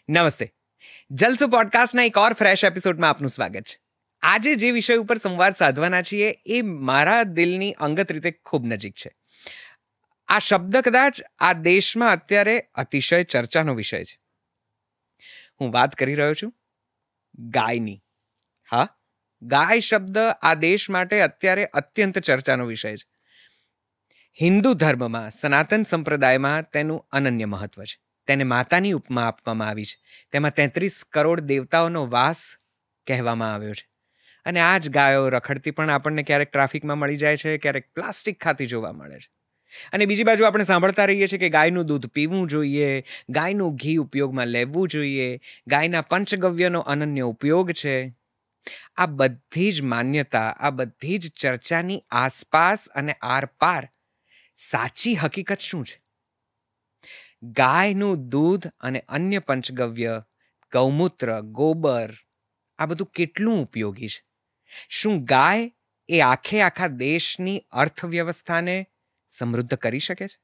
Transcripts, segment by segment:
નમસ્તે. જલસો પોડકાસ્ટના એક ઓર ફ્રેશ એપિસોડમાં આપનું સ્વાગત છે. આજે જે વિષય ઉપર સંવાદ સાધવાના છીએ એ મારા દિલની અંગત રીતે ખૂબ નજીક છે. આ શબ્દ કદાચ આ દેશમાં અત્યારે અતિશય ચર્ચાનો વિષય છે. હું વાત કરી રહ્યો છું ગાયની. હા, ગાય શબ્દ આ દેશ માટે અત્યારે અત્યંત ચર્ચાનો વિષય છે. હિન્દુ ધર્મમાં, સનાતન સંપ્રદાયમાં તેનું અનન્ય મહત્વ છે. તેને માતાની ઉપમા આપવામાં આવી છે. તેમાં 33 કરોડ દેવતાઓનો વાસ કહેવામાં આવ્યો છે. અને આ જ ગાયો રખડતી પણ આપણને ક્યારેક ટ્રાફિકમાં મળી જાય છે, ક્યારેક પ્લાસ્ટિક ખાતી જોવા મળે છે. અને બીજી બાજુ આપણે સાંભળતા રહીએ છીએ કે ગાયનું દૂધ પીવું જોઈએ, ગાયનું ઘી ઉપયોગમાં લેવું જોઈએ, ગાયના પંચગવ્યનો અનન્ય ઉપયોગ છે. આ બધી જ માન્યતા, આ બધી જ ચર્ચાની આસપાસ અને આરપાર સાચી હકીકત શું છે? ગાયનું દૂધ અને અન્ય પંચગવ્ય, ગૌમૂત્ર, ગોબર, આ બધું કેટલું ઉપયોગી છે? શું ગાય એ આખા દેશની અર્થવ્યવસ્થાને સમૃદ્ધ કરી શકે છે?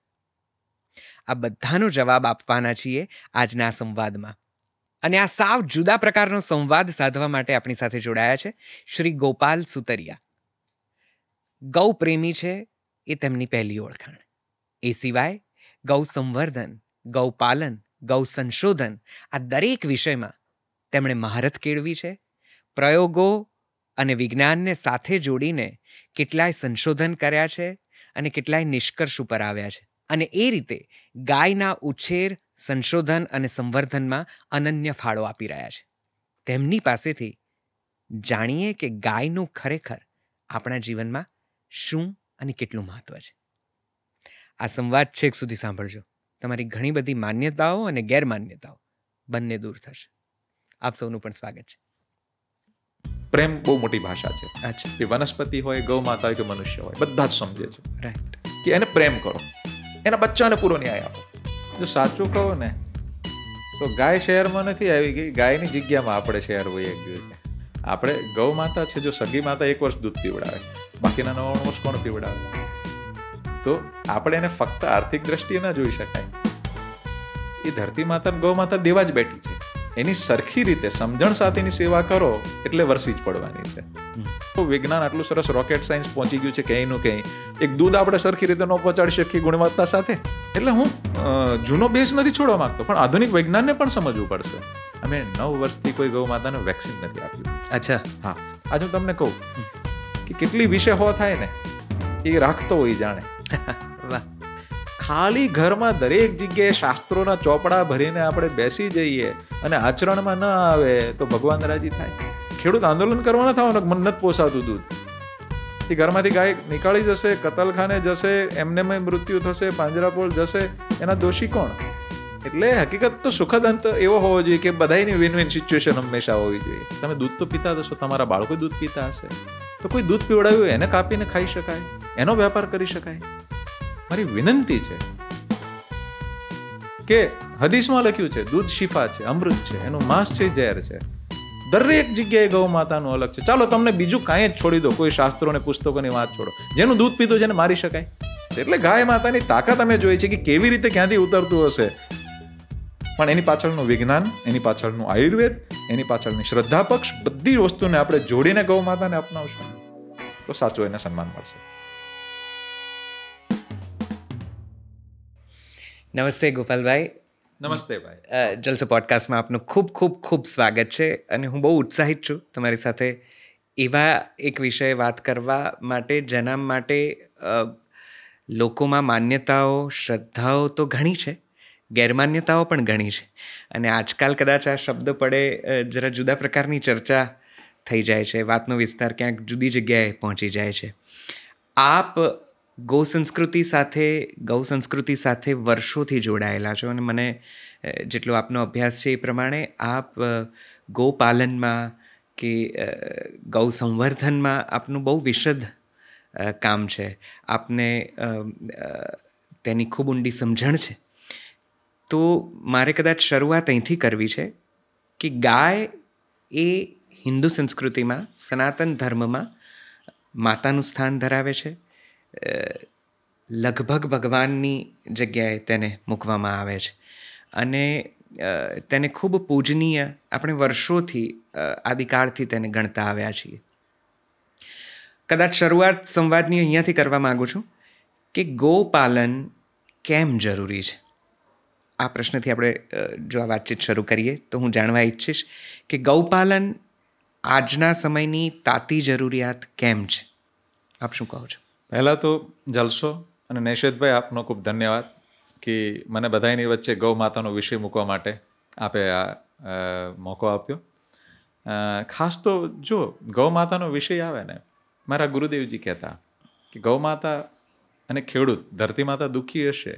આ બધાનો જવાબ આપવાના છીએ આજના સંવાદમાં. અને આ સાવ જુદા પ્રકારનો સંવાદ સાધવા માટે આપણી સાથે જોડાયા છે શ્રી ગોપાલ સુતરિયા. ગૌ પ્રેમી છે એ તેમની પહેલી ઓળખાણ. એ સિવાય ગૌ સંવર્ધન, ગૌપાલન, ગૌ સંશોધન, આ દરેક વિષયમાં તેમણે મહારત કેળવી છે. પ્રયોગો અને વિજ્ઞાનને સાથે જોડીને કેટલાય સંશોધન કર્યા છે અને કેટલાય નિષ્કર્ષ ઉપર આવ્યા છે. અને એ રીતે ગાયના ઉછેર, સંશોધન અને સંવર્ધનમાં અનન્ય ફાળો આપી રહ્યા છે. તેમની પાસેથી જાણીએ કે ગાયનું ખરેખર આપણા જીવનમાં શું અને કેટલું મહત્વ છે. આ સંવાદ છેક સુધી સાંભળજો. તમારી ઘણી બધી માન્યતાઓ અને ગેરમાન્યતાઓ બંને દૂર થશે. આપ સૌનું પણ સ્વાગત છે. પ્રેમ બહુ મોટી ભાષા છે. અચ્છા, એ વનસ્પતિ હોય, ગૌ માતા હોય કે મનુષ્ય હોય, બધા જ સમજે છે રાઈટ. કે એને પ્રેમ કરો, એના બચ્ચાને પૂરો ન્યાય આપો. જો સાચું કહો ને તો ગાય શહેરમાં નથી આવી ગઈ, ગાયની જગ્યામાં આપણે શહેર હોઈએ ગયું છે. આપણે ગૌ માતા છે, જો સગી માતા 1 વર્ષ દૂધ પીવડાવે, બાકીના 99 વર્ષ કોણ પીવડાવે? તો આપણે એને ફક્ત આર્થિક દ્રષ્ટિએ ન જોઈ શકાય. એ ધરતી માતા, ગૌ માતા દેવા જ બેઠી છે. એની સરખી રીતે સમજણ સાથેની સેવા કરો એટલે વરસી જ પડવાની છે. તો વિજ્ઞાન આટલું સરસ રોકેટ સાયન્સ પહોંચી ગયું છે ક્યાંયનું ક્યાંય. એક દૂધ આપણે સરખી રીતે ન પહોંચાડી શકીએ ગુણવત્તા સાથે. એટલે હું જૂનો બેઝ નથી છોડવા માંગતો, પણ આધુનિક વિજ્ઞાનને પણ સમજવું પડશે. અમે 9 વર્ષથી કોઈ ગૌ માતાને વેક્સિન નથી આપ્યું. અચ્છા, હા, આજે હું તમને કહું કે કેટલી વિષય થાય ને એ રાખતો હોય જાણે. વાહ. ખાલી ઘરમાં દરેક જગ્યાએ શાસ્ત્રોના ચોપડા ભરીને આપણે બેસી જઈએ અને આચરણમાં ન આવે તો ભગવાન રાજી થાય. ખેડૂત આંદોલન કરવાના થવાનું, મન નથી પોસાતું દૂધ. એ ઘરમાંથી ગાય નીકાળી જશે, કતલખાને જશે, એમને મૃત્યુ થશે, પાંજરાપોળ જશે, એના દોષી કોણ? એટલે હકીકત તો સુખદ અંત એવો હોવો જોઈએ કે બધાની વિન વિન સિચ્યુએશન હંમેશા હોવી જોઈએ. તમે દૂધ તો પીતા હશો, તમારા બાળકો દૂધ પીતા હશે, તો કોઈ દૂધ પીવડાવ્યું એને કાપીને ખાઈ શકાય, એનો વેપાર કરી શકાય. મારી વિનંતી છે કે હદીસમાં લખ્યું છે દૂધ શિફા છે, અમૃત છે, એનું માંસ છે ઝેર છે. દરેક જગ્યાએ ગૌ માતાનું અલગ છે. ચાલો તમને બીજું કાંઈ જ છોડી દો, કોઈ શાસ્ત્રો ને પુસ્તકોની વાત છોડો, જેનું દૂધ પીધું જેને મારી શકાય. એટલે ગાય માતાની તાકાત અમે જોઈ છે કે કેવી રીતે ક્યાંથી ઉતરતું હશે. પણ એની પાછળનું વિજ્ઞાન, એની પાછળનું આયુર્વેદ, એની પાછળની શ્રદ્ધા પક્ષ, બધી વસ્તુને આપણે જોડીને ગૌ માતાને અપનાવશું તો સાચું એને સન્માન મળશે. નમસ્તે ગોપાલભાઈ. નમસ્તે ભાઈ. જલસો પોડકાસ્ટમાં આપનું ખૂબ ખૂબ ખૂબ સ્વાગત છે. અને હું બહુ ઉત્સાહિત છું તમારી સાથે એવા એક વિષય વાત કરવા માટે જેના માટે લોકોમાં માન્યતાઓ, શ્રદ્ધાઓ તો ઘણી છે, ગેરમાન્યતાઓ પણ ઘણી છે. અને આજકાલ કદાચ આ શબ્દ પડે જરા જુદા પ્રકારની ચર્ચા થઈ જાય છે, વાતનો વિસ્તાર ક્યાંક જુદી જગ્યાએ પહોંચી જાય છે. આપ ગૌ સંસ્કૃતિ સાથે વર્ષોથી જોડાયેલા છો અને મને જેટલો આપનો અભ્યાસ છે એ પ્રમાણે આપ ગૌપાલનમાં કે ગૌ સંવર્ધનમાં આપનું બહુ વિશદ કામ છે. આપને તેની ખૂબ ઊંડી સમજણ છે. તો મારે કદાચ શરૂઆત અહીંથી કરવી છે કે ગાય એ હિન્દુ સંસ્કૃતિમાં, સનાતન ધર્મમાં માતાનું સ્થાન ધરાવે છે. લગભગ ભગવાનની જગ્યાએ તેને મૂકવામાં આવે છે. અને તેને ખૂબ પૂજનીય, આપણે વર્ષોથી આદિકાળથી તેને ગણતા આવ્યા છીએ. કદાચ શરૂઆત સંવાદની અહીંયાથી કરવા માગું છું કે ગોપાલન કેમ જરૂરી છે. આ પ્રશ્નથી આપણે જો આ વાતચીત શરૂ કરીએ તો હું જાણવા ઈચ્છીશ કે ગૌપાલન આજના સમયની તાતી જરૂરિયાત કેમ છે. આપ શું કહો છો? પહેલાં તો જલસો અને નૈષદભાઈ, આપનો ખૂબ ધન્યવાદ કે મને બધાની વચ્ચે ગૌ માતાનો વિષય મૂકવા માટે આપે આ મોકો આપ્યો. ખાસ તો જો ગૌ માતાનો વિષય આવે ને, મારા ગુરુદેવજી કહેતા કે ગૌ માતા અને ખેડૂત, ધરતી માતા દુઃખી હશે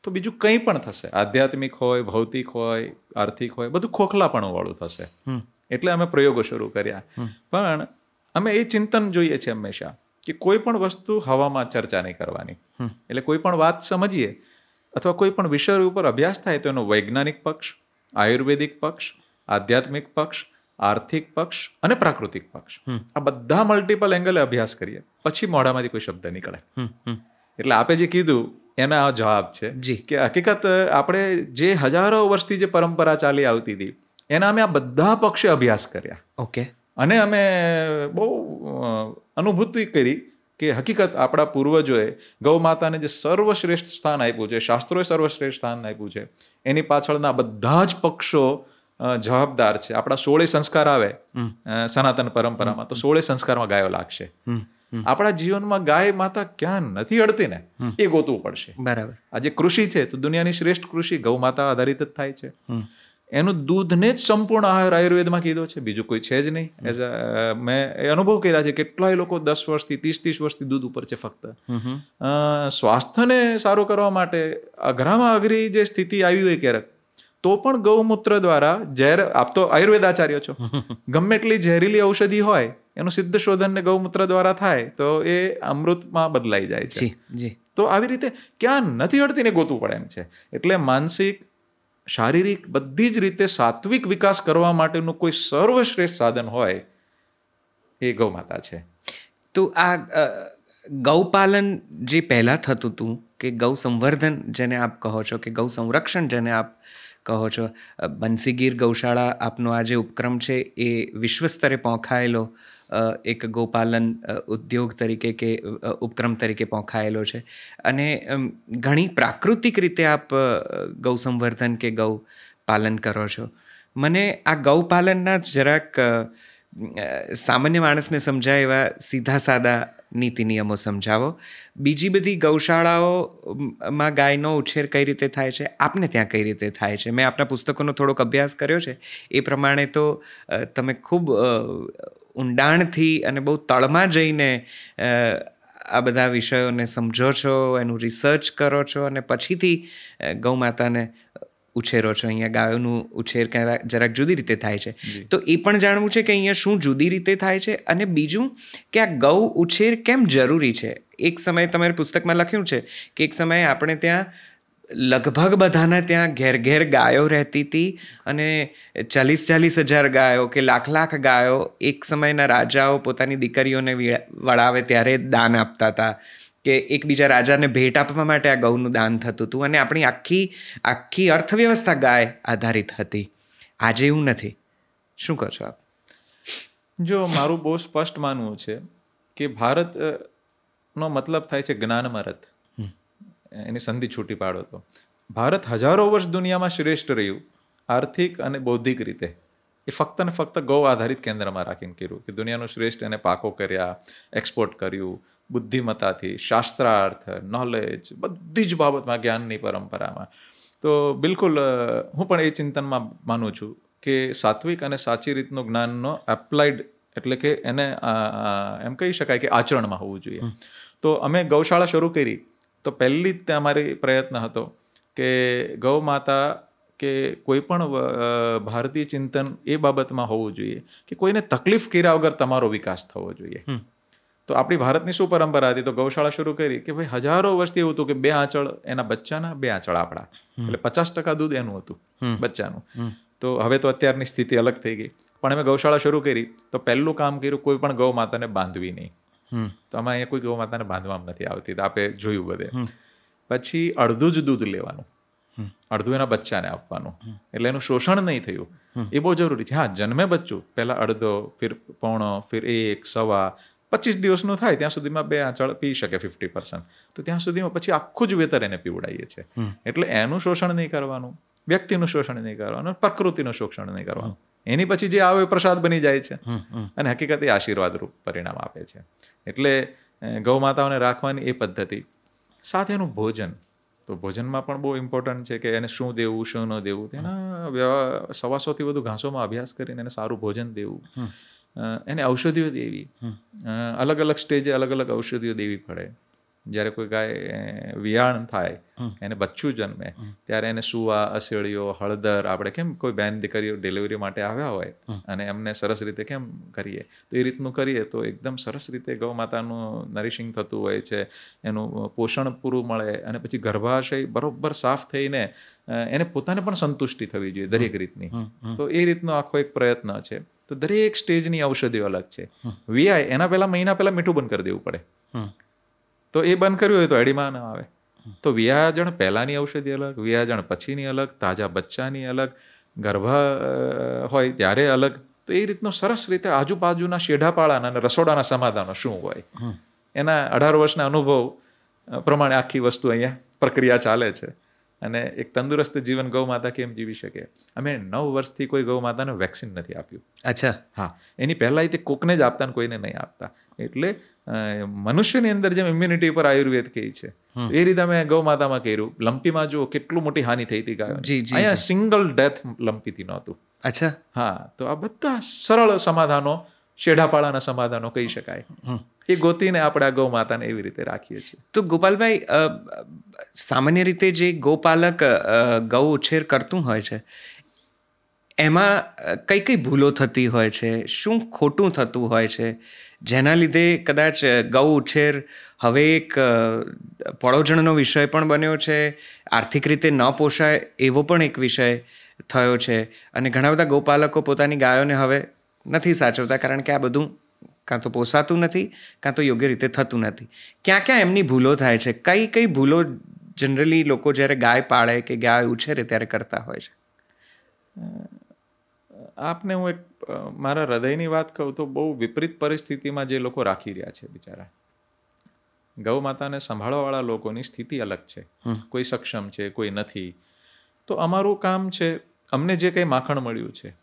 તો બીજું કંઈ પણ થશે, આધ્યાત્મિક હોય, ભૌતિક હોય, આર્થિક હોય, બધું ખોખલાપણું વાળું થશે. એટલે અમે પ્રયોગો શરૂ કર્યા. પણ અમે એ ચિંતન જોઈએ છે હંમેશા કે કોઈ પણ વસ્તુ હવામાં ચર્ચા નહીં કરવાની. એટલે કોઈ પણ વાત સમજીએ અથવા કોઈ પણ વિષય ઉપર અભ્યાસ થાય તો એનો વૈજ્ઞાનિક પક્ષ, આયુર્વેદિક પક્ષ, આધ્યાત્મિક પક્ષ, આર્થિક પક્ષ અને પ્રાકૃતિક પક્ષ, આ બધા મલ્ટિપલ એંગલે અભ્યાસ કરીએ પછી મોઢામાંથી કોઈ શબ્દ નીકળે. એટલે આપે જે કીધું એના આ જવાબ છે કે હકીકત આપણે જે હજારો વર્ષથી જે પરંપરા ચાલી આવતી હતી એના અમે આ બધા પક્ષે અભ્યાસ કર્યા. ઓકે. અને અમે બહુ અનુભૂતિ કરી કે હકીકત આપણા પૂર્વજોએ ગૌ માતાને જે સર્વશ્રેષ્ઠ સ્થાન આપ્યું છે, શાસ્ત્રોએ સર્વશ્રેષ્ઠ સ્થાન આપ્યું છે, એની પાછળના બધા જ પક્ષો જવાબદાર છે. આપણા 16 સંસ્કાર આવે સનાતન પરંપરામાં, તો 16 સંસ્કારમાં ગાયો લાગશે. આપણા જીવનમાં ગાય માતા ક્યાં નથી અડતી ને એ ગોતવું પડશે. બરાબર. આજે કૃષિ છે તો દુનિયાની શ્રેષ્ઠ કૃષિ ગૌ માતા આધારિત જ થાય છે. એનું દૂધને જ સંપૂર્ણ આહાર આયુર્વેદમાં કીધો છે, બીજું કોઈ છે જ નહીં. મેં એ અનુભવ કર્યા છે, કેટલાય લોકો 10 વર્ષથી 30 વર્ષથી દૂધ ઉપર છે ફક્ત. સ્વાસ્થ્યને સારું કરવા માટે અઘરામાં અઘરી જે સ્થિતિ આવી હોય ક્યારેક, તો પણ ગૌમૂત્ર દ્વારા ઝેર, આપ તો આયુર્વેદ આચાર્ય છો, ગમે એટલી ઝેરીલી ઔષધિ હોય એનું સિદ્ધ શોધન ને ગૌમૂત્ર દ્વારા થાય તો એ અમૃતમાં બદલાઈ જાય છે. તો આવી રીતે ક્યાં નથી અડતી ને ગોતવું પડે એમ છે. એટલે માનસિક, શારીરિક, બધી જ રીતે સાત્વિક વિકાસ કરવા માટેનું કોઈ સર્વશ્રેષ્ઠ સાધન હોય એ ગૌ માતા છે. તો આ ગૌપાલન જે પહેલાં થતું હતું કે ગૌ સંવર્ધન જેને આપ કહો છો, કે ગૌ સંરક્ષણ જેને આપ કહો છો, બંસીગીર ગૌશાળા આપનો આ જે ઉપક્રમ છે એ વિશ્વ સ્તરે પહોંચાયેલો એક ગૌપાલન ઉદ્યોગ તરીકે કે ઉપક્રમ તરીકે પહોંચાયેલો છે. અને ઘણી પ્રાકૃતિક રીતે આપ ગૌ સંવર્ધન કે ગૌ પાલન કરો છો. મને આ ગૌપાલનના જરાક સામાન્ય માણસને સમજાય એવા સીધા સાદા નીતિ નિયમો સમજાવો. બીજી બધી ગૌશાળાઓમાં ગાયનો ઉછેર કઈ રીતે થાય છે, આપને ત્યાં કઈ રીતે થાય છે? મેં આપના પુસ્તકોનો થોડોક અભ્યાસ કર્યો છે. એ પ્રમાણે તો તમે ખૂબ ઊંડાણથી અને બહુ તળમાં જઈને આ બધા વિષયોને સમજો છો, એનું રિસર્ચ કરો છો અને પછીથી ગૌ માતાને ઉછેરો છો. અહીંયા ગાયોનું ઉછેર જરાક જુદી રીતે થાય છે. તો એ પણ જાણવું છે કે અહીંયા શું જુદી રીતે થાય છે, અને બીજું કે આ ગૌ ઉછેર કેમ જરૂરી છે. એક સમયે તમારે પુસ્તકમાં લખ્યું છે કે એક સમયે આપણે ત્યાં લગભગ બધાના ત્યાં ઘેર ઘેર ગાયો રહેતી હતી અને 40,000 ગાયો કે લાખ ગાયો એક સમયના રાજાઓ પોતાની દીકરીઓને વળાવે ત્યારે દાન આપતા હતા, કે એકબીજા રાજાને ભેટ આપવા માટે આ ગૌનું દાન થતું હતું, અને આપણી આખી અર્થવ્યવસ્થા ગાય આધારિત હતી. આજે એવું નથી. શું કહો છો આપ? જો મારું બહુ સ્પષ્ટ માનવું છે કે ભારતનો મતલબ થાય છે જ્ઞાનમાં રથ. એની સંધિ છૂટી પાડો તો ભારત હજારો વર્ષ દુનિયામાં શ્રેષ્ઠ રહ્યું આર્થિક અને બૌદ્ધિક રીતે. એ ફક્ત ને ફક્ત ગૌ આધારિત કેન્દ્રમાં રાખીને કર્યું કે દુનિયાનું શ્રેષ્ઠ એને પાકો કર્યા, એક્સપોર્ટ કર્યું, બુદ્ધિમત્તાથી, શાસ્ત્રાર્થ, નોલેજ, બધી જ બાબતમાં, જ્ઞાનની પરંપરામાં. તો બિલકુલ હું પણ એ ચિંતનમાં માનું છું કે સાત્વિક અને સાચી રીતનું જ્ઞાનનો એપ્લાઇડ, એટલે કે એને એમ કહી શકાય કે આચરણમાં હોવું જોઈએ. તો અમે ગૌશાળા શરૂ કરી તો પહેલી જ અમારી પ્રયત્ન હતો કે ગૌ માતા કે કોઈ પણ ભારતીય ચિંતન એ બાબતમાં હોવું જોઈએ કે કોઈને તકલીફ કર્યા વગર તમારો વિકાસ થવો જોઈએ. તો આપણી ભારતની શું પરંપરા હતી? તો ગૌશાળા શરૂ કરી કે ભાઈ હજારો વર્ષથી એવું હતું કે 2 આંચળ એના બચ્ચાના, 2 આંચળ આપણા, એટલે 50% દૂધ એનું હતું બચ્ચાનું. તો હવે તો અત્યારની સ્થિતિ અલગ થઈ ગઈ. પણ અમે ગૌશાળા શરૂ કરી તો પહેલું કામ કર્યું, કોઈ પણ ગૌ માતાને બાંધવી નહીં. તો અમે અહીંયા કોઈ ગૌ માતાને બાંધવામાં નથી આવતી, આપે જોયું બધે. પછી અડધું જ દૂધ લેવાનું, અડધું એના બચ્ચાને આપવાનું, એટલે એનું શોષણ નહીં થયું. એ બહુ જરૂરી છે. હા, જન્મે બચ્ચું પહેલા અડધો, ફિર પોણો, ફિર 1, સવા 25 દિવસનું થાય ત્યાં સુધીમાં 2 આંચળ પી શકે 50%. તો ત્યાં સુધીમાં પછી આખું જ વેતર એને પીવડાવીએ છીએ. એટલે એનું શોષણ નહીં કરવાનું, વ્યક્તિનું શોષણ નહીં કરવાનું, પ્રકૃતિનું શોષણ નહીં કરવાનું. એની પછી જે આવે એ પ્રસાદ બની જાય છે અને હકીકત એ આશીર્વાદરૂપ પરિણામ આપે છે. એટલે ગૌ માતાઓને રાખવાની એ પદ્ધતિ. સાથે એનું ભોજન, તો ભોજનમાં પણ બહુ ઇમ્પોર્ટન્ટ છે કે એને શું દેવું, શું ન દેવું. તેના 125 વધુ ઘાસોમાં અભ્યાસ કરીને એને સારું ભોજન દેવું, એને ઔષધિઓ દેવી, અલગ અલગ સ્ટેજે અલગ અલગ ઔષધિઓ દેવી પડે. જ્યારે કોઈ ગાય વિયાણ થાય, એને બચ્ચું જન્મે, ત્યારે એને સુવા, અસેળીઓ, હળદર, આપણે કેમ કોઈ બેન દીકરીઓ ડિલિવરી માટે આવ્યા હોય અને એમને સરસ રીતે કેમ કરીએ, તો એ રીતનું કરીએ તો એકદમ સરસ રીતે ગૌ માતાનું નરિશિંગ થતું હોય છે, એનું પોષણ પૂરું મળે અને પછી ગર્ભાશય બરોબર સાફ થઈને એને પોતાને પણ સંતુષ્ટિ થવી જોઈએ દરેક રીતની. તો એ રીતનો આખો એક પ્રયત્ન છે. તો દરેક સ્ટેજની ઔષધિઓ અલગ છે. વીઆઈ એના મહિના પહેલા મીઠું બંધ કરી દેવું પડે. તો એ બંધ કર્યું હોય તો અડીમાં ના આવે. તો વિયાજણ પહેલાની ઔષધિ અલગ, વિયાજણ પછીની અલગ, તાજા બચ્ચાની અલગ, ગર્ભ હોય ત્યારે અલગ. તો એ રીતનો સરસ રીતે આજુબાજુના શેઢાપાળાના અને રસોડાના સમાધાનો શું હોય, એના 18 વર્ષના અનુભવ પ્રમાણે આખી વસ્તુ અહીંયા પ્રક્રિયા ચાલે છે. અને એક તંદુરસ્ત જીવન ગૌ માતા કેમ જીવી શકે. અમે 9 વર્ષથી કોઈ ગૌ માતાને વેક્સિન નથી આપ્યું. અચ્છા. હા, એની પહેલાં તે કોકને જ આપતા ને કોઈને નહીં આપતા. એટલે મનુષ્યની અંદર જેમ ઇમ્યુનિટી પર આયુર્વેદ કહે છે, એ રીતે અમે ગૌ માતામાં કર્યું. લંપીમાં જો કેટલું મોટી હાનિ થઈ હતી ગાયો, અહીંયા સિંગલ ડેથ લંપીથી નહોતું. અચ્છા. હા, તો આ બધા સરળ સમાધાનો, શેઢાપાળાના સમાધાનો કહી શકાય, એ ગોતીને આપણે આ ગૌ માતાને એવી રીતે રાખીએ છીએ. તો ગોપાલભાઈ, સામાન્ય રીતે જે ગોપાલક ગૌ ઉછેર કરતું હોય છે એમાં કઈ કઈ ભૂલો થતી હોય છે, શું ખોટું થતું હોય છે, જેના લીધે કદાચ ગૌ ઉછેર હવે એક પડોજણનો વિષય પણ બન્યો છે, આર્થિક રીતે ન પોષાય એવો પણ એક વિષય થયો છે, અને ઘણા બધા ગૌપાલકો પોતાની ગાયોને હવે નથી સાચવતા કારણ કે આ બધું કાં તો પોસાતું નથી, કાં તો યોગ્ય રીતે થતું નથી. ક્યાં ક્યાં એમની ભૂલો થાય છે? કઈ કઈ ભૂલો જનરલી લોકો જ્યારે ગાય પાળે કે ગાય ઉછેરે ત્યારે કરતા હોય છે? આપને હું એક મારા હૃદયની વાત કહું તો બહુ વિપરીત પરિસ્થિતિમાં જે લોકો રાખી રહ્યા છે બિચારા. ગૌ માતાને સંભાળવાવાળા લોકોની સ્થિતિ અલગ છે. કોઈ સક્ષમ છે, કોઈ નથી. તો અમારું કામ છે, અમને જે કંઈ માખણ મળ્યું છે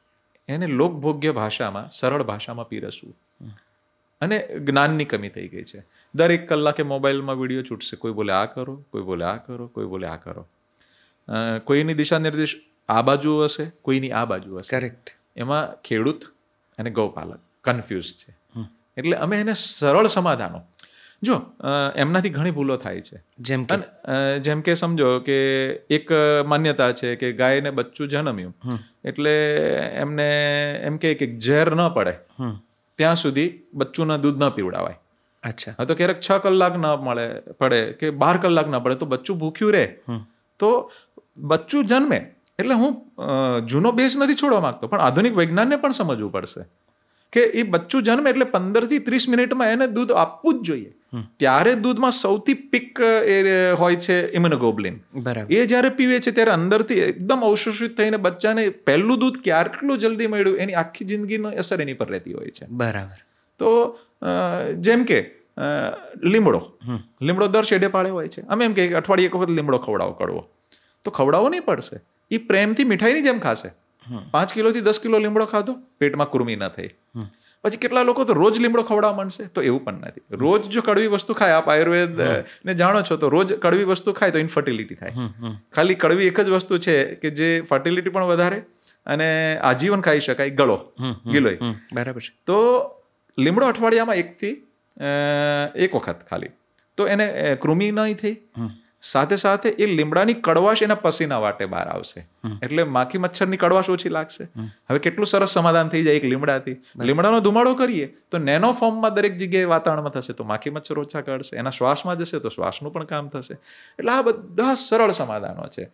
એને લોકભોગ્ય ભાષામાં, સરળ ભાષામાં પીરસવું. અને જ્ઞાનની કમી થઈ ગઈ છે. દરેક કલાકે મોબાઈલમાં વિડીયો છૂટશે. કોઈ બોલે આ કરો, કોઈ બોલે આ કરો, કોઈ બોલે આ કરો. કોઈની દિશા નિર્દેશ આ બાજુ હશે, કોઈની આ બાજુ હશે. કરેક્ટ. એમાં ખેડૂત અને ગૌપાલક કન્ફ્યુઝ છે. એટલે અમે એને સરળ સમાધાનો, જો એમનાથી ઘણી ભૂલો થાય છે. જેમ કે સમજો કે એક માન્યતા છે કે ગાયને બચ્ચું જન્મ્યું એટલે એમને એમ કે ઝેર ન પડે ત્યાં સુધી બચ્ચુના દૂધ ન પીવડાવાય. અચ્છા. હા, તો ક્યારેક 6 કલાક ન પડે કે 12 કલાક ન પડે તો બચ્ચું ભૂખ્યું રહે. તો બચ્ચું જન્મે એટલે હું જૂનો બેઝ નથી છોડવા માંગતો, પણ આધુનિક વૈજ્ઞાનને પણ સમજવું પડશે કે એ બચ્ચું જન્મે એટલે 15 થી 30 મિનિટમાં એને દૂધ આપવું જ જોઈએ. ત્યારે દૂધમાં સૌથી પીક હોય છે ઇમ્યુનોગ્લોબ્યુલિન. એ જ્યારે પીવે છે ત્યારે અંદરથી એકદમ અવશોષિત થઈને બચ્ચાને પહેલું દૂધ કેટલું જલ્દી મળ્યું એની આખી જિંદગીની અસર એની પર રહેતી હોય છે. બરાબર. તો જેમ કે લીમડો દર શેઢે પાળે હોય છે. અમે એમ કે અઠવાડિયે એક વખત લીમડો ખવડાવો કડવો, તો ખવડાવવો નહીં પડશે. એ પ્રેમથી મીઠાઈની જેમ ખાશે. 5 કિલોથી 10 કિલો લીમડો ખાધો, પેટમાં કૃમિ ન થઈ. પછી કેટલા લોકો તો રોજ લીમડો ખવડાવવા માંડશે, તો એવું પણ નથી. રોજ જો કડવી વસ્તુ ખાય, આપ આયુર્વેદ ને જાણો છો, તો રોજ કડવી વસ્તુ ખાય તો ઇન્ફર્ટિલિટી થાય. ખાલી કડવી એક જ વસ્તુ છે કે જે ફર્ટિલિટી પણ વધારે અને આજીવન ખાઈ શકાય, ગિલોય. બરાબર છે. તો લીમડો અઠવાડિયામાં 1 થી 1 વખત ખાલી, તો એને કૃમિ નહીં થઈ. સાથે સાથે એ લીમડાની કડવાશ એના પસીના વાટે બહાર આવશે, એટલે માખી મચ્છરની કડવાશ ઓછી લાગશે. હવે કેટલું સરસ સમાધાન થઈ જાય એક લીમડાથી. લીમડાનો ધુમાડો કરીએ તો નેનો ફોર્મમાં દરેક જગ્યાએ વાતાવરણમાં થશે, તો માખી મચ્છર ઓછા કરશે. એના શ્વાસમાં જશે તો શ્વાસનું પણ કામ થશે. એટલે આ બધા સરળ સમાધાનો છે.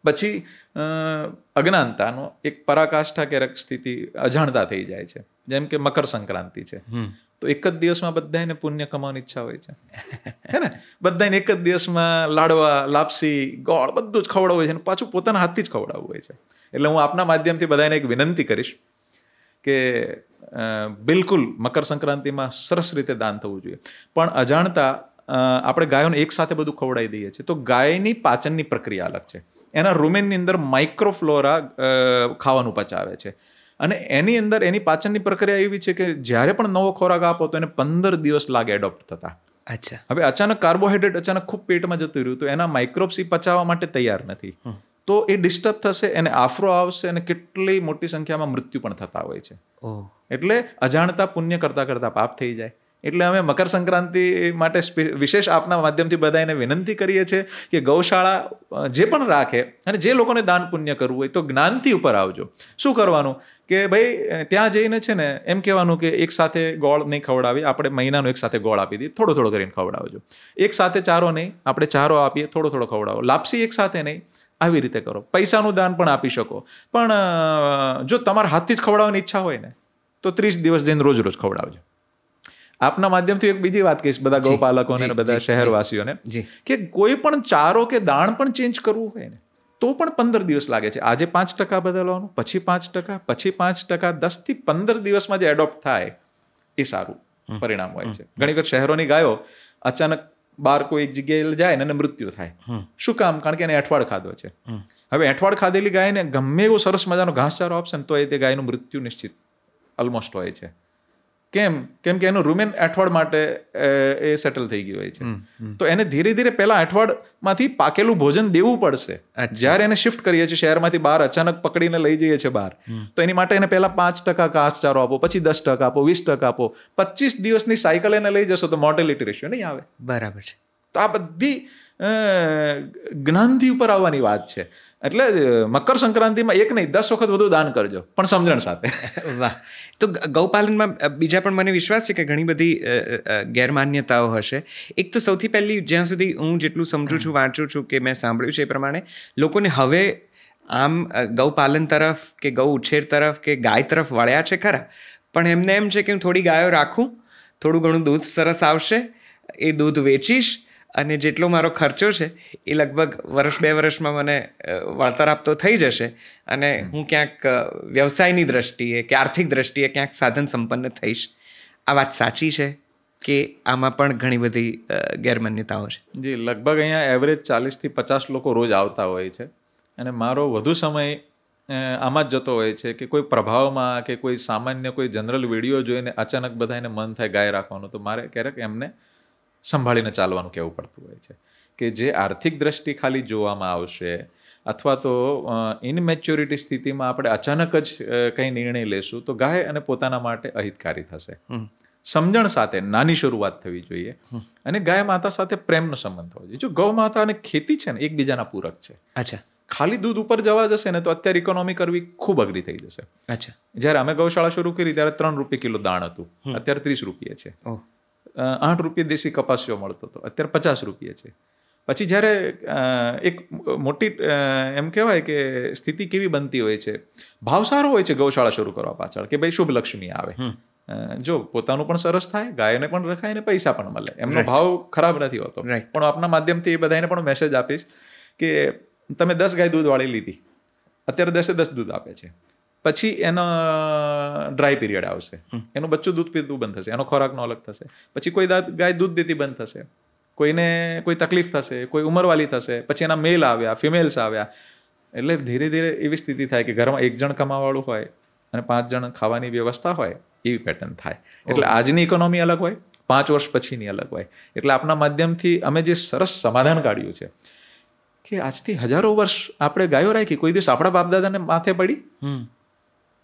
પછી અજ્ઞાનતાનો એક પરાકાષ્ઠા ક્યારેક સ્થિતિ, અજાણતા થઈ જાય છે. જેમ કે મકર સંક્રાંતિ છે, તો એક જ દિવસમાં બધાને પુણ્ય કમાવાની ઈચ્છા હોય છે, હે ને? બધાને એક જ દિવસમાં લાડવા, લાપસી, ગોળ બધું જ ખવડાવવું હોય છે અને પાછું પોતાના હાથથી જ ખવડાવવું હોય છે. એટલે હું આપના માધ્યમથી બધાને એક વિનંતી કરીશ કે બિલકુલ મકર સંક્રાંતિમાં સરસ રીતે દાન થવું જોઈએ. પણ અજાણતા આપણે ગાયોને એક સાથે બધું ખવડાવી દઈએ છીએ. તો ગાયની પાચનની પ્રક્રિયા અલગ છે. એના રૂમેનની અંદર માઇક્રોફ્લોરા ખાવાનું પચાવે છે અને એની અંદર એની પાચનની પ્રક્રિયા એવી છે કે જ્યારે પણ નવો ખોરાક આપો તો એને 15 દિવસ લાગે એડોપ્ટ થતા. અચ્છા. હવે અચાનક કાર્બોહાઈડ્રેટ અચાનક ખૂબ પેટમાં જતું રહ્યું તો એના માઇક્રોબ્સ પચાવવા માટે તૈયાર નથી, તો એ ડિસ્ટર્બ થશે, એને આફરો આવશે અને કેટલી મોટી સંખ્યામાં મૃત્યુ પણ થતા હોય છે. એટલે અજાણતા પુણ્ય કરતા કરતા પાપ થઈ જાય. એટલે અમે મકર સંક્રાંતિ માટે વિશેષ આપના માધ્યમથી બધાને વિનંતી કરીએ છીએ કે ગૌશાળા જે પણ રાખે અને જે લોકોને દાન પુણ્ય કરવું હોય તો જ્ઞાનથી ઉપર આવજો. શું કરવાનું કે ભાઈ ત્યાં જઈને છે ને એમ કહેવાનું કે એક સાથે ગોળ નહીં ખવડાવી, આપણે મહિનાનો એક સાથે ગોળ આપી દઈએ, થોડો થોડો કરીને ખવડાવજો. એક સાથે ચારો નહીં, આપણે ચારો આપીએ, થોડો થોડો ખવડાવો. લાપસી એક સાથે નહીં, આવી રીતે કરો. પૈસાનું દાન પણ આપી શકો, પણ જો તમારા હાથથી જ ખવડાવવાની ઈચ્છા હોય ને તો 30 દિવસ જઈને રોજ રોજ ખવડાવજો. આપના માધ્યમથી એક બીજી વાત કહીશ બધા ગૌપાલકોને અને બધા શહેરવાસીઓને કે કોઈ પણ ચારો કે દાણ પણ ચેન્જ કરવું હોય ને તો પણ 15 દિવસ લાગે છે. આજે 5% બદલવાનું, પછી 5%, પછી 5%, 10 થી 15 દિવસમાં જે એડોપ્ટ થાય એ સારું પરિણામ હોય છે. ઘણી વખત શહેરોની ગાયો અચાનક બહાર કોઈ એક જગ્યાએ જાય ને એને મૃત્યુ થાય. શું કામ? કારણ કે એને એઠવાડ ખાધો છે. હવે એઠવાડ ખાધેલી ગાયને ગમે એવો સરસ મજાનો ઘાસચારો આપશે ને તો એ તે ગાયનું મૃત્યુ નિશ્ચિત ઓલમોસ્ટ હોય છે. કેમ કે એનું રૂમેન એઠવાડ માટે એ સેટલ થઈ ગયું હોય છે. તો એને ધીરે ધીરે પહેલા એઠવાડમાંથી પાકેલું ભોજન દેવું પડશે. જ્યારે એને શિફ્ટ કરીએ છીએ શહેરમાંથી બહાર, અચાનક પકડીને લઈ જઈએ છીએ બહાર, તો એની માટે એને પહેલા 5% ઘાસચારો આપો, પછી 10% આપો, 20% આપો. 25 દિવસની સાયકલ એને લઈ જશો તો મોર્ટેલિટી રેશિયો નહીં આવે. બરાબર છે. તો આ બધી જ્ઞાનથી ઉપર આવવાની વાત છે. એટલે મકર સંક્રાંતિમાં એક નહીં 10 વખત વધુ દાન કરજો, પણ સમજણ સાથે. વાહ. તો ગૌપાલનમાં બીજા પણ મને વિશ્વાસ છે કે ઘણી બધી ગેરમાન્યતાઓ હશે. એક તો સૌથી પહેલી, જ્યાં સુધી હું જેટલું સમજું છું, વાંચું છું કે મેં સાંભળ્યું છે એ પ્રમાણે લોકોને હવે આમ ગૌપાલન તરફ કે ગૌ ઉછેર તરફ કે ગાય તરફ વળ્યા છે ખરા, પણ એમને એમ છે કે હું થોડી ગાયો રાખું, થોડું ઘણું દૂધ સરસ આવશે, એ દૂધ વેચીશ અને જેટલો મારો ખર્ચો છે એ લગભગ 1-2 વર્ષમાં મને વળતર આપતો થઈ જશે અને હું ક્યાંક વ્યવસાયની દ્રષ્ટિએ કે આર્થિક દ્રષ્ટિએ ક્યાંક સાધન સંપન્ન થઈશ. આ વાત સાચી છે કે આમાં પણ ઘણી બધી ગેરમાન્યતાઓ છે? જી, લગભગ અહીંયા એવરેજ 40 થી 50 લોકો રોજ આવતા હોય છે અને મારો વધુ સમય આમાં જ જતો હોય છે કે કોઈ પ્રભાવમાં કે કોઈ સામાન્ય કોઈ જનરલ વિડીયો જોઈને અચાનક બધાને મન થાય ગાય રાખવાનું, તો મારે ક્યારેક એમને સંભાળીને ચાલવાનું કહેવું પડતું હોય છે કે જે આર્થિક દ્રષ્ટિ ખાલી જોવામાં આવશે અથવા તો ઇનમેચ્યોરિટી સ્થિતિમાં આપણે અચાનક જ કંઈ નિર્ણય લેશું તો ગાય અને પોતાના માટે અહિતકારી થશે. સમજણ સાથે નાની શરૂઆત થવી જોઈએ અને ગાય માતા સાથે પ્રેમનો સંબંધ હોવો જોઈએ. જો ગૌ માતા અને ખેતી છે ને એકબીજાના પૂરક છે. અચ્છા. ખાલી દૂધ ઉપર જવા જશે ને તો અત્યારે ઇકોનોમી કરવી ખૂબ અઘરી થઈ જશે. અચ્છા. જ્યારે અમે ગૌશાળા શરૂ કરી ત્યારે 3 રૂપિયા કિલો દાણ હતું, અત્યારે 30 રૂપિયા છે. 8 રૂપિયા દેશી કપાસિયો મળતો હતો, અત્યારે 50 રૂપિયા છે. પછી જ્યારે એક મોટી એમ કહેવાય કે સ્થિતિ કેવી બનતી હોય છે, ભાવ સારો હોય છે ગૌશાળા શરૂ કરવા પાછળ કે ભાઈ શુભ લક્ષ્મી આવે, જો પોતાનું પણ સરસ થાય, ગાયને પણ રખાય ને પૈસા પણ મળે, એમનો ભાવ ખરાબ નથી હોતો. પણ આપના માધ્યમથી એ બધાને પણ મેસેજ આપીશ કે તમે 10 ગાય દૂધવાળી લીધી, અત્યારે 10 દૂધ આપે છે, પછી એનો ડ્રાય પીરિયડ આવશે, એનું બચ્ચું દૂધ પીતું બંધ થશે, એનો ખોરાકનો અલગ થશે, પછી કોઈ ગાય દૂધ દેતી બંધ થશે, કોઈને કોઈ તકલીફ થશે, કોઈ ઉંમરવાળી થશે, પછી એના મેલ આવ્યા, ફિમેલ્સ આવ્યા, એટલે ધીરે ધીરે એવી સ્થિતિ થાય કે ઘરમાં 1 જણ કમાવાળું હોય અને 5 જણ ખાવાની વ્યવસ્થા હોય, એવી પેટર્ન થાય. એટલે આજની ઇકોનોમી અલગ હોય, 5 વર્ષ પછીની અલગ હોય. એટલે આપના માધ્યમથી અમે જે સરસ સમાધાન કાઢ્યું છે કે આજથી હજારો વર્ષ આપણે ગાયો રાખી, કોઈ દિવસ આપણા બાપ દાદાને માથે પડી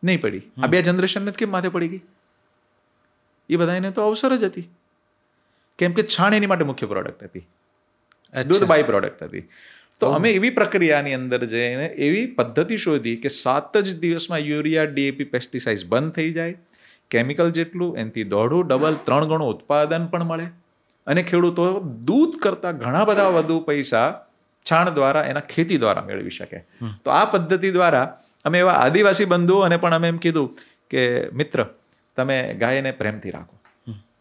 નહીં પડી, આ 2 જનરેશનને કેમ માથે પડી ગઈ? એ બધાને તો અવસર જ હતી, કેમ કે છાણ એની માટે મુખ્ય પ્રોડક્ટ હતી, દૂધ બાય પ્રોડક્ટ હતી. તો અમે એવી પ્રક્રિયાની અંદર જઈને એવી પદ્ધતિ શોધી કે 7 જ દિવસમાં યુરિયા, ડીએપી, પેસ્ટિસાઇડ્સ બંધ થઈ જાય, કેમિકલ જેટલું એનાથી દોઢું ડબલ 3 ગણું ઉત્પાદન પણ મળે અને ખેડૂતો દૂધ કરતાં ઘણા બધા વધુ પૈસા છાણ દ્વારા એના ખેતી દ્વારા મેળવી શકે. તો આ પદ્ધતિ દ્વારા અમે એવા આદિવાસી બંધુઓ અને પણ અમે એમ કીધું કે મિત્ર, તમે ગાયને પ્રેમથી રાખો,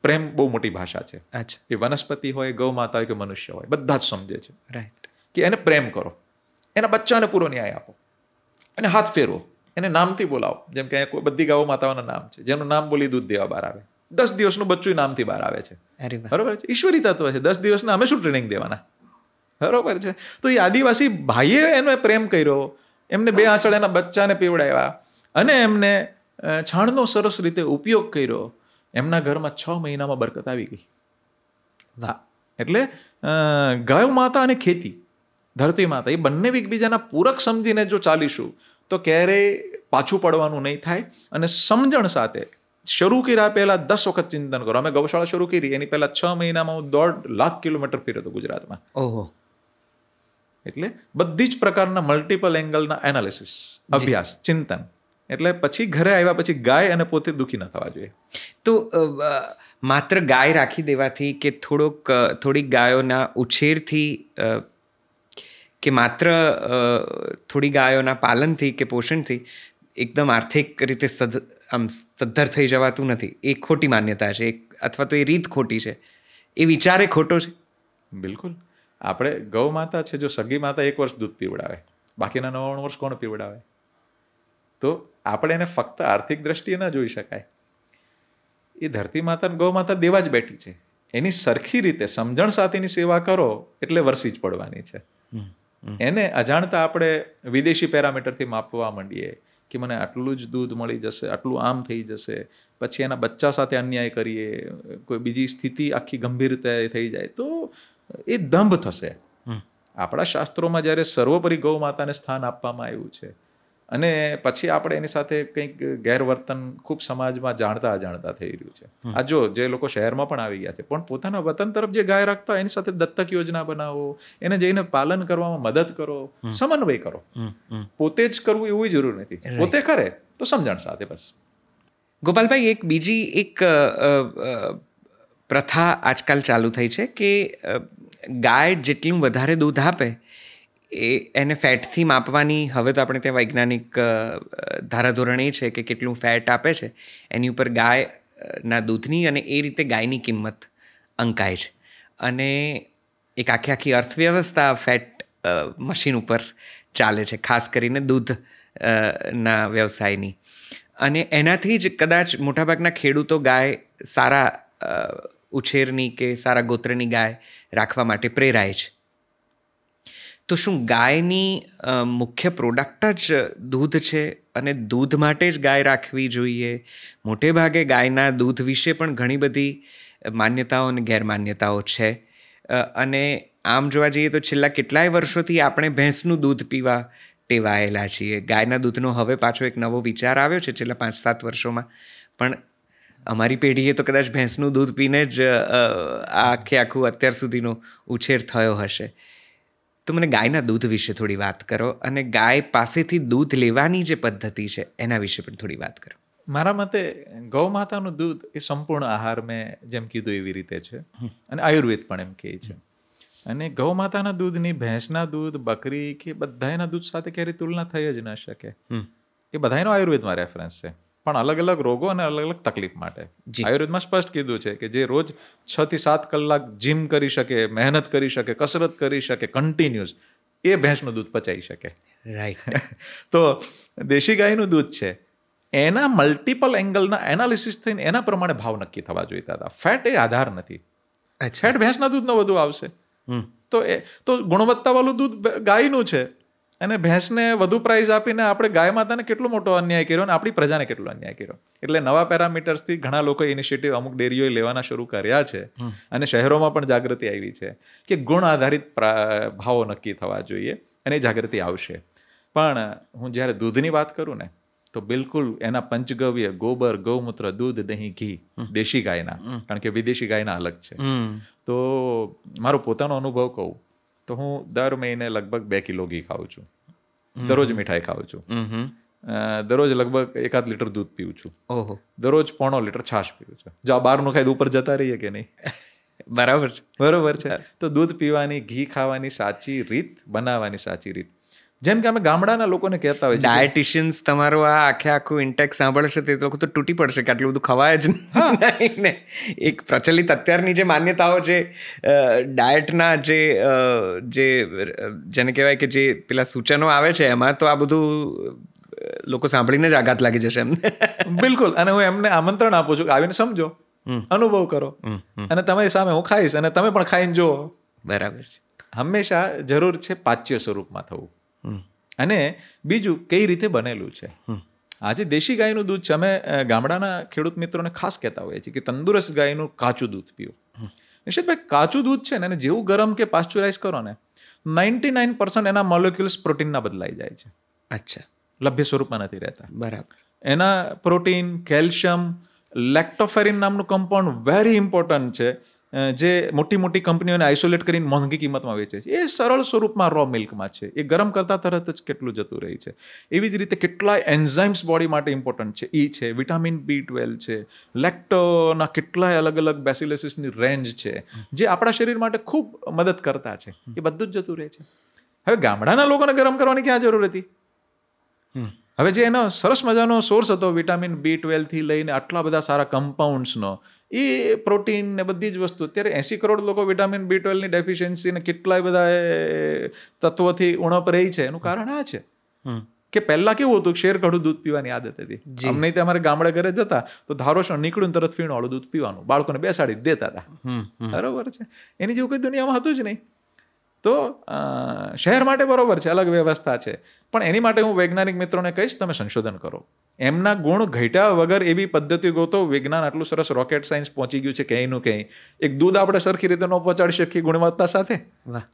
પ્રેમ બહુ મોટી ભાષા છે. અચ્છા, એ વનસ્પતિ હોય, ગૌ માતા હોય કે મનુષ્ય હોય, બધા જ સમજે છે રાઈટ. કે એને પ્રેમ કરો, એના બચ્ચાને પૂરો ન્યાય આપો, એને હાથ ફેરવો, એને નામથી બોલાવો. જેમ કે બધી ગૌ માતાઓના નામ છે, જેનું નામ બોલી દૂધ દેવા બહાર આવે. 10 દિવસનું બચ્ચું નામથી બહાર આવે છે. અરે વાહ. બરોબર છે, ઈશ્વરી તત્વ છે. 10 દિવસના અમે શું ટ્રેનિંગ દેવાના? બરોબર છે. તો એ આદિવાસી ભાઈએ એનો પ્રેમ કર્યો, એમને 2 આંચળ એના બચ્ચાને પીવડાવ્યા અને એમને છાણનો સરસ રીતે ઉપયોગ કર્યો. એમના ઘરમાં 6 મહિનામાં બરકત આવી ગઈ. વાહ. એટલે ગાય માતા અને ખેતી, ધરતી માતા, એ બંને એકબીજાના પૂરક સમજીને જો ચાલીશું તો ક્યારેય પાછું પડવાનું નહીં થાય. અને સમજણ સાથે શરૂ કર્યા પહેલા 10 વખત ચિંતન કરો. અમે ગૌશાળા શરૂ કરી એની પહેલા 6 મહિનામાં હું 1.5 લાખ કિલોમીટર ફર્યો હતો ગુજરાતમાં. ઓહો. એટલે બધી જ પ્રકારના મલ્ટિપલ એંગલના એનાલિસિસ, અભ્યાસ, ચિંતન. એટલે પછી ઘરે આવ્યા પછી ગાય અને પોતે દુઃખી ન થવા જોઈએ. તો માત્ર ગાય રાખી દેવાથી કે થોડીક ગાયોના ઉછેરથી કે માત્ર થોડી ગાયોના પાલનથી કે પોષણથી એકદમ આર્થિક રીતે સદ્ધર થઈ જવાતું નથી. એ ખોટી માન્યતા છે, અથવા તો એ રીત ખોટી છે, એ વિચારે ખોટો છે. બિલકુલ. આપણે ગૌ માતા છે, જો સગી માતા 1 વર્ષ દૂધ પીવડાવે, બાકીના 99 વર્ષ કોણ પીવડાવે? તો આપણે એને ફક્ત આર્થિક દ્રષ્ટિએ ન જોઈ શકાય. એ ધરતી માતા ગૌ માતા દેવા જ બેઠી છે. એની સરખી રીતે સમજણ સાથેની સેવા કરો એટલે વરસી જ પડવાની છે. એને અજાણતા આપણે વિદેશી પેરામીટરથી માપવા માંડીએ કે મને આટલું જ દૂધ મળી જશે, આટલું આમ થઈ જશે, પછી એના બચ્ચા સાથે અન્યાય કરીએ, કોઈ બીજી સ્થિતિ આખી ગંભીર થઈ જાય તો એ દંભ થશે. આપણા શાસ્ત્રોમાં જ્યારે સર્વોપરી ગૌ માતાને સ્થાન આપવામાં આવ્યું છે અને પછી આપણે એની સાથે કંઈક ગેરવર્તન ખૂબ સમાજમાં જાણતા અજાણતા થઈ રહ્યું છે. આ જો જે લોકો શહેરમાં પણ આવી ગયા છે, પણ પોતાના વતન તરફ જે ગાય રાખતા હોય એની સાથે દત્તક યોજના બનાવો, એને જઈને પાલન કરવામાં મદદ કરો, સમન્વય કરો. પોતે જ કરવું એવું જરૂર નથી, પોતે કરે તો સમજણ સાથે. બસ ગોપાલભાઈ, એક બીજી પ્રથા આજકાલ ચાલુ થઈ છે કે ગાય જેટલું વધારે દૂધ આપે એને ફેટથી માપવાની હવે તો આપણે ત્યાં વૈજ્ઞાનિક ધારાધોરણ એ છે કે કેટલું ફેટ આપે છે એની ઉપર ગાયના દૂધની અને એ રીતે ગાયની કિંમત અંકાય છે. અને એક આખી અર્થવ્યવસ્થા ફેટ મશીન ઉપર ચાલે છે, ખાસ કરીને દૂધ ના વ્યવસાયની. અને એનાથી જ કદાચ મોટાભાગના ખેડૂતો ગાય સારા ઉછેરની કે સારા ગોત્રની ગાય રાખવા માટે પ્રેરાય છે. તો શું ગાયની મુખ્ય પ્રોડક્ટ જ દૂધ છે અને દૂધ માટે જ ગાય રાખવી જોઈએ? મોટે ભાગે ગાયના દૂધ વિશે પણ ઘણી બધી માન્યતાઓ અને ગેરમાન્યતાઓ છે. અને આમ જોવા જઈએ તો છેલ્લા કેટલાય વર્ષોથી આપણે ભેંસનું દૂધ પીવા ટેવાયેલા છીએ. ગાયના દૂધનો હવે પાછો એક નવો વિચાર આવ્યો છે છેલ્લા 5-7 વર્ષોમાં. પણ અમારી પેઢીએ તો કદાચ ભેંસનું દૂધ પીને જ આખું અત્યાર સુધીનો ઉછેર થયો હશે. તો મને ગાયના દૂધ વિશે થોડી વાત કરો અને ગાય પાસેથી દૂધ લેવાની જે પદ્ધતિ છે એના વિશે પણ થોડી વાત કરો. મારા મતે ગૌ માતાનું દૂધ એ સંપૂર્ણ આહાર, મેં જેમ કીધું એવી રીતે છે. અને આયુર્વેદ પણ એમ કહે છે. અને ગૌ માતાના દૂધની ભેંસના દૂધ, બકરી કે બધાના દૂધ સાથે ક્યારેય તુલના થઈ જ ન શકે. એ બધાનો આયુર્વેદમાં રેફરન્સ છે, પણ અલગ અલગ રોગો અને અલગ અલગ તકલીફ માટે. આયુર્વેદમાં સ્પષ્ટ કીધું છે કે જે રોજ 6 થી 7 કલાક જીમ કરી શકે, મહેનત કરી શકે, કસરત કરી શકે કન્ટિન્યુઅસ, એ ભેંસનું દૂધ પચાવી શકે. રાઈટ. તો દેશી ગાયનું દૂધ છે, એના મલ્ટિપલ એંગલના એનાલિસિસ થઈને એના પ્રમાણે ભાવ નક્કી થવા જોઈતા હતા. ફેટ એ આધાર નથી. ફેટ ભેંસના દૂધનો વધુ આવશે તો ગુણવત્તાવાળું દૂધ ગાયનું છે. અને ભેંસને વધુ પ્રાઇઝ આપીને આપણે ગાય માતાને કેટલો મોટો અન્યાય કર્યો અને આપણી પ્રજાને કેટલો અન્યાય કર્યો. એટલે નવા પેરામીટર્સથી ઘણા લોકો ઇનિશિયેટિવ અમુક ડેરીઓએ લેવાના શરૂ કર્યા છે. અને શહેરોમાં પણ જાગૃતિ આવી છે કે ગુણ આધારિત ભાવો નક્કી થવા જોઈએ, અને એ જાગૃતિ આવશે. પણ હું જ્યારે દૂધની વાત કરું ને તો બિલકુલ એના પંચગવ્ય, ગોબર, ગૌમૂત્ર, દૂધ, દહીં, ઘી દેશી ગાયના, કારણ કે વિદેશી ગાયના અલગ છે. તો મારો પોતાનો અનુભવ કહું તો હું દર મહિને લગભગ 2 કિલો ઘી ખાઉં છું, દરરોજ મીઠાઈ ખાઉં છું, દરરોજ લગભગ 1 લીટર દૂધ પીવું છું, દરરોજ 1.5 લીટર છાશ પીવું છું. જો આ બહારનું ખાઈ ઉપર જતા રહીએ કે નહીં? બરાબર છે. તો દૂધ પીવાની, ઘી ખાવાની સાચી રીત, બનાવવાની સાચી રીત. જેમ કે અમે ગામડાના લોકોને કહેતા હોય છે ડાયટિશિયન્સ તમારો આ આખું ઇન્ટેક સાંભળશે તે લોકો તો તૂટી પડશે કે આટલું બધું ખવાય જ નહીં ને. એક પ્રચલિત અત્યારની જે માન્યતાઓ છે ડાયટના જે જેને કહેવાય કે જે પેલા સૂચનો આવે છે એમાં તો આ બધું લોકો સાંભળીને જ આઘાત લાગી જશે એમને. બિલકુલ. અને હું એમને આમંત્રણ આપું છું કે આવીને સમજો, અનુભવ કરો, અને તમારી સામે હું ખાઈશ અને તમે પણ ખાઈને જુઓ. બરાબર છે. હંમેશા જરૂર છે પાચ્ય સ્વરૂપમાં થવું. અને બીજું કઈ રીતે બનેલું છે. આજે દેશી ગાયનું દૂધ છે, અમે ગામડાના ખેડૂત મિત્રોને ખાસ કહેતા હોઈએ છીએ કે તંદુરસ્ત ગાયનું કાચું દૂધ પીવું. નિશ્ચિતભાઈ કાચું દૂધ છે ને, જેવું ગરમ કે પાસ્ચ્યુરાઇઝ કરો ને 99% એના મોલેક્યુલ્સ પ્રોટીનના બદલાઈ જાય છે. અચ્છા. લભ્ય સ્વરૂપમાં નથી રહેતા. બરાબર. એના પ્રોટીન, કેલ્શિયમ, લેક્ટોફેરિન નામનું કમ્પાઉન્ડ વેરી ઇમ્પોર્ટન્ટ છે, જે મોટી મોટી કંપનીઓને આઇસોલેટ કરીને મોંઘી કિંમતમાં વેચે છે. એ સરળ સ્વરૂપમાં રો મિલ્કમાં છે. એ ગરમ કરતાં તરત જ કેટલું જતું રહે છે. એવી જ રીતે કેટલાય એન્ઝાઇમ્સ બોડી માટે ઇમ્પોર્ટન્ટ છે. એ છે, વિટામિન B12 છે, લેક્ટોના કેટલાય અલગ અલગ બેસિલસિસની રેન્જ છે, જે આપણા શરીર માટે ખૂબ મદદ કરતા છે. એ બધું જ જતું રહે છે. હવે ગામડાના લોકોને ગરમ કરવાની ક્યાં જરૂર હતી? હવે જે એનો સરસ મજાનો સોર્સ હતો વિટામિન B12 થી લઈને આટલા બધા સારા કમ્પાઉન્ડ્સનો, એ પ્રોટીન ને બધી જ વસ્તુ, અત્યારે 80 કરોડ લોકો વિટામિન B12 ની ડેફિશિયન્સી ને કેટલાય બધા તત્વોથી ઉણપ રહી છે. એનું કારણ આ છે કે પહેલા કેવું હતું, શેર કાઢું દૂધ પીવાની આદત હતી. અમને ત્યાં અમારે ગામડે ઘરે જતા તો ધારોસણ નીકળ્યું તરત ફીણવાળું દૂધ પીવાનું, બાળકોને બેસાડી દેતા હતા. બરોબર છે. એની જેવું કોઈ દુનિયામાં હતું જ નહીં. તો શહેર માટે બરોબર છે, અલગ વ્યવસ્થા છે, પણ એની માટે હું વૈજ્ઞાનિક મિત્રોને કહીશ તમે સંશોધન કરો. એમના ગુણ ઘટ્યા વગર એવી પદ્ધતિ ગોતો. વિજ્ઞાન આટલું સરસ રોકેટ સાયન્સ પહોંચી ગયું છે ક્યાંયનું ક્યાંય. એક દૂધ આપણે સરખી રીતે ન પહોંચાડી શકીએ ગુણવત્તા સાથે,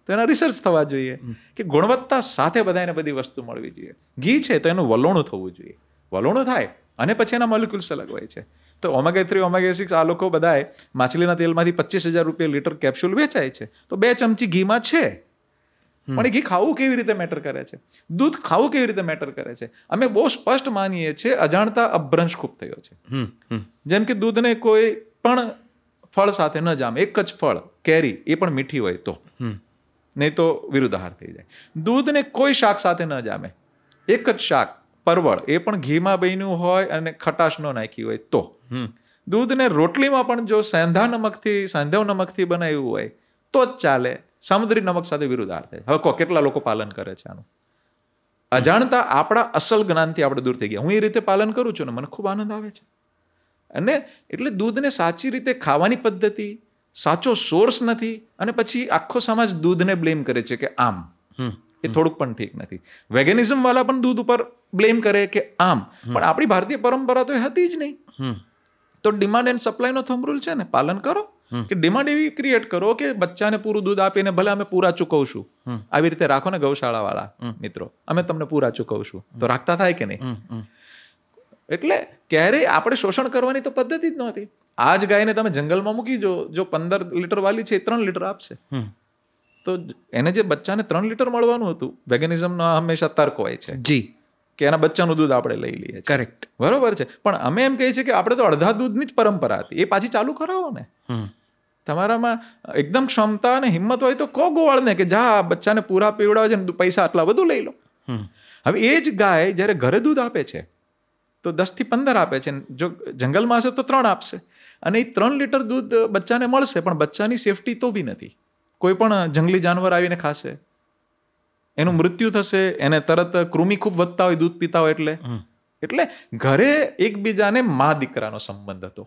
તો એના રિસર્ચ થવા જોઈએ કે ગુણવત્તા સાથે બધાને બધી વસ્તુ મળવી જોઈએ. ઘી છે તો એનું વલોણું થવું જોઈએ. વલોણું થાય અને પછી એના મોલિક્યુલ્સ અલગ હોય છે. તો ઓમેગા 3, ઓમેગા 6 આ લોકો બધાએ માછલીના તેલમાંથી 25,000 રૂપિયા લીટર કેપ્સ્યુલ વેચાય છે, તો 2 ચમચી ઘીમાં છે. પણ એ ઘી ખાવું કેવી રીતે મેટર કરે છે, દૂધ ખાવું કેવી રીતે મેટર કરે છે, અમે બહુ સ્પષ્ટ માનીએ છીએ અજાણતા અભ્રંશ ખૂબ થયો છે. જેમ કે દૂધને કોઈ પણ ફળ સાથે ન જામે. એક જ ફળ કેરી, એ પણ મીઠી હોય તો, નહીં તો વિરુદ્ધાહાર થઈ જાય. દૂધને કોઈ શાક સાથે ન જામે. એક જ શાક પરવળ, એ પણ ઘીમાં બન્યું હોય અને ખટાશ ન નાખી હોય તો. દૂધને રોટલીમાં પણ જો સાંધવ નમકથી બનાવ્યું હોય તો જ ચાલે. સામુદ્રી નમક સાથે વિરુદ્ધાર થાય. હવે કેટલા લોકો પાલન કરે છે આનું? અજાણતા આપણા અસલ જ્ઞાનથી આપણે દૂર થઈ ગયા. હું એ રીતે પાલન કરું છું ને મને ખૂબ આનંદ આવે છે. અને એટલે દૂધને સાચી રીતે ખાવાની પદ્ધતિ, સાચો સોર્સ નથી, અને પછી આખો સમાજ દૂધને બ્લેમ કરે છે કે આમ. એ થોડુંક પણ ઠીક નથી. વેગેનિઝમ વાળા પણ દૂધ ઉપર બ્લેમ કરે કે આમ, પણ આપણી ભારતીય પરંપરા તો એ હતી જ નહીં. તો ડિમાન્ડ એન્ડ સપ્લાયનો થંબ રૂલ છે ને, પાલન કરો. કે ડિમાન્ડ એવી ક્રિએટ કરો કે બચ્ચાને પૂરું દૂધ આપીને ભલે અમે પૂરા ચૂકવશું. આવી રીતે રાખો ને ગૌશાળા વાળા મિત્રો, અમે તમને પૂરા ચૂકવશું. તો રાખતા થાય કે નહીં? એટલે ક્યારેય આપણે શોષણ કરવાની તો પદ્ધતિ જ નહોતી. આ જ ગાયને તમે જંગલમાં મૂકી જો 15 લીટર વાલી છે, 3 લીટર આપશે. તો એને જે બચ્ચાને 3 લીટર મળવાનું હતું, વેગેનિઝમનો હંમેશા તર્ક હોય છે જી કે એના બચ્ચાનું દૂધ આપણે લઈ લઈએ. કરેક્ટ, બરોબર છે. પણ અમે એમ કહીએ છીએ કે આપણે તો અડધા દૂધની જ પરંપરા હતી, એ પાછી ચાલુ કરાવો ને. તમારામાં એકદમ ક્ષમતા અને હિંમત હોય તો કહો ગોવાળને કે જા બચ્ચાને પૂરા પીવડાવે છે ને પૈસા આટલા બધું લઈ લો. હવે એ જ ગાય જ્યારે ઘરે દૂધ આપે છે તો 10 થી 15 આપે છે. જો જંગલમાં હશે તો 3 આપશે. અને એ 3 લીટર દૂધ બચ્ચાને મળશે, પણ બચ્ચાની સેફટી તો બી નથી. કોઈ પણ જંગલી જાનવર આવીને ખાશે, એનું મૃત્યુ થશે, એને તરત કૃમિ ખૂબ વધતા હોય દૂધ પીતા હોય એટલે ઘરે એકબીજાને મા દીકરાનો સંબંધ હતો.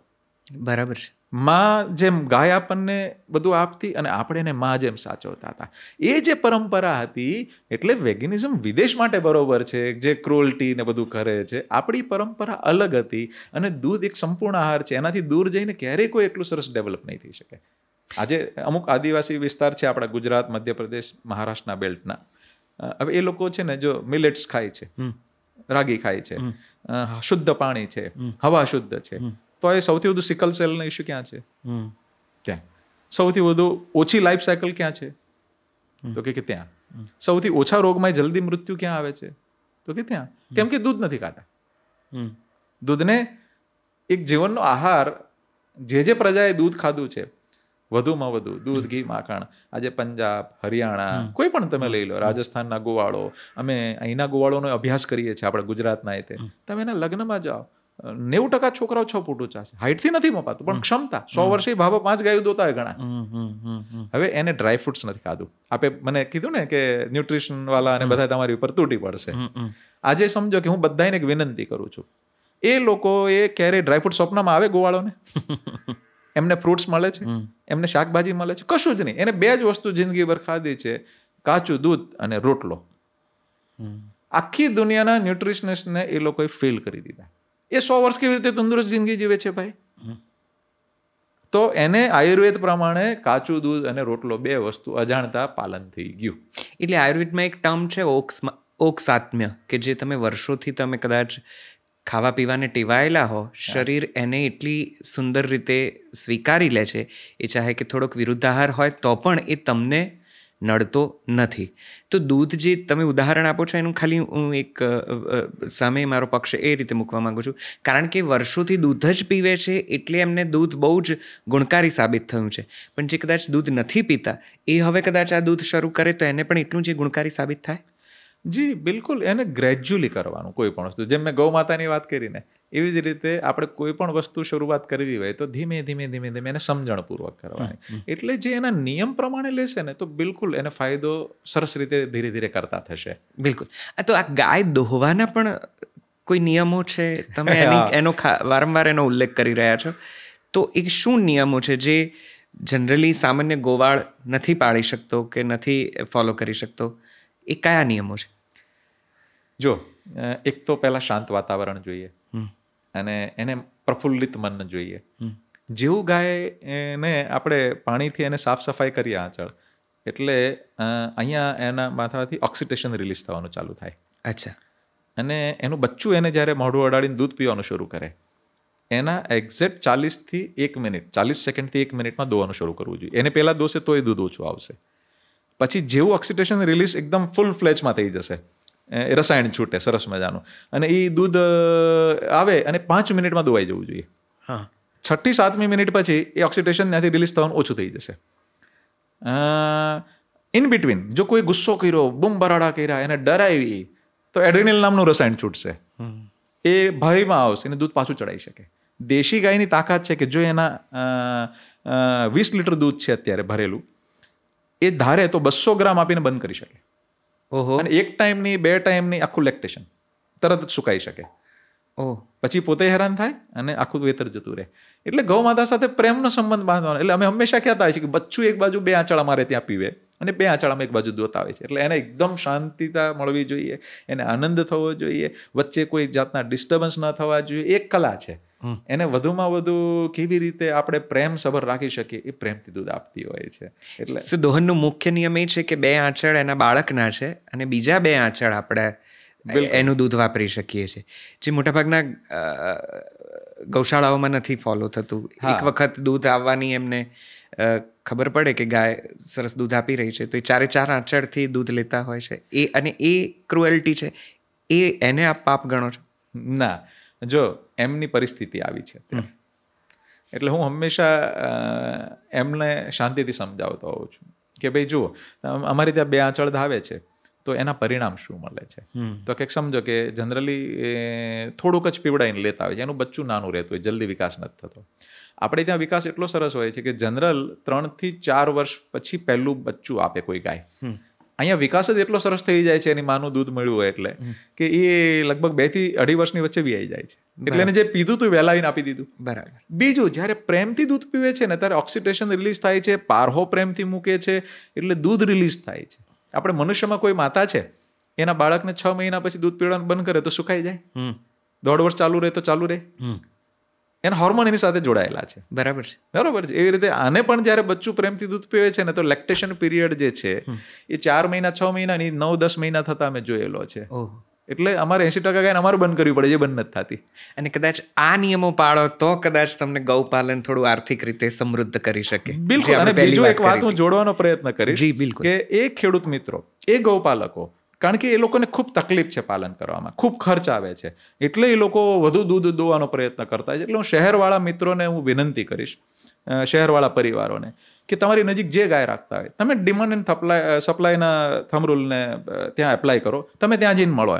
બરાબર છે. માં જેમ ગાય આપણને બધું આપતી અને આપણે એને માં જેમ સાચવતા હતા. એ જે પરંપરા હતી, એટલે વેગિનિઝમ વિદેશ માટે બરોબર છે, જે ક્રુઅલ્ટી ને બધું કરે છે. આપણી પરંપરા અલગ હતી અને દૂધ એક સંપૂર્ણ આહાર છે. એનાથી દૂર જઈને ક્યારેય કોઈ એટલું સરસ ડેવલપ નહીં થઈ શકે. આજે અમુક આદિવાસી વિસ્તાર છે આપણા ગુજરાત, મધ્યપ્રદેશ, મહારાષ્ટ્રના બેલ્ટના. હવે એ લોકો છે ને, જો મિલેટ્સ ખાય છે, રાગી ખાય છે, શુદ્ધ પાણી છે, હવા શુદ્ધ છે, તો એ સૌથી વધુ સિકલ સેલનો ઇસ્યુ ક્યાં છે? ત્યાં. સૌથી વધુ ઓછી લાઈફ સાયકલ ક્યાં છે? તો કે ત્યાં. સૌથી ઓછા રોગમાં જલ્દી મૃત્યુ ક્યાં આવે છે? તો કે ત્યાં. કેમ કે દૂધ નથી ખાતા. દૂધને એક જીવનનો આહાર, જે પ્રજાએ દૂધ ખાધું છે વધુમાં વધુ દૂધ, ઘી, માખણ. આજે પંજાબ, હરિયાણા, કોઈ પણ તમે લઈ લો, રાજસ્થાનના ગોવાળો, અમે અહીંના ગોવાળોનો અભ્યાસ કરીએ છીએ આપણે ગુજરાતના. તમે એના લગ્નમાં જાઓ, 90% છોકરાઓ 6 ફૂટ ઊંચા છે. હાઇટથી નથી મપાતું, પણ ક્ષમતા 100 વર્ષે ભાભા 5 ગાયો દોતા હોય ઘણા. હવે એને ડ્રાય ફ્રૂટ્સ નથી ખાધું. આપે મને કીધું ને કે ન્યુટ્રિશન વાળા અને બધા તમારી ઉપર તૂટી પડશે. આજે સમજો કે હું બધાને એક વિનંતી કરું છું, એ લોકો એ ક્યારેય ડ્રાયફ્રૂટ સ્વપ્નમાં આવે ગોવાળોને? એમને ફ્રૂટ્સ મળે છે, એમને શાકભાજી મળે છે, કશું જ નહીં. એને 2 જ વસ્તુ જિંદગીભર ખાધી છે, કાચું દૂધ અને રોટલો. આખી દુનિયાના ન્યુટ્રિશનિસ્ટને એ લોકોએ ફેલ કરી દીધા. એ 100 વર્ષ કેવી રીતે તંદુરસ્ત જિંદગી જીવે છે ભાઈ? તો એને આયુર્વેદ પ્રમાણે કાચું દૂધ અને રોટલો 2 વસ્તુ અજાણતા પાલન થઈ ગયું. એટલે આયુર્વેદમાં એક ટર્મ છે ઓક્સાત્મ્ય, કે જે તમે વર્ષોથી તમે કદાચ ખાવા પીવાને ટેવાયેલા હો, શરીર એને એટલી સુંદર રીતે સ્વીકારી લે છે, એ ચાહે કે થોડોક વિરુદ્ધાહાર હોય તો પણ એ તમને નડતો નથી. તો દૂધ જે તમે ઉદાહરણ આપો છો એનું ખાલી હું એક સામે મારો પક્ષ એ રીતે મૂકવા માગું છું, કારણ કે વર્ષોથી દૂધ જ પીવે છે એટલે એમને દૂધ બહુ જ ગુણકારી સાબિત થયું છે. પણ જે કદાચ દૂધ નથી પીતા એ હવે કદાચ આ દૂધ શરૂ કરે તો એને પણ એટલું જ ગુણકારી સાબિત થાય. જી બિલકુલ, એને ગ્રેજ્યુઅલી કરવાનું કોઈ પણ વસ્તુ. જેમ મેં ગૌ માતાની વાત કરીને, એવી જ રીતે આપણે કોઈ પણ વસ્તુ શરૂઆત કરવી હોય તો ધીમે ધીમે ધીમે ધીમે એને સમજણપૂર્વક કરવાની. એટલે જે એના નિયમ પ્રમાણે લેશે ને તો બિલકુલ એને ફાયદો સરસ રીતે ધીરે ધીરે કરતા થશે. બિલકુલ. તો આ ગાય દોહવાના પણ કોઈ નિયમો છે? તમે એનો વારંવાર એનો ઉલ્લેખ કરી રહ્યા છો, તો એ શું નિયમો છે જે જનરલી સામાન્ય ગોવાળ નથી પાળી શકતો કે નથી ફોલો કરી શકતો? એ કયા નિયમો છે? જો, એક તો પહેલા શાંત વાતાવરણ જોઈએ અને એને પ્રફુલ્લિત મન જોઈએ. જેવું ગાયને આપણે પાણીથી એને સાફ સફાઈ કરીએ આંચળ, એટલે અહીંયા એના માથાથી ઓક્સિડેશન રિલીઝ થવાનું ચાલુ થાય. અચ્છા. અને એનું બચ્ચું એને જ્યારે મોઢું અડાડીને દૂધ પીવાનું શરૂ કરે, એના એક્ઝેક્ટ 40 સેકન્ડથી 1 મિનિટમાં દોવાનું શરૂ કરવું જોઈએ. એને પહેલાં દોશે તો એ દૂધ ઓછું આવશે. પછી જેવું ઓક્સિડેશન રિલીઝ એકદમ ફૂલ ફ્લેજમાં થઈ જશે, રસાયણ છૂટે સરસ મજાનું, અને એ દૂધ આવે અને 5 મિનિટમાં દોવાઈ જવું જોઈએ. 6થી 7મી મિનિટ પછી એ ઓક્સિડેશન ત્યાંથી રિલીઝ થવાનું ઓછું થઈ જશે. ઇન બિટવીન જો કોઈ ગુસ્સો કર્યો, બૂમ બરાડા કર્યા, એને ડરાવી, તો એડ્રેનલ નામનું રસાયણ છૂટશે. એ ભયમાં આવશે અને દૂધ પાછું ચડાવી શકે. દેશી ગાયની તાકાત છે કે જો એના 20 લીટર દૂધ છે અત્યારે ભરેલું, એ ધારે તો 200 ગ્રામ આપીને બંધ કરી શકે. અને 1 ટાઈમની 2 ટાઈમની આખું લેક્ટેશન તરત જ સુકાઈ શકે. પછી પોતે હેરાન થાય અને આખું વેતર જતું રહે. એટલે ગૌ માતા સાથે પ્રેમનો સંબંધ બાંધવાનો. એટલે અમે હંમેશા કહેતા હોય છે કે બચ્ચું એક બાજુ 2 આંચળ અમારે ત્યાં પીવે અને 2 આંચળામાં એક બાજુ દોતા હોય છે. એટલે એને એકદમ શાંતિતા મળવી જોઈએ, એને આનંદ થવો જોઈએ, વચ્ચે કોઈ જાતના ડિસ્ટર્બન્સ ન થવા જોઈએ. એક કલા છે. એને વધુમાં વધુ કેવી રીતે આપણે પ્રેમ સભર રાખી શકીએ એ પ્રેમથી દૂધ આપતી હોય છે. એટલે દોહનનો મુખ્ય નિયમ એ છે કે 2 આંચળ એના બાળકના છે અને બીજા 2 આંચળ આપણે એનું દૂધ વાપરી શકીએ છીએ, જે મોટાભાગના ગૌશાળાઓમાં નથી ફોલો થતું. એક વખત દૂધ આવવાની એમને ખબર પડે કે ગાય સરસ દૂધ આપી રહી છે તો એ 4 આંચળથી દૂધ લેતા હોય છે. અને એ ક્રુએલ્ટી છે, એ એને આપ પાપ ગણો છો? ના, જો એમની પરિસ્થિતિ આવી છે એટલે હું હંમેશા એમને શાંતિથી સમજાવતો હોઉં છું કે ભાઈ જુઓ, અમારી ત્યાં 2 આંચળ ધાવે છે તો એના પરિણામ શું મળે છે. તો કંઈક સમજો કે જનરલી થોડુંક જ પીવડાવીને લેતા હોય છે, એનું બચ્ચું નાનું રહેતું હોય, જલ્દી વિકાસ નથી થતો. આપણે ત્યાં વિકાસ એટલો સરસ હોય છે કે જનરલ 3 થી 4 વર્ષ પછી પહેલું બચ્ચું આપે કોઈ ગાય. અહીંયા વિકાસ જ એટલો સરસ થઈ જાય છે એની માનું દૂધ મળ્યું હોય એટલે, કે એ લગભગ 2 થી 2.5 વર્ષની વચ્ચે બી આવી જાય છે. એટલે એને જે પીધું તું વહેલા આવીને આપી દીધું. બરાબર. બીજું, જ્યારે પ્રેમથી દૂધ પીવે છે ને ત્યારે ઓક્સિડેશન રિલીઝ થાય છે, પારહો પ્રેમથી મૂકે છે એટલે દૂધ રિલીઝ થાય છે. આપણે મનુષ્યમાં કોઈ માતા છે એના બાળકને 6 મહિના પછી દૂધ પીવાનું બંધ કરે તો સુકાઈ જાય, 1.5 વર્ષ ચાલુ રહે તો ચાલુ રહે. એના હોર્મોન એની સાથે જોડાયેલા છે. બરાબર છે. બરાબર છે. એવી રીતે આને પણ જ્યારે બચ્ચું પ્રેમથી દૂધ પીવે છે ને તો લેક્ટેશન પીરિયડ જે છે એ 4 મહિના 6 મહિનાની 9-10 મહિના થતા અમે જોયેલો છે. એટલે અમારે 80% ગાયને અમારે બંધ કરવી પડે, એ બંધ નથી થતી. અને કદાચ આ નિયમો પાળો તો કદાચ તમને ગૌપાલન થોડું આર્થિક રીતે સમૃદ્ધ કરી શકે. બિલકુલ. અને બીજું એક વાત હું જોડવાનો પ્રયત્ન કરીશ. જી બિલકુલ. કે એ ખેડૂત મિત્રો, એ ગૌપાલકો, કારણ કે એ લોકોને ખૂબ તકલીફ છે પાલન કરવામાં, ખૂબ ખર્ચ આવે છે, એટલે એ લોકો વધુ દૂધ દોવાનો પ્રયત્ન કરતા હોય છે. એટલે હું શહેરવાળા મિત્રોને હું વિનંતી કરીશ, શહેરવાળા પરિવારોને, કે તમારી નજીક જે ગાય રાખતા હોય, તમે ડિમાન્ડ એન્ડ સપ્લાયના થંબ રૂલને ત્યાં એપ્લાય કરો. તમે ત્યાં જઈને મળો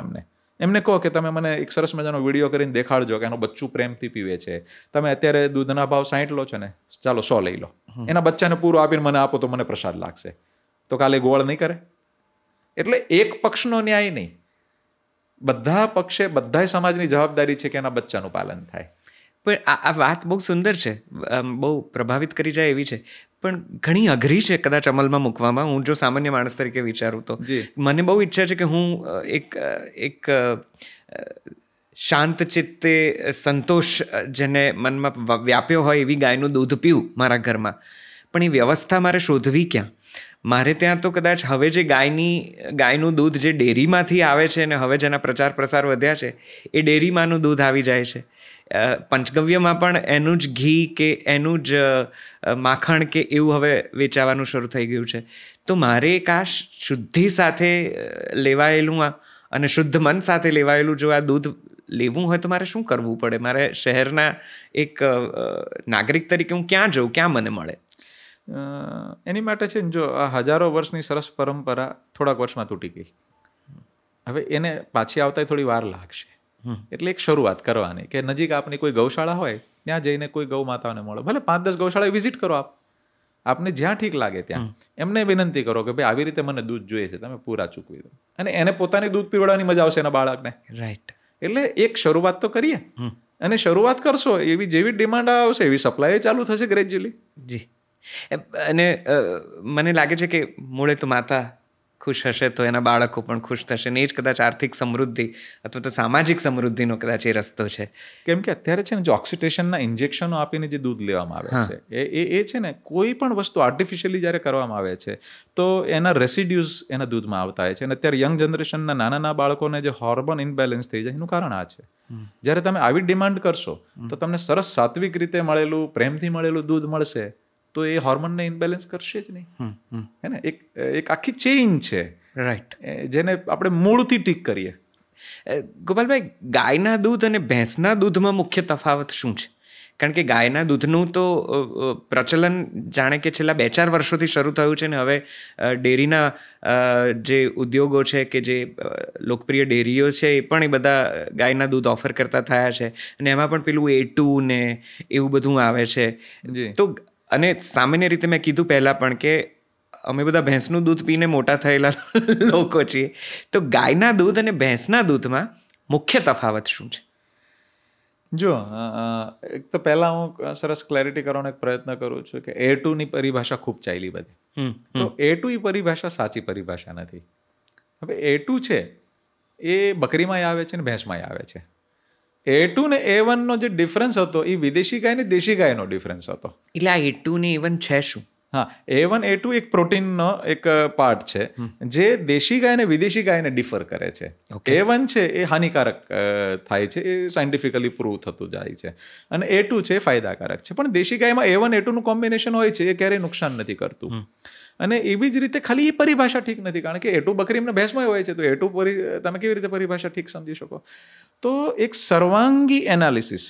એમને કહો કે તમે મને એક સરસ મજાનો વિડીયો કરીને દેખાડજો કે એનું બચ્ચું પ્રેમથી પીવે છે. તમે અત્યારે દૂધના ભાવ 60 લો છો ને, ચાલો 100 લઈ લો. એના બચ્ચાને પૂરું આપીને મને આપો તો મને પ્રસાદ લાગશે. તો કાલે ગોળ નહીં કરે. એટલે એક પક્ષનો ન્યાય નહીં, બધા પક્ષે બધા સમાજની જવાબદારી છે કે એના બચ્ચાનું પાલન થાય. પણ આ વાત બહુ સુંદર છે, બહુ પ્રભાવિત કરી જાય એવી છે, પણ ઘણી અઘરી છે કદાચ અમલમાં મૂકવામાં. હું જો સામાન્ય માણસ તરીકે વિચારું તો મને બહુ ઈચ્છા છે કે હું એક શાંત ચિત્તે સંતોષ જેને મનમાં વ્યાપ્યો હોય એવી ગાયનું દૂધ પીવું મારા ઘરમાં. પણ એ વ્યવસ્થા મારે શોધવી ક્યાં? મારે ત્યાં તો કદાચ હવે જે ગાયનું દૂધ જે ડેરીમાંથી આવે છે ને હવે જેના પ્રચાર પ્રસાર વધ્યા છે એ ડેરીમાંનું દૂધ આવી જાય છે. પંચગવ્યમાં પણ એનું જ ઘી કે એનું જ માખણ કે એવું હવે વેચાવાનું શરૂ થઈ ગયું છે. તો મારે એક આ શુદ્ધિ સાથે લેવાયેલું અને શુદ્ધ મન સાથે લેવાયેલું જો આ દૂધ લેવું હોય તો મારે શું કરવું પડે? મારે શહેરના એક નાગરિક તરીકે હું ક્યાં જઉં, ક્યાં મને મળે? એની માટે છે ને, જો આ હજારો વર્ષની સરસ પરંપરા થોડાક વર્ષમાં તૂટી ગઈ. હવે એને પાછી આવતા થોડી વાર લાગશે. એટલે એક શરૂઆત કરવાની કે નજીક આપની કોઈ ગૌશાળા હોય ત્યાં જઈને કોઈ ગૌ માતાઓને મળો. ભલે 5-10 ગૌશાળા વિઝિટ કરો આપને જ્યાં ઠીક લાગે ત્યાં. એમને વિનંતી કરો કે ભાઈ આવી રીતે મને દૂધ જોઈએ છે, તમે પૂરા ચૂકવી દો. અને એને પોતાની દૂધ પીવડાવવાની મજા આવશે એના બાળકને. રાઈટ. એટલે એક શરૂઆત તો કરીએ, અને શરૂઆત કરશો એવી જેવી ડિમાન્ડ આવશે એવી સપ્લાય ચાલુ થશે ગ્રેજ્યુઅલી. જી. અને મને લાગે છે કે મૂળે તો માતા ખુશ હશે તો એના બાળકો પણ ખુશ થશે ને એ જ કદાચ આર્થિક સમૃદ્ધિ અથવા તો સામાજિક સમૃદ્ધિનો કદાચ એ રસ્તો છે. કેમ કે અત્યારે છે ને, જો ઓક્સિટેશનના ઇન્જેક્શનો આપીને જે દૂધ લેવામાં આવે છે એ છે ને, કોઈ પણ વસ્તુ આર્ટિફિશિયલી જ્યારે કરવામાં આવે છે તો એના રેસિડ્યુઝ એના દૂધમાં આવતા હોય છે. અને અત્યારે યંગ જનરેશનના નાના બાળકોને જે હોર્મોન ઇમ્બેલેન્સ થઈ જાય એનું કારણ આ છે. જ્યારે તમે આવી ડિમાન્ડ કરશો તો તમને સરસ સાત્વિક રીતે મળેલું, પ્રેમથી મળેલું દૂધ મળશે તો એ હોર્મોનને ઇમ્બેલેન્સ કરશે જ નહીં. હે ને? એક આખી ચેઇન છે, રાઈટ, જેને આપણે મૂળથી ઠીક કરીએ. ગોપાલભાઈ, ગાયના દૂધ અને ભેંસના દૂધમાં મુખ્ય તફાવત શું છે? કારણ કે ગાયના દૂધનું તો પ્રચલન જાણે કે છેલ્લા 2-4 વર્ષોથી શરૂ થયું છે ને હવે ડેરીના જે ઉદ્યોગો છે કે જે લોકપ્રિય ડેરીઓ છે એ પણ એ બધા ગાયના દૂધ ઓફર કરતા થયા છે. અને એમાં પણ પેલું A2 ને એવું બધું આવે છે. તો અને સામાન્ય રીતે મેં કીધું પહેલાં પણ કે અમે બધા ભેંસનું દૂધ પીને મોટા થયેલા લોકો છીએ. તો ગાયના દૂધ અને ભેંસના દૂધમાં મુખ્ય તફાવત શું છે? જો એક તો પહેલાં હું સરસ ક્લેરિટી કરવાનો એક પ્રયત્ન કરું છું કે A2ની પરિભાષા ખૂબ ચાલી બધી. તો A2 એ પરિભાષા સાચી પરિભાષા નથી. હવે A2 છે એ બકરીમાંય આવે છે ને ભેંસમાંય આવે છે. A2 ને A1 નો જે ડિફરન્સ હતો એ વિદેશી ગાય ને દેશી ગાયનો ડિફરન્સ હતો. એટલે આ A2 ને A1 છે શું? હા, A1 A2 એક પ્રોટીનનો એક પાર્ટ છે જે દેશી ગાય અને વિદેશી ગાયને ડિફર કરે છે. A1 છે એ હાનિકારક થાય છે, એ સાયન્ટિફિકલી પ્રૂવ થતું જાય છે, અને A2 છે એ ફાયદાકારક છે. પણ દેશી ગાયમાં A1 A2 નું કોમ્બિનેશન હોય છે, એ ક્યારેય નુકસાન નથી કરતું. અને એવી જ રીતે ખાલી એ પરિભાષા ઠીક નથી, કારણ કે A2 બકરી એમને ભેંસમાં હોય છે, તો A2 તમે કેવી રીતે પરિભાષા ઠીક સમજી શકો? તો એક સર્વાંગી એનાલિસિસ,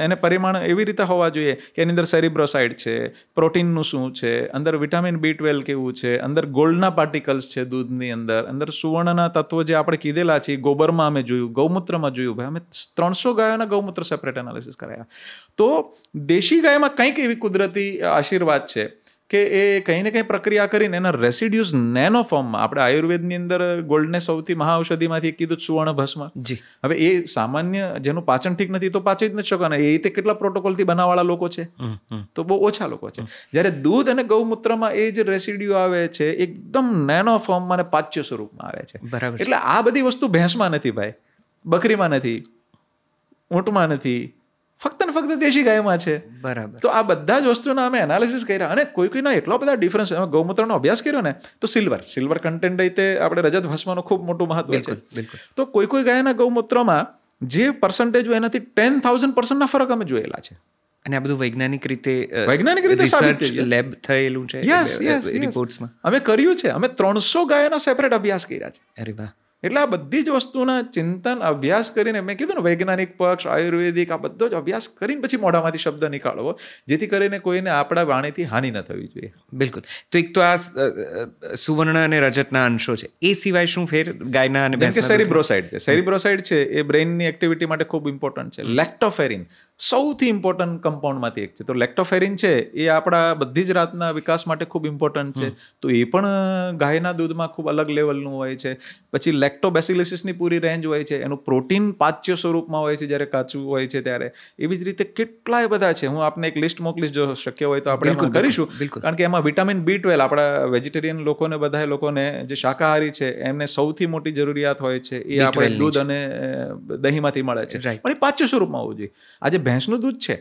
એને પરિમાણ એવી રીતે હોવા જોઈએ કે એની અંદર સેરિબ્રોસાઇડ છે, પ્રોટીનનું શું છે, અંદર વિટામિન B12 કેવું છે, અંદર ગોલ્ડના પાર્ટિકલ્સ છે દૂધની અંદર સુવર્ણના તત્વો જે આપણે કીધેલા છે, ગોબરમાં અમે જોયું, ગૌમૂત્રમાં જોયું. ભાઈ અમે 300 ગાયોના ગૌમૂત્ર સેપરેટ એનાલિસિસ કરાયા. તો દેશી ગાયમાં કંઈક એવી કુદરતી આશીર્વાદ છે કે એ કંઈ ને કંઈ પ્રક્રિયા કરીને એના રેસિડ્યુઝ નેનો ફોર્મમાં, આપણે આયુર્વેદની અંદર ગોલ્ડને સૌથી મહાઔષધિમાંથી કીધું સુવર્ણ ભસ્મ. હવે એ સામાન્ય જેનું પાચન ઠીક નથી તો પાચી જ નથી શકવાના, એ રીતે કેટલા પ્રોટોકોલથી બનાવવાળા લોકો છે, તો બહુ ઓછા લોકો છે. જ્યારે દૂધ અને ગૌમૂત્રમાં એ જે રેસિડ્યુ આવે છે એકદમ નેનો ફોર્મમાં અને પાચ્ય સ્વરૂપમાં આવે છે. બરાબર. એટલે આ બધી વસ્તુ ભેંસમાં નથી ભાઈ, બકરીમાં નથી, ઊંટમાં નથી, ફક્ત ને ફક્ત દેશી ગાયમાં છે. બરાબર. તો આ બધા જ વસ્તુના અમે એનાલિસિસ કર્યા, અને કોઈના એટલો બધા ડિફરન્સ. ગૌમૂત્રનો અભ્યાસ કર્યો ને તો સિલ્વર કન્ટેન્ટ રીતે આપણે રજત ભસ્મનું ખૂબ મોટું મહત્વ છે. તો કોઈ ગાયના ગૌમૂત્રમાં જે પર્સન્ટેજ હોય એનાથી 10,000% ફરક અમે જોયેલા છે. અને આ બધું વૈજ્ઞાનિક રીતે રિસર્ચ લેબ થયેલું છે, રિપોર્ટ્સમાં અમે કર્યું છે. અમે 300 ગાયોના સેપરેટ અભ્યાસ કર્યા છે. અરે વાહ. એટલે આ બધી જ વસ્તુના ચિંતન અભ્યાસ કરીને, મેં કીધું ને વૈજ્ઞાનિક પક્ષ, આયુર્વેદિક, આ બધો જ અભ્યાસ કરીને પછી મોઢામાંથી શબ્દ નીકાળવો, જેથી કરીને કોઈને આપણા વાણીથી હાનિ ન થવી જોઈએ. બિલકુલ. તો એક તો આ સુવર્ણ અને રજતના અંશો છે, એ સિવાય શું ફેર ગાયના અને જેમ કે સેરિબ્રોસાઇડ છે. સેરિબ્રોસાઇડ છે એ બ્રેઇનની એક્ટિવિટી માટે ખૂબ ઇમ્પોર્ટન્ટ છે. લેક્ટોફેરિન સૌથી ઇમ્પોર્ટન્ટ કમ્પાઉન્ડમાંથી એક છે. તો લેક્ટોફેરિન છે એ આપણા બધી જ રાતના વિકાસ માટે ખૂબ ઇમ્પોર્ટન્ટ છે. તો એ પણ ગાયના દૂધમાં ખૂબ અલગ લેવલનું હોય છે. પછી લેક્ટોબેસિલિસિસની પૂરી રેન્જ હોય છે. એનું પ્રોટીન પાચ્ય સ્વરૂપમાં હોય છે જ્યારે કાચું હોય છે ત્યારે. એવી જ રીતે કેટલાય બધા છે. હું આપને એક લિસ્ટ મોકલીશ, જો શક્ય હોય તો આપણે કરીશું. કારણ કે એમાં વિટામિન B12 આપણા વેજીટેરિયન લોકોને, બધા લોકોને જે શાકાહારી છે એમને સૌથી મોટી જરૂરિયાત હોય છે એ આપણે દૂધ અને દહીંમાંથી મળે છે. પણ એ પાચ્ય સ્વરૂપમાં હોવું જોઈએ. આજે ભેંસનું દૂધ છે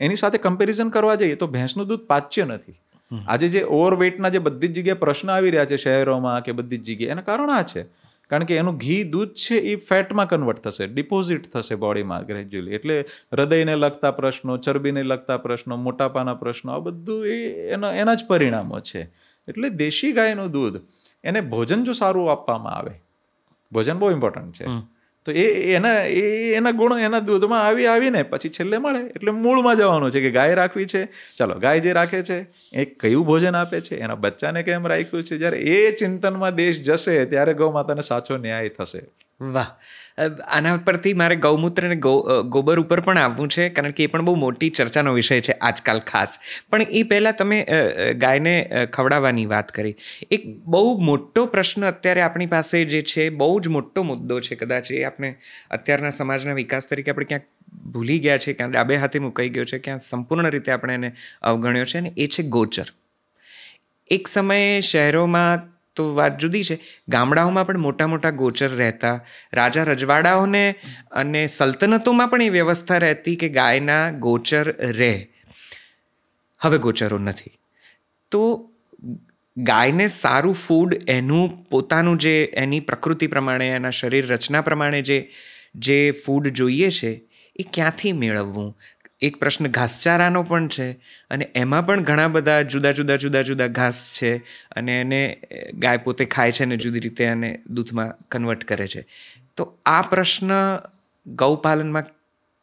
એની સાથે કમ્પેરિઝન કરવા જઈએ તો ભેંસનું દૂધ પાચ્ય નથી. આજે જે ઓવરવેટના જે બધી જ જગ્યાએ પ્રશ્ન આવી રહ્યા છે શહેરોમાં કે બધી જ જગ્યાએ, એના કારણ આ છે. કારણ કે એનું ઘી દૂધ છે એ ફેટમાં કન્વર્ટ થશે, ડિપોઝિટ થશે બોડીમાં ગ્રેજ્યુઅલી. એટલે હૃદયને લગતા પ્રશ્નો, ચરબીને લગતા પ્રશ્નો, મોટાપાના પ્રશ્નો, આ બધું એના જ પરિણામો છે. એટલે દેશી ગાયનું દૂધ, એને ભોજન જો સારું આપવામાં આવે, ભોજન બહુ ઇમ્પોર્ટન્ટ છે, તો એના ગુણો એના દૂધમાં આવીને પછી છેલ્લે મળે. એટલે મૂળમાં જવાનું છે કે ગાય રાખવી છે, ચાલો ગાય જે રાખે છે એ કયું ભોજન આપે છે, એના બચ્ચાને કેમ રાખ્યું છે. જ્યારે એ ચિંતનમાં દેશ જશે ત્યારે ગૌ માતાને સાચો ન્યાય થશે. વાહ. આના પરથી મારે ગૌમૂત્ર અને ગોબર ઉપર પણ આવવું છે, કારણ કે એ પણ બહુ મોટી ચર્ચાનો વિષય છે આજકાલ ખાસ. પણ એ પહેલાં તમે ગાયને ખવડાવવાની વાત કરી. એક બહુ મોટો પ્રશ્ન અત્યારે આપણી પાસે જે છે, બહુ જ મોટો મુદ્દો છે, કદાચ એ આપણે અત્યારના સમાજના વિકાસ તરીકે આપણે ક્યાંક ભૂલી ગયા છે, ક્યાં ડાબે હાથે મુકાઈ ગયો છે, ક્યાં સંપૂર્ણ રીતે આપણે એને અવગણ્યો છે, અને એ છે ગોચર. એક સમયે શહેરોમાં તો વાત જુદી છે, ગામડાઓમાં પણ મોટા મોટા ગોચર રહેતા. રાજા રજવાડાઓને અને સલ્તનતોમાં પણ એ વ્યવસ્થા રહેતી કે ગાયના ગોચર રહે. હવે ગોચરો નથી. તો ગાયને સારું ફૂડ, એનું પોતાનું જે એની પ્રકૃતિ પ્રમાણે, એના શરીર રચના પ્રમાણે જે ફૂડ જોઈએ છે એ ક્યાંથી મેળવવું? એક પ્રશ્ન ઘાસચારાનો પણ છે, અને એમાં પણ ઘણા બધા જુદા જુદા ઘાસ છે, અને એને ગાય પોતે ખાય છે અને જુદી રીતે એને દૂધમાં કન્વર્ટ કરે છે. તો આ પ્રશ્ન ગૌપાલનમાં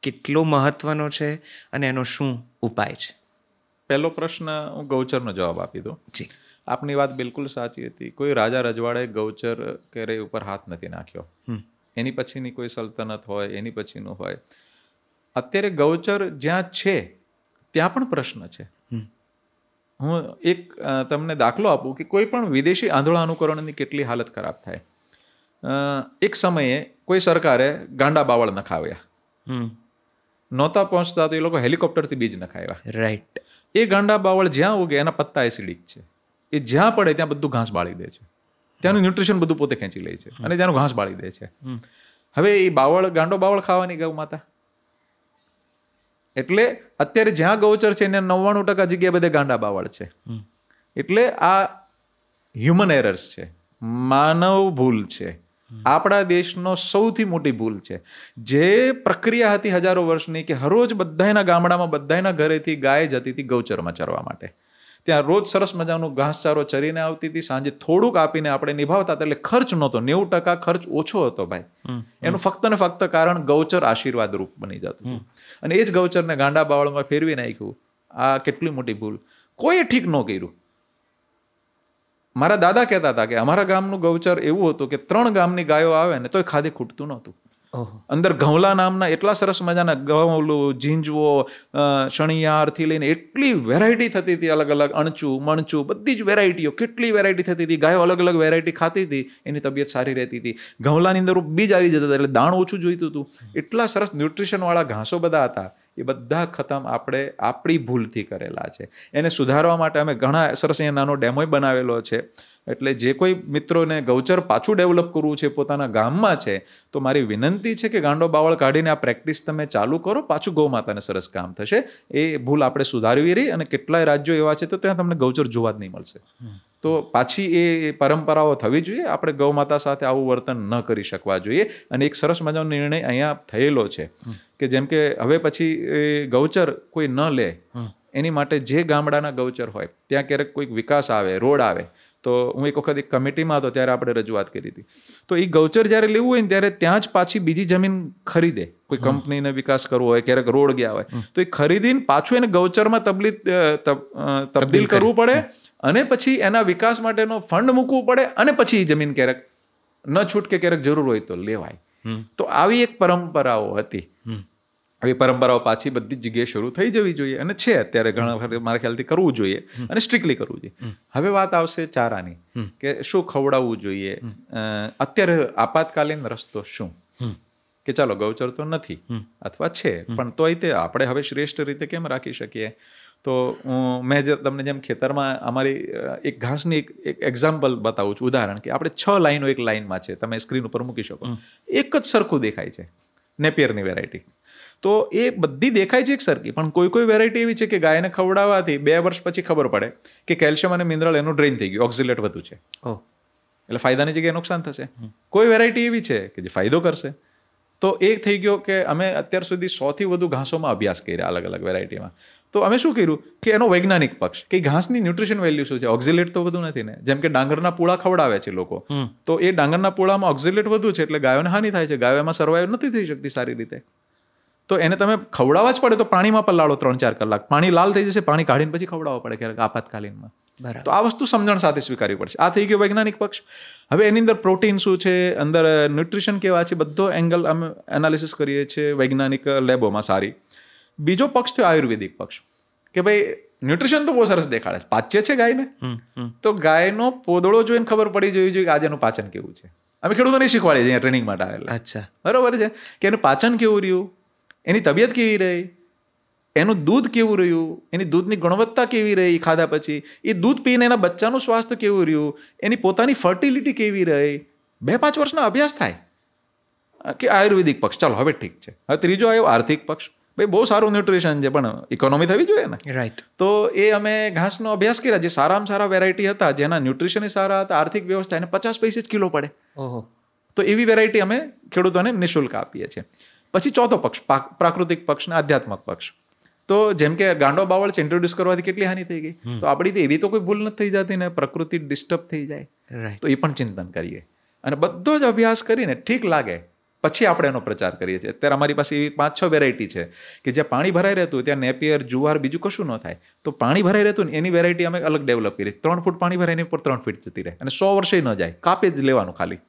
કેટલો મહત્વનો છે અને એનો શું ઉપાય છે? પહેલો પ્રશ્ન હું ગૌચરનો જવાબ આપી દઉં. જી, આપની વાત બિલકુલ સાચી હતી. કોઈ રાજા રજવાડે ગૌચર ક્યારેય ઉપર હાથ નથી નાખ્યો. એની પછીની કોઈ સલ્તનત હોય, એની પછીનું હોય. અત્યારે ગૌચર જ્યાં છે ત્યાં પણ પ્રશ્ન છે. હું એક તમને દાખલો આપું કે કોઈ પણ વિદેશી આંધળા અનુકરણની કેટલી હાલત ખરાબ થાય. એક સમયે કોઈ સરકારે ગાંડા બાવળ નખાવ્યા, નહોતા પહોંચતા તો એ લોકો હેલિકોપ્ટરથી બીજ નખાવ્યા. રાઈટ. એ ગાંડા બાવળ જ્યાં ઉગે એના પત્તા એસિડિક છે. એ જ્યાં પડે ત્યાં બધું ઘાસ બાળી દે છે. ત્યાંનું ન્યુટ્રિશન બધું પોતે ખેંચી લે છે અને ત્યાંનું ઘાસ બાળી દે છે. હવે એ ગાંડો બાવળ ખાવાની ગૌ માતા. એટલે અત્યારે જ્યાં ગૌચર છે એને 99% જગ્યાએ બધે ગાંડા બાવળ છે. એટલે આ હ્યુમન એરર્સ છે, માનવ ભૂલ છે. આપણા દેશનો સૌથી મોટી ભૂલ છે. જે પ્રક્રિયા હતી હજારો વર્ષની કે હરરોજ બધાના ગામડામાં, બધાના ઘરેથી ગાય જતી હતી ગૌચરમાં ચરવા માટે. ત્યાં રોજ સરસ મજાનું ઘાસચારો ચરીને આવતી હતી. સાંજે થોડુંક આપીને આપણે નિભાવતા હતા. એટલે ખર્ચ નહોતો, 90% ખર્ચ ઓછો હતો ભાઈ. એનું ફક્ત ને ફક્ત કારણ ગૌચર આશીર્વાદ રૂપ બની જતું. અને એ જ ગૌચરને ગાંડા બાવળમાં ફેરવી નાખ્યું. આ કેટલી મોટી ભૂલ. કોઈએ ઠીક ન કર્યું. મારા દાદા કહેતા હતા કે અમારા ગામનું ગૌચર એવું હતું કે 3 ગામની ગાયો આવે ને તોય ખાધે ખૂટતું નહોતું. અંદર ઘઉલા નામના એટલા સરસ મજાના ઘઉલું, ઝીંજવો, શણિયારથી લઈને એટલી વેરાયટી થતી હતી. અલગ અલગ અણચું, મણચું, બધી જ વેરાયટીઓ, કેટલી વેરાયટી થતી હતી. ગાયો અલગ અલગ વેરાયટી ખાતી હતી, એની તબિયત સારી રહેતી હતી. ઘઉલાની અંદર બીજ આવી જતા હતા એટલે દાણ ઓછું જોઈતું હતું. એટલા સરસ ન્યુટ્રિશનવાળા ઘાસો બધા હતા. એ બધા ખતમ આપણે આપણી ભૂલથી કરેલા છે. એને સુધારવા માટે અમે ઘણા સરસ અહીંયા નાનો ડેમોય બનાવેલો છે. એટલે જે કોઈ મિત્રોને ગૌચર પાછું ડેવલપ કરવું છે પોતાના ગામમાં છે, તો મારી વિનંતી છે કે ગાંડો બાવળ કાઢીને આ પ્રેક્ટિસ તમે ચાલુ કરો. પાછું ગૌ માતાને સરસ કામ થશે. એ ભૂલ આપણે સુધારવી રહી. અને કેટલાય રાજ્યો એવા છે તો ત્યાં તમને ગૌચર જોવા જ નહીં મળશે. તો પાછી એ પરંપરાઓ થવી જોઈએ. આપણે ગૌ માતા સાથે આવું વર્તન ન કરી શકવા જોઈએ. અને એક સરસ મજાનો નિર્ણય અહીંયા થયેલો છે કે જેમ કે હવે પછી ગૌચર કોઈ ન લે, એની માટે જે ગામડાના ગૌચર હોય ત્યાં ક્યારેક કોઈક વિકાસ આવે, રોડ આવે, તો હું એક વખત એક કમિટીમાં હતો ત્યારે આપણે રજૂઆત કરી હતી. તો એ ગૌચર જ્યારે લેવું હોય ને ત્યારે ત્યાં જ પાછી બીજી જમીન ખરીદે, કોઈ કંપનીને વિકાસ કરવો હોય, ક્યારેક રોડ ગયા હોય તો એ ખરીદીને પાછું એને ગૌચરમાં તબદીલ કરવું પડે અને પછી એના વિકાસ માટેનો ફંડ મૂકવું પડે અને પછી એ જમીન ક્યારેક ન છૂટકે ક્યારેક જરૂર હોય તો લેવાય. તો આવી એક પરંપરાઓ હતી. આવી પરંપરાઓ પાછી બધી જ જગ્યાએ શરૂ થઈ જવી જોઈએ અને છે અત્યારે ઘણા વખત મારા ખ્યાલથી કરવું જોઈએ અને સ્ટ્રિક્ટલી કરવું જોઈએ. હવે વાત આવશે ચારાની, કે શું ખવડાવવું જોઈએ. અત્યારે આપાતકાલીન રસ્તો શું, કે ચાલો ગૌચર તો નથી અથવા છે પણ તોય તે આપણે હવે શ્રેષ્ઠ રીતે કેમ રાખી શકીએ. તો મેં તમને જેમ ખેતરમાં અમારી એક ઘાસની એક એક્ઝામ્પલ બતાવું છું, ઉદાહરણ, કે આપણે 6 લાઈનો એક લાઈનમાં છે, તમે સ્ક્રીન ઉપર મૂકી શકો, એક જ સરખું દેખાય છે, નેપિયરની વેરાયટી. તો એ બધી દેખાય છે એક સરખી, પણ કોઈ વેરાયટી એવી છે કે ગાયને ખવડાવવાથી 2 વર્ષ પછી ખબર પડે કે કેલ્શિયમ અને મિનરલ એનું ડ્રેઇન થઈ ગયું, ઓક્ઝિલેટ વધુ છે, એટલે ફાયદાની જગ્યાએ નુકસાન થશે. કોઈ વેરાયટી એવી છે કે જે ફાયદો કરશે. તો એ થઈ ગયો કે અમે અત્યાર સુધી 100થી વધુ ઘાસોમાં અભ્યાસ કર્યા અલગ અલગ વેરાયટીમાં. તો અમે શું કર્યું કે એનો વૈજ્ઞાનિક પક્ષ, કે ઘાસની ન્યુટ્રિશન વેલ્યુ શું છે. ઓક્ઝિલેટ તો વધુ નથી ને, જેમ કે ડાંગરના પૂળા ખવડાવે છે લોકો, તો એ ડાંગરના પૂળામાં ઓક્ઝિલેટ વધુ છે એટલે ગાયોને હાનિ થાય છે, ગાયો એમાં સર્વાઈવ નથી થઈ શકતી સારી રીતે. તો એને તમે ખવડાવવા જ પડે તો પાણીમાં પલાળો 3-4 કલાક, પાણી લાલ થઈ જશે, પાણી કાઢીને પછી ખવડાવવા પડે ક્યારેક આપાતકાલીનમાં. તો આ વસ્તુ સમજણ સાથે સ્વીકારવી પડશે. આ થઈ ગયો વૈજ્ઞાનિક પક્ષ. હવે એની અંદર પ્રોટીન શું છે, અંદર ન્યુટ્રિશન કેવા છે, બધો એંગલ અમે એનાલિસિસ કરીએ છીએ વૈજ્ઞાનિક લેબોમાં સારી. બીજો પક્ષ થયો આયુર્વેદિક પક્ષ, કે ભાઈ ન્યુટ્રિશન તો બહુ સરસ દેખાડે છે, પાચ્ય છે ગાયને, તો ગાયનો પોદળો જોઈને ખબર પડી જવી જોઈએ કે આજે એનું પાચન કેવું છે. અમે ખેડૂતોને શીખવાડીએ છીએ ટ્રેનિંગ માટે આવેલા. અચ્છા, બરોબર છે, કે એનું પાચન કેવું રહ્યું, એની તબિયત કેવી રહી, એનું દૂધ કેવું રહ્યું, એની દૂધની ગુણવત્તા કેવી રહી ખાધા પછી, એ દૂધ પીને એના બચ્ચાનું સ્વાસ્થ્ય કેવું રહ્યું, એની પોતાની ફર્ટિલિટી કેવી રહી. 2-5 વર્ષનો અભ્યાસ થાય કે આયુર્વેદિક પક્ષ. ચાલો હવે ઠીક છે. હવે ત્રીજો આવ્યો આર્થિક પક્ષ. ભાઈ બહુ સારું ન્યુટ્રિશન છે પણ ઇકોનોમી થવી જોઈએ ને. રાઈટ. તો એ અમે ઘાસનો અભ્યાસ કર્યા, જે સારામાં સારા વેરાયટી હતા, જેના ન્યુટ્રિશન સારા હતા, આર્થિક વ્યવસ્થા, એને 50 પૈસે જ કિલો પડે. ઓહો. તો એવી વેરાયટી અમે ખેડૂતોને નિઃશુલ્ક આપીએ છીએ. પછી ચોથો પક્ષ પ્રાકૃતિક પક્ષ ને આધ્યાત્મક પક્ષ. તો જેમ કે ગાંડો બાવળ છે, ઇન્ટ્રોડ્યુસ કરવાથી કેટલી હાનિ થઈ ગઈ. તો આપણી એવી તો કોઈ ભૂલ નથી થઈ જતી ને, પ્રકૃતિ ડિસ્ટર્બ થઈ જાય, તો એ પણ ચિંતન કરીએ અને બધો જ અભ્યાસ કરીને ઠીક લાગે પછી આપણે એનો પ્રચાર કરીએ છીએ. અત્યારે અમારી પાસે એવી 5-6 વેરાયટી છે કે જ્યાં પાણી ભરાઈ રહેતું ત્યાં નેપિયર, જુવાર, બીજું કશું ન થાય, તો પાણી ભરાઈ રહેતું ને એની વેરાયટી અમે અલગ ડેવલપ કરી. 3 ફૂટ પાણી ભરાય એની ઉપર 3 ફીટ જતી રહે અને 100 વર્ષે ન જાય, કાપે જ લેવાનું ખાલી.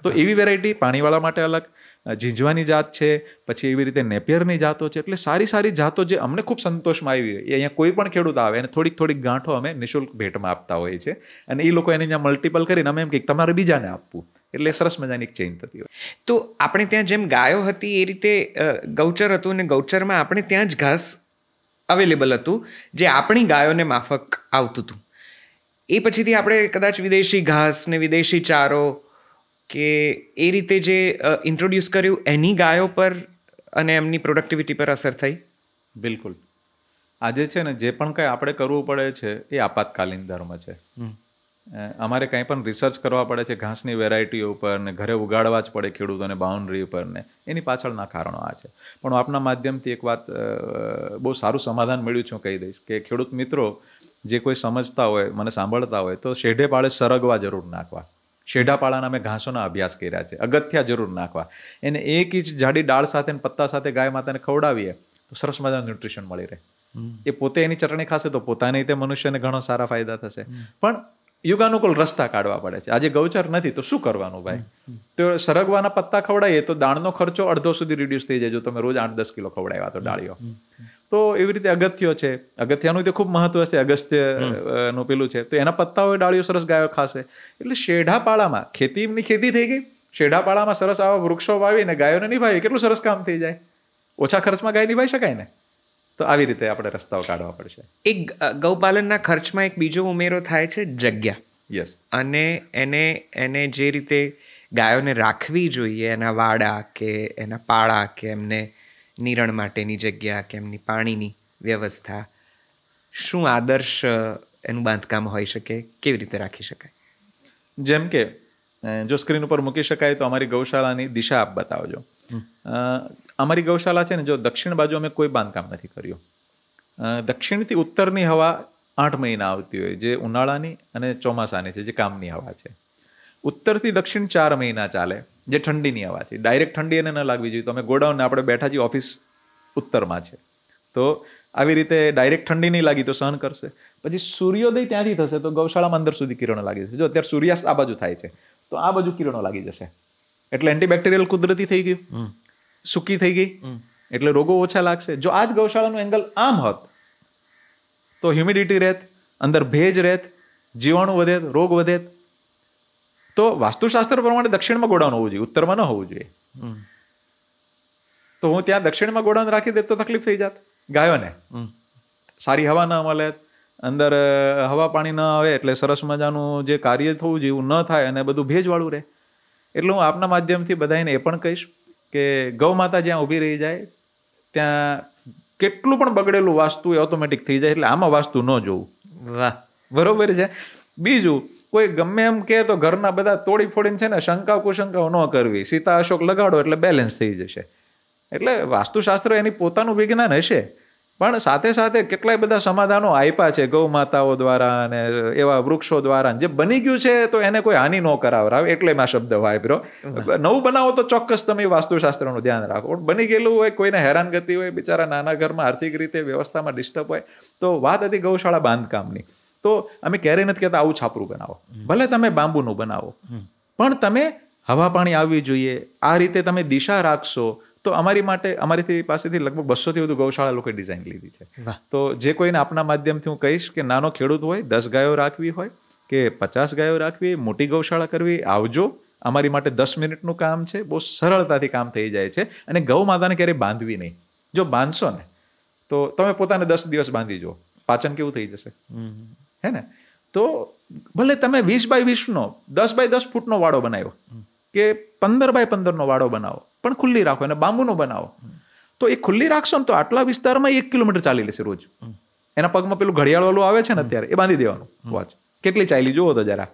તો એવી વેરાયટી પાણીવાળા માટે અલગ, ઝીંઝવાની જાત છે, પછી એવી રીતે નેપિયરની જાતો છે. એટલે સારી જાતો જે અમને ખૂબ સંતોષમાં આવી હોય, એ અહીંયા કોઈ પણ ખેડૂત આવે અને થોડીક ગાંઠો અમે નિઃશુલ્ક ભેટમાં આપતા હોઈએ છીએ અને એ લોકો એને ત્યાં મલ્ટિપલ કરીને અમે એમ કે તમારે બીજાને આપવું, એટલે સરસ મજાની એક ચેઇન થતી હોય. તો આપણે ત્યાં જેમ ગાયો હતી એ રીતે ગૌચર હતું અને ગૌચરમાં આપણે ત્યાં જ ઘાસ અવેલેબલ હતું જે આપણી ગાયોને માફક આવતું હતું. એ પછીથી આપણે કદાચ વિદેશી ઘાસ ને વિદેશી ચારો કે એ રીતે જે ઇન્ટ્રોડ્યુસ કર્યું, એની ગાયો પર અને એમની પ્રોડક્ટિવિટી પર અસર થઈ. બિલકુલ. આજે છે ને જે પણ કંઈ આપણે કરવું પડે છે એ આપાતકાલીન ધર્મ છે. અમારે કંઈ પણ રિસર્ચ કરવા પડે છે ઘાસની વેરાયટીઓ ઉપર ને ઘરે ઉગાડવા જ પડે ખેડૂતોને બાઉન્ડ્રી ઉપર ને, એની પાછળના કારણો આ છે. પણ આપના માધ્યમથી એક વાત બહુ સારું સમાધાન મળ્યું છે, હું કહી દઈશ કે ખેડૂત મિત્રો જે કોઈ સમજતા હોય, મને સાંભળતા હોય, તો શેઢે પાળે સરગવા જરૂર નાખવા. શેઢાપાળાના અમે ઘાસોના અભ્યાસ કર્યા છે, અગત્યા જરૂર નાખવા. એને 1 ઇંચ જાડી ડાળ સાથે પત્તા સાથે ગાય માતાને ખવડાવીએ તો સરસ મજાનું ન્યુટ્રિશન મળી રહે. એ પોતે એની ચટણી ખાશે તો પોતાને તે મનુષ્યને ઘણો સારા ફાયદા થશે. પણ યુગાનુકૂળ રસ્તા કાઢવા પડે છે. આજે ગૌચર નથી તો શું કરવાનું ભાઈ? તો સરગવાના પત્તા ખવડાવીએ તો દાળનો ખર્ચો અડધો સુધી રિડ્યુસ થઈ જાય જો તમે રોજ 8-10 કિલો ખવડાવ્યા તો ડાળીઓ. તો એવી રીતે અગત્યો છે, અગત્યાનું તો ખૂબ મહત્વ છે, અગસ્ત્યનું પેલું છે, તો એના પત્તાઓ ડાળીઓ સરસ ગાયો ખાશે. એટલે શેઢાપાળામાં ખેતીની ખેતી થઈ ગઈ, શેઢાપાળામાં સરસ આવા વૃક્ષો વાવીને ગાયોને નિભાવી, કેટલું સરસ કામ થઈ જાય. ઓછા ખર્ચમાં ગાય નિભાઈ શકાય ને. તો આવી રીતે આપણે રસ્તાઓ કાઢવા પડશે. એક ગૌપાલનના ખર્ચમાં એક બીજો ઉમેરો થાય છે, જગ્યા. યસ. અને એને જે રીતે ગાયોને રાખવી જોઈએ, એના વાડા કે એના પાળા કે એમને નિરણ માટેની જગ્યા કે એમની પાણીની વ્યવસ્થા, શું આદર્શ એનું બાંધકામ હોઈ શકે, કેવી રીતે રાખી શકાય? જેમ કે જો સ્ક્રીન ઉપર મૂકી શકાય તો અમારી ગૌશાળાની દિશા આપ બતાવજો. અમારી ગૌશાળા છે ને, જો દક્ષિણ બાજુ અમે કોઈ બાંધકામ નથી કર્યું. દક્ષિણથી ઉત્તરની હવા 8 મહિના આવતી હોય, જે ઉનાળાની અને ચોમાસાની છે, જે કામની હવા છે. ઉત્તરથી દક્ષિણ 4 મહિના ચાલે, જે ઠંડીની હવા છે. ડાયરેક્ટ ઠંડી એને ન લાગવી જોઈએ. તો અમે ગોડાઉનને આપણે બેઠા છીએ, ઓફિસ ઉત્તરમાં છે, તો આવી રીતે ડાયરેક્ટ ઠંડી નહીં લાગી તો સહન કરશે. પછી સૂર્યોદય ત્યાંથી થશે તો ગૌશાળામાં અંદર સુધી કિરણો લાગી જશે. જો અત્યારે સૂર્યાસ્ત આ બાજુ થાય છે તો આ બાજુ કિરણો લાગી જશે, એટલે એન્ટીબેક્ટેરિયલ કુદરતી થઈ ગયું, સૂકી થઈ ગઈ, એટલે રોગો ઓછા લાગશે. જો આ જ ગૌશાળાનું એંગલ આમ હોત તો હ્યુમિડિટી રહેત, અંદર ભેજ રહેત, જીવાણુ વધેત, રોગ વધેત. તો વાસ્તુશાસ્ત્ર પ્રમાણે દક્ષિણમાં ગોડાઉન હોવું જોઈએ, ઉત્તરમાં ન હોવું જોઈએ. તો હું ત્યાં દક્ષિણમાં ગોડાઉન રાખી દે તો તકલીફ થઈ જાત ગાયોને. સારી હવા ન મળે, અંદર હવા પાણી ન આવે, એટલે સરસ મજાનું જે કાર્ય થવું જોઈએ એવું ન થાય અને બધું ભેજવાળું રહે. એટલે હું આપના માધ્યમથી બધાને એ પણ કહીશ કે ગૌ માતા જ્યાં ઊભી રહી જાય ત્યાં કેટલું પણ બગડેલું વાસ્તુ એ ઓટોમેટિક થઈ જાય. એટલે આમાં વાસ્તુ ન જોવું. વાહ, બરોબર છે. બીજું, કોઈ ગમે એમ કહે તો ઘરના બધા તોડી ફોડીને છે ને શંકા કુશંકાઓ ન કરવી. સીતા અશોક લગાડો એટલે બેલેન્સ થઈ જશે. એટલે વાસ્તુશાસ્ત્ર એની પોતાનું વિજ્ઞાન હશે, પણ સાથે સાથે કેટલાય બધા સમાધાનો આપ્યા છે ગૌ માતાઓ દ્વારા અને એવા વૃક્ષો દ્વારા. જે બની ગયું છે તો એને કોઈ હાનિ ન કરાવરાવે, એટલે મેં આ શબ્દ વાપર્યો. નવું બનાવો તો ચોક્કસ તમે વાસ્તુશાસ્ત્રનું ધ્યાન રાખો. બની ગયેલું હોય, કોઈને હેરાનગતિ હોય, બિચારા નાના ઘરમાં આર્થિક રીતે વ્યવસ્થામાં ડિસ્ટર્બ હોય, તો વાત હતી ગૌશાળા બાંધકામની. તો અમે ક્યારેય નથી કહેતા આવું છાપરું બનાવો, ભલે તમે બાંબુનું બનાવો, પણ તમે હવા પાણી આવવી જોઈએ. આ રીતે તમે દિશા રાખશો તો અમારી માટે, અમારી પાસેથી લગભગ 200થી વધુ ગૌશાળા લોકોએ ડિઝાઇન લીધી છે. તો જે કોઈને આપના માધ્યમથી હું કહીશ કે નાનો ખેડૂત હોય, 10 ગાયો રાખવી હોય કે 50 ગાયો રાખવી, મોટી ગૌશાળા કરવી, આવજો. અમારી માટે 10 મિનિટનું કામ છે, બહુ સરળતાથી કામ થઈ જાય છે. અને ગૌ માતાને ક્યારેય બાંધવી નહીં. જો બાંધશો ને તો તમે પોતાને 10 દિવસ બાંધી જુઓ, પાચન કેવું થઈ જશે, હે ને? તો ભલે તમે 20x20નો 10x10 ફૂટનો વાડો બનાવ્યો કે 15x15નો વાડો બનાવો, પણ ખુલ્લી રાખો. અને બાંબુનો બનાવો તો એ ખુલ્લી રાખશો ને તો આટલા વિસ્તારમાં 1 કિલોમીટર ચાલી લેશે રોજ. એના પગમાં પેલું ઘડિયાળ વાળું આવે છે ને અત્યારે, એ બાંધી દેવાનું. વોચ કેટલી ચાલી જુઓ તો જરા,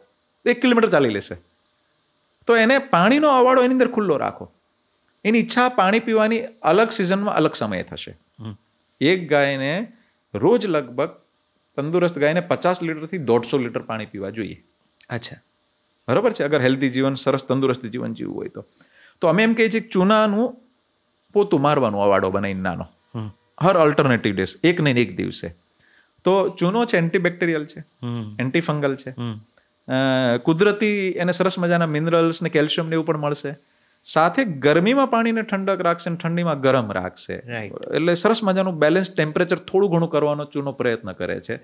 1 કિલોમીટર ચાલી લેશે. તો એને પાણીનો અવાડો એની અંદર ખુલ્લો રાખો. એની ઈચ્છા પાણી પીવાની અલગ સિઝનમાં અલગ સમયે થશે. એક ગાયને રોજ લગભગ, તંદુરસ્ત ગાયને 50 લીટરથી 150 લીટર પાણી પીવા જોઈએ. અચ્છા, બરોબર છે, અગર હેલ્ધી જીવન, સરસ તંદુરસ્ત જીવન જીવવું હોય તો. તો અમે એમ કહીએ છીએ ચૂનાનું પોતું મારવાનું અવાડો બનાવીને નાનો, હર અલ્ટરનેટિવ ડેઝ, એક નહીં એક દિવસે. તો ચૂનો છે એન્ટીબેક્ટેરિયલ છે, એન્ટીફંગલ છે, કુદરતી એને સરસ મજાના મિનરલ્સ ને કેલ્શિયમ ને એવું પણ મળશે. સાથે ગરમીમાં પાણીને ઠંડક રાખશે અને ઠંડીમાં ગરમ રાખશે. એટલે સરસ મજાનું બેલેન્સ ટેમ્પરેચર થોડું ઘણું કરવાનો ચૂનો પ્રયત્ન કરે છે.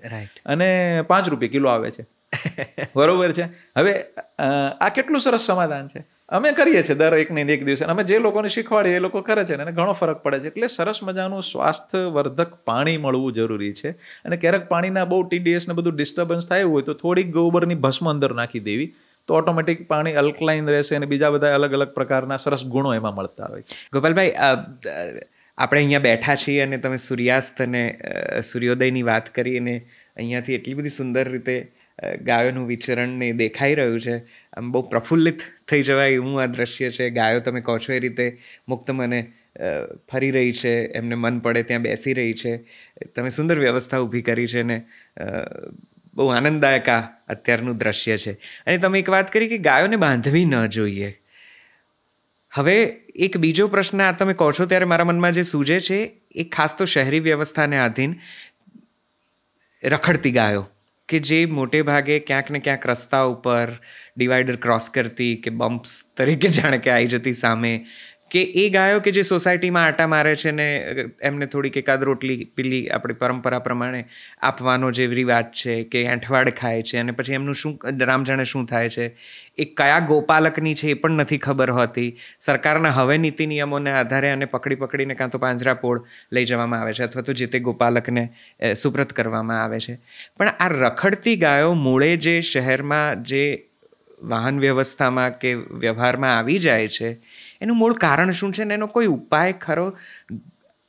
અને 5 રૂપિયા કિલો આવે છે. બરોબર છે. હવે આ કેટલું સરસ સમાધાન છે. અમે કરીએ છીએ દર એક દિવસે. અમે જે લોકોને શીખવાડીએ એ લોકો કરે છે, અને ઘણો ફરક પડે છે. એટલે સરસ મજાનું સ્વાસ્થ્યવર્ધક પાણી મળવું જરૂરી છે. અને ક્યારેક પાણીના બહુ TDS ને બધું ડિસ્ટર્બન્સ થાય હોય તો થોડીક ગોબરની ભસ્મ અંદર નાખી દેવી, તો ઓટોમેટિક પાણી અલ્કલાઇન રહેશે અને બીજા બધા અલગ અલગ પ્રકારના સરસ ગુણો એમાં મળતા હોય. ગોપાલભાઈ, આપણે અહીંયા બેઠા છીએ અને તમે સૂર્યાસ્ત અને સૂર્યોદયની વાત કરી, અને અહીંયાથી એટલી બધી સુંદર રીતે ગાયોનું વિચરણ ને દેખાઈ રહ્યું છે. આમ બહુ પ્રફુલ્લિત થઈ જવાય એવું આ દ્રશ્ય છે. ગાયો તમે કહો છો એ રીતે મુક્ત મને ફરી રહી છે, એમને મન પડે ત્યાં બેસી રહી છે. તમે સુંદર વ્યવસ્થા ઊભી કરી છે ને બહુ આનંદદાયક આ અત્યારનું દ્રશ્ય છે. અને તમે એક વાત કરી કે ગાયોને બાંધવી ન જોઈએ. હવે એક બીજો પ્રશ્ન આ તમે કહો છો ત્યારે મારા મનમાં જે સૂજે છે એ ખાસ તો શહેરી વ્યવસ્થાને આધીન રખડતી ગાયો, કે જે મોટે ભાગે ક્યાંક ને ક્યાંક રસ્તા ઉપર ડિવાઈડર ક્રોસ કરતી કે બમ્પ્સ તરીકે જાણે કે આવી જતી સામે, કે એ ગાયો કે જે સોસાયટીમાં આટા મારે છે ને એમને થોડીક એકાદ રોટલી પેલી આપણી પરંપરા પ્રમાણે આપવાનો જે રિવાજ છે, કે એંઠવાડ ખાય છે, અને પછી એમનું શું રામ જાણે શું થાય છે, એ કયા ગોપાલકની છે એ પણ નથી ખબર હોતી. સરકારના હવે નીતિ નિયમોને આધારે અને પકડીને કાં તો પાંજરાપોળ લઈ જવામાં આવે છે અથવા તો જે તે ગોપાલકને સુપ્રત કરવામાં આવે છે. પણ આ રખડતી ગાયો મૂળે જે શહેરમાં જે વાહન વ્યવસ્થામાં કે વ્યવહારમાં આવી જાય છે, એનું મૂળ કારણ શું છે ને એનો કોઈ ઉપાય ખરો?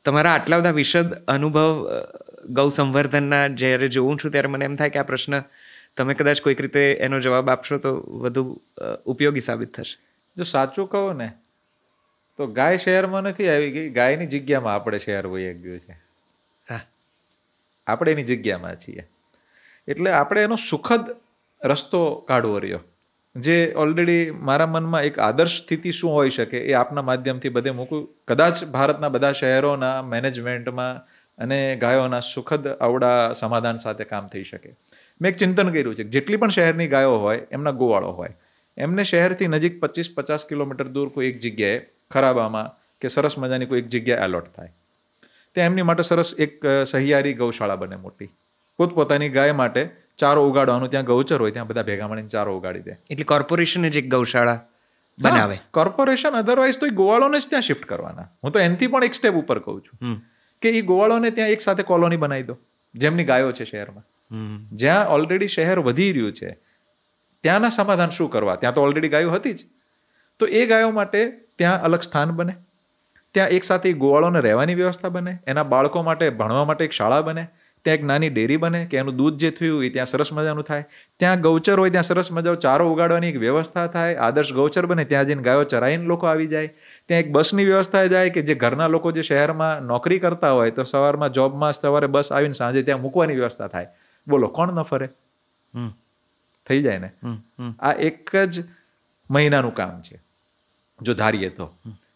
તમારા આટલા બધા વિશદ અનુભવ ગૌ સંવર્ધનના જ્યારે જોઉં છું ત્યારે મને એમ થાય કે આ પ્રશ્ન તમે કદાચ કોઈક રીતે એનો જવાબ આપશો તો વધુ ઉપયોગી સાબિત થશે. જો સાચું કહો ને તો ગાય શહેરમાં નથી આવી ગઈ, ગાયની જગ્યામાં આપણે શહેર વહી ગયું છે. આપણે એની જગ્યામાં છીએ. એટલે આપણે એનો સુખદ રસ્તો કાઢવો રહ્યો, જે ઓલરેડી મારા મનમાં એક આદર્શ સ્થિતિ શું હોઈ શકે એ આપના માધ્યમથી બધે મૂકું. કદાચ ભારતના બધા શહેરોના મેનેજમેન્ટમાં અને ગાયોના સુખદ આવડા સમાધાન સાથે કામ થઈ શકે. મેં એક ચિંતન કર્યું છે, જેટલી પણ શહેરની ગાયો હોય એમના ગોવાળો હોય, એમને શહેરથી નજીક 25-50 કિલોમીટર દૂર કોઈ એક જગ્યાએ ખરાબામાં કે સરસ મજાની કોઈ એક જગ્યાએ એલોટ થાય. ત્યાં એમની માટે સરસ એક સહિયારી ગૌશાળા બને મોટી. પોતપોતાની ગાય માટે ચારો ઉગાડવાનું, ત્યાં ગૌચર હોય ત્યાં બધા ભેગા મળીને ચારો ઉગાડી દે. એટલે કોર્પોરેશન જ એક ગૌશાળા બનાવે. કોર્પોરેશન અધરવાઇઝ તો એ ગોવાળોને જ ત્યાં શિફ્ટ કરવાના. હું તો એનથી પણ એક સ્ટેપ ઉપર કહું છું કે એ ગોવાળોને ત્યાં એક સાથે કોલોની બનાવી દો, જેમની ગાયો છે શહેરમાં. જ્યાં ઓલરેડી શહેર વધી રહ્યું છે ત્યાંના સમાધાન શું કરવા? ત્યાં તો ઓલરેડી ગાયો હતી જ, તો એ ગાયો માટે ત્યાં અલગ સ્થાન બને, ત્યાં એક સાથે ગોવાળોને રહેવાની વ્યવસ્થા બને, એના બાળકો માટે ભણવા માટે એક શાળા બને, ત્યાં એક નાની ડેરી બને કે એનું દૂધ જે થયું એ ત્યાં સરસ મજાનું થાય, ત્યાં ગૌચર હોય ત્યાં સરસ મજાનો ચારો ઉગાડવાની એક વ્યવસ્થા થાય, આદર્શ ગૌચર બને, ત્યાં જઈને ગાયો ચરાઈને લોકો આવી જાય, ત્યાં એક બસની વ્યવસ્થા જાય કે જે ઘરના લોકો જે શહેરમાં નોકરી કરતા હોય તો સવારમાં જોબમાં સવારે બસ આવીને સાંજે ત્યાં મૂકવાની વ્યવસ્થા થાય. બોલો કોણ ન ફરે? થઈ જાય ને. આ એક જ મહિનાનું કામ છે જો ધારીએ તો.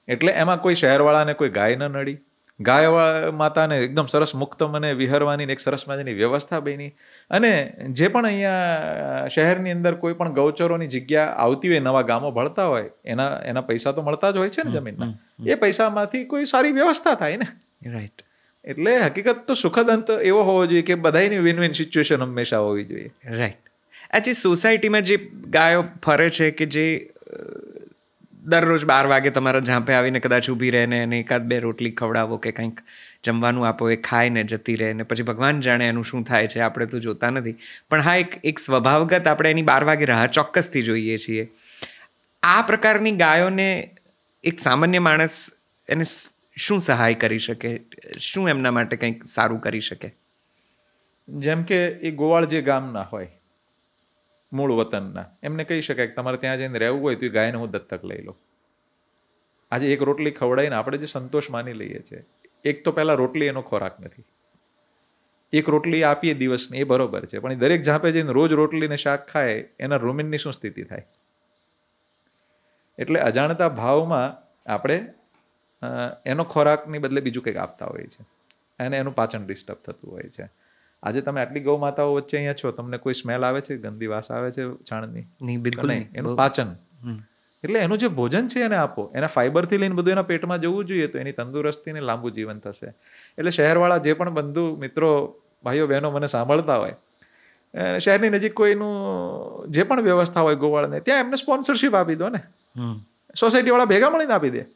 એટલે એમાં કોઈ શહેરવાળાને કોઈ ગાય ન નડી, ગાય માતાને એકદમ સરસ મુક્ત મને વિહરવાની એક સરસ મજાની વ્યવસ્થા બની. અને જે પણ અહીંયા શહેરની અંદર કોઈ પણ ગૌચરોની જગ્યા આવતી હોય, નવા ગામો ભળતા હોય, એના પૈસા તો મળતા જ હોય છે ને જમીનના, એ પૈસામાંથી કોઈ સારી વ્યવસ્થા થાય ને. રાઈટ. એટલે હકીકત તો સુખદ અંત એવો હોવો જોઈએ કે બધાની વિન વિન સિચ્યુએશન હંમેશા હોવી જોઈએ. રાઈટ. આ જે સોસાયટીમાં જે ગાયો ફરે છે કે જે દરરોજ 12 વાગે તમારા ઝાંપે આવીને કદાચ ઊભી રહે ને એને 1-2 રોટલી ખવડાવો કે કંઈક જમવાનું આપો, એ ખાય ને જતી રહે ને પછી ભગવાન જાણે એનું શું થાય છે, આપણે તો જોતા નથી. પણ હા, એક સ્વભાવગત આપણે એની 12 વાગે રાહ ચોક્કસથી જોઈએ છીએ. આ પ્રકારની ગાયોને એક સામાન્ય માણસ એને શું સહાય કરી શકે, શું એમના માટે કંઈક સારું કરી શકે? જેમ કે એ ગોવાળ જે ગામના હોય મૂળ વતનના, એમને કહી શકાય કે તમારે ત્યાં જઈને રહેવું હોય તો એ ગાયને હું દત્તક લઈ લઉં. આજે એક રોટલી ખવડાવીને આપણે જે સંતોષ માની લઈએ છીએ, એક તો પહેલાં રોટલી એનો ખોરાક નથી. એક રોટલી આપીએ દિવસની એ બરોબર છે, પણ એ દરેક ઝાંપે જઈને રોજ રોટલી ને શાક ખાય, એના રૂમિનની શું સ્થિતિ થાય? એટલે અજાણતા ભાવમાં આપણે એનો ખોરાકની બદલે બીજું કંઈક આપતા હોઈએ છીએ અને એનું પાચન ડિસ્ટર્બ થતું હોય છે. આજે તમે આટલી ગૌ માતાઓ વચ્ચે અહીંયા છો, તમને કોઈ સ્મેલ આવે છે, ગંદી વાસ આવે છે છાણની? નહીં, બિલકુલ નહીં. એનું પાચન, એટલે એનું જે ભોજન છે એને આપો, એના ફાઈબરથી લઈને બધું એના પેટમાં જવું જોઈએ, તો એની તંદુરસ્તીને લાંબુ જીવન થશે. એટલે શહેરવાળા જે પણ બંધુ મિત્રો ભાઈઓ બહેનો મને સાંભળતા હોય, શહેરની નજીક કોઈનું જે પણ વ્યવસ્થા હોય ગોવાળને, ત્યાં એમને સ્પોન્સરશિપ આપી દો ને. સોસાયટી વાળા ભેગા મળીને આપી દે.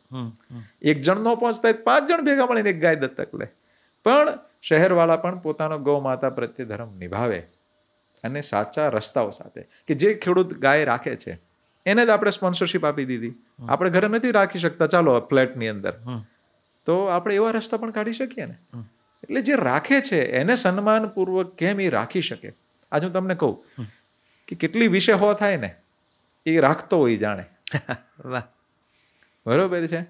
એક જણ ન પહોંચતા 5 જણ ભેગા મળીને એક ગાય દત્તક લે. પણ શહેરવાળા પણ પોતાનો ગૌ માતા પ્રત્યે ધર્મ નિભાવે અને સાચા રસ્તાઓ સાથે, કે જે ખેડૂત ગાય રાખે છે એને જ આપણે સ્પોન્સરશિપ આપી દીધી. આપણે ઘરે નથી રાખી શકતા, ચાલો ફ્લેટની અંદર, તો આપણે એવા રસ્તા પણ કાઢી શકીએ ને. એટલે જે રાખે છે એને સન્માનપૂર્વક કેમ એ રાખી શકે? આજે હું તમને કહું કે કેટલી વિષય હો થાય ને, એ રાખતો હોય જાણે. વાહ, બરોબર છે.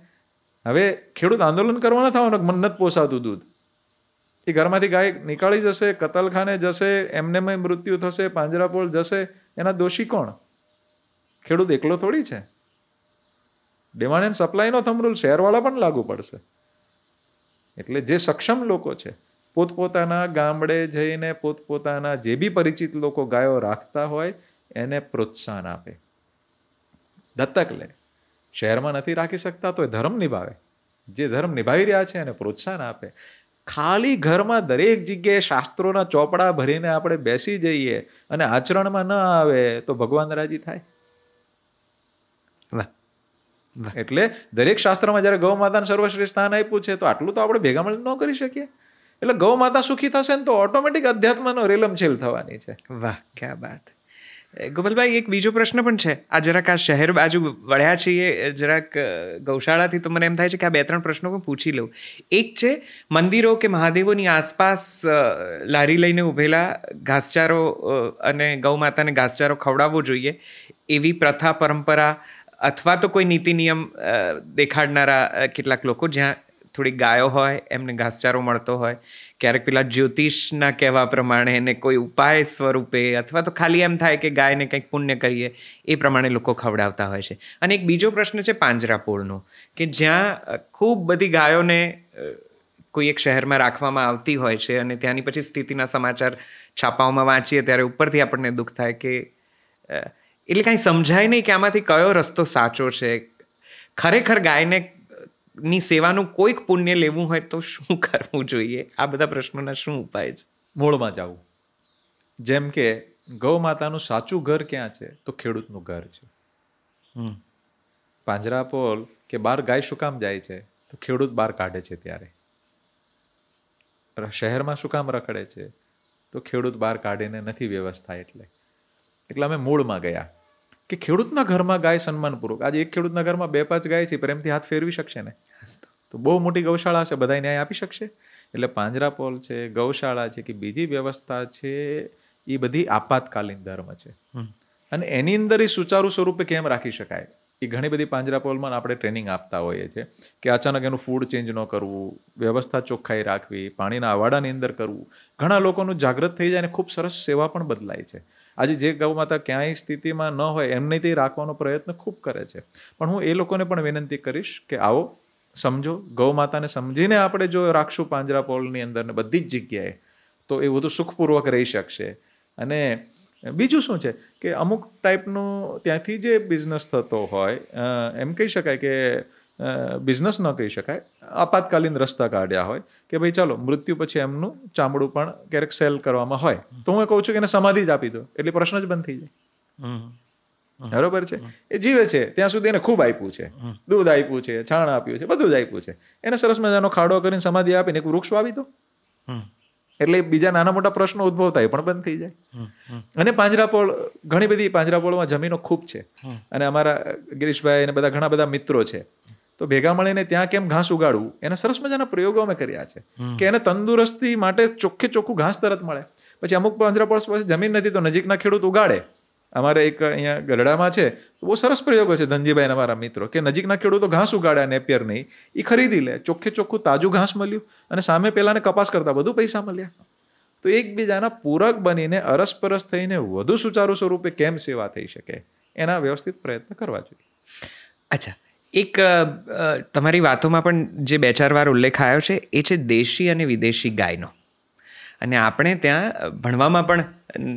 હવે ખેડૂત આંદોલન કરવાના થવાનું, મન નથી પોસાતું દૂધ, એ ઘરમાંથી ગાય નીકાળી જશે, કતલખાને જશે, એમને મૃત્યુ થશે, પાંજરાપોળ જશે, એના દોષી કોણ? ખેડૂત એકલો થોડી છે. ડિમાન્ડ એન્ડ સપ્લાયનો થંબ રૂલ શહેરવાળા પણ લાગુ પડશે. એટલે જે સક્ષમ લોકો છે પોતપોતાના ગામડે જઈને પોતપોતાના જે બી પરિચિત લોકો ગાયો રાખતા હોય એને પ્રોત્સાહન આપે, દત્તક લે. શહેરમાં નથી રાખી શકતા તો એ ધર્મ નિભાવે, જે ધર્મ નિભાવી રહ્યા છે એને પ્રોત્સાહન આપે. ખાલી ઘરમાં દરેક જગ્યાએ શાસ્ત્રોના ચોપડા ભરીને આપણે બેસી જઈએ અને આચરણમાં ન આવે તો ભગવાન રાજી થાય? એટલે દરેક શાસ્ત્રમાં જ્યારે ગૌ માતાને સર્વશ્રેષ્ઠ સ્થાન આપ્યું છે તો આટલું તો આપણે ભેગા મળીને ન કરી શકીએ? એટલે ગૌ માતા સુખી થશે ને તો ઓટોમેટિક અધ્યાત્મનો રેલમછેલ થવાની છે. વાહ, ક્યા બાત. ગોપાલભાઈ, એક બીજો પ્રશ્ન પણ છે. આ જરાક આ શહેર બાજુ વળ્યા છીએ, જરાક ગૌશાળાથી, તો મને એમ થાય છે કે આ 2-3 પ્રશ્નો પણ પૂછી લઉં. એક છે, મંદિરો કે મહાદેવોની આસપાસ લારી લઈને ઊભેલા ઘાસચારો અને ગૌ માતાને ઘાસચારો ખવડાવવો જોઈએ એવી પ્રથા, પરંપરા અથવા તો કોઈ નીતિ નિયમ દેખાડનારા કેટલાક લોકો, જ્યાં થોડી ગાયો હોય એમને ઘાસચારો મળતો હોય, ક્યારેક પેલા જ્યોતિષના કહેવા પ્રમાણે એને કોઈ ઉપાય સ્વરૂપે, અથવા તો ખાલી એમ થાય કે ગાયને કંઈક પુણ્ય કરીએ એ પ્રમાણે લોકો ખવડાવતા હોય છે. અને એક બીજો પ્રશ્ન છે પાંજરાપોળનો, કે જ્યાં ખૂબ બધી ગાયોને કોઈ એક શહેરમાં રાખવામાં આવતી હોય છે અને ત્યાંની પછી સ્થિતિના સમાચાર છાપાઓમાં વાંચીએ ત્યારે ઉપરથી આપણને દુઃખ થાય કે એટલે કાંઈ સમજાય નહીં કે આમાંથી કયો રસ્તો સાચો છે. ખરેખર ગાયને ની સેવાનું કોઈક પુણ્ય લેવું હોય તો શું કરવું જોઈએ? આ બધા પ્રશ્નોના શું ઉપાય છે? મૂળમાં જવું. જેમ કે ગૌ માતાનું સાચું ઘર ક્યાં છે? તો ખેડૂતનું ઘર છે. પાંજરાપોળ કે બહાર ગાય શું કામ જાય છે? તો ખેડૂત બહાર કાઢે છે ત્યારે. શહેરમાં શું કામ રખડે છે? તો ખેડૂત બહાર કાઢીને નથી વ્યવસ્થા એટલે અમે મૂળમાં ગયા કે ખેડૂતના ઘરમાં ગાય સન્માનપૂર્વક. આજે એક ખેડૂતના ઘરમાં 2-5 ગાય છે, પ્રેમથી હાથ ફેરવી શકશે ને? તો બહુ મોટી ગૌશાળા છે, બધા ન્યાય આપી શકશે? એટલે પાંજરાપોળ છે, ગૌશાળા છે કે બીજી વ્યવસ્થા છે, એ બધી આપાતકાલીન ધર્મ છે. અને એની અંદર એ સુચારુ સ્વરૂપે કેમ રાખી શકાય એ ઘણી બધી પાંજરાપોળમાં આપણે ટ્રેનિંગ આપતા હોઈએ છીએ કે અચાનક એનું ફૂડ ચેન્જ ન કરવું, વ્યવસ્થા ચોખ્ખાઈ રાખવી, પાણીના અવાડાની અંદર કરવું. ઘણા લોકોનું જાગૃત થઈ જાય અને ખૂબ સરસ સેવા પણ બદલાય છે. આજે જે ગૌ માતા ક્યાંય સ્થિતિમાં ન હોય એમને તે રાખવાનો પ્રયત્ન ખૂબ કરે છે. પણ હું એ લોકોને પણ વિનંતી કરીશ કે આવો સમજો, ગૌ માતાને સમજીને આપણે જો રાખશું પાંજરાપોળની અંદર ને બધી જ જગ્યાએ, તો એ વધુ સુખપૂર્વક રહી શકશે. અને બીજું શું છે કે અમુક ટાઈપનું ત્યાંથી જે બિઝનેસ થતો હોય, એમ કહી શકાય કે બિઝનેસ ન કહી શકાય, આપાતકાલીન રસ્તા કાઢ્યા હોય કે ભાઈ ચાલો મૃત્યુ પછી એમનું ચામડું પણ ક્યારેક સેલ કરવામાં હોય, તો હું કહું છું કે એને સમાધિ જ આપી દો એટલે પ્રશ્ન જ બંધ થઈ જાય. બરોબર છે? એ જીવે છે ત્યાં સુધી એને ખૂબ આપ્યું છે, દૂધ આપ્યું છે, છાણ આપ્યું છે, બધું જ આપ્યું છે. એને સરસ મજાનો ખાડો કરીને સમાધિ આપીને એક વૃક્ષ વાવી દો એટલે બીજા નાના મોટા પ્રશ્નો ઉદ્ભવતા એ પણ બંધ થઈ જાય. અને પાંજરાપોળ, ઘણી બધી પાંજરાપોળમાં જમીનો ખૂબ છે અને અમારા ગિરીશભાઈ અને ઘણા બધા મિત્રો છે, તો ભેગા મળીને ત્યાં કેમ ઘાસ ઉગાડવું એના સરસ મજાના પ્રયોગો અમે કર્યા છે કે એને તંદુરસ્તી માટે ચોખ્ખું ઘાસ તરત મળે. પછી અમુક પાંજરાપોળ પાસે જમીન નથી તો નજીકના ખેડૂત ઉગાડે. અમારે એક અહીંયા ગઢડામાં છે, તો બહુ સરસ પ્રયોગો છે ધનજીભાઈ અને અમારા મિત્રો, કે નજીકના ખેડૂતો ઘાસ ઉગાડ્યા નેપિયર નહીં, એ ખરીદી લે, ચોખ્ખું તાજું ઘાસ મળ્યું અને સામે પેલાને કપાસ કરતા વધુ પૈસા મળ્યા. તો એકબીજાના પૂરક બનીને અરસપરસ થઈને વધુ સુચારુ સ્વરૂપે કેમ સેવા થઈ શકે એના વ્યવસ્થિત પ્રયત્ન કરવા જોઈએ. અચ્છા, એક તમારી વાતોમાં પણ જે 2-4 વાર ઉલ્લેખ આવ્યો છે એ છે દેશી અને વિદેશી ગાયનો. અને આપણે ત્યાં ભણવામાં પણ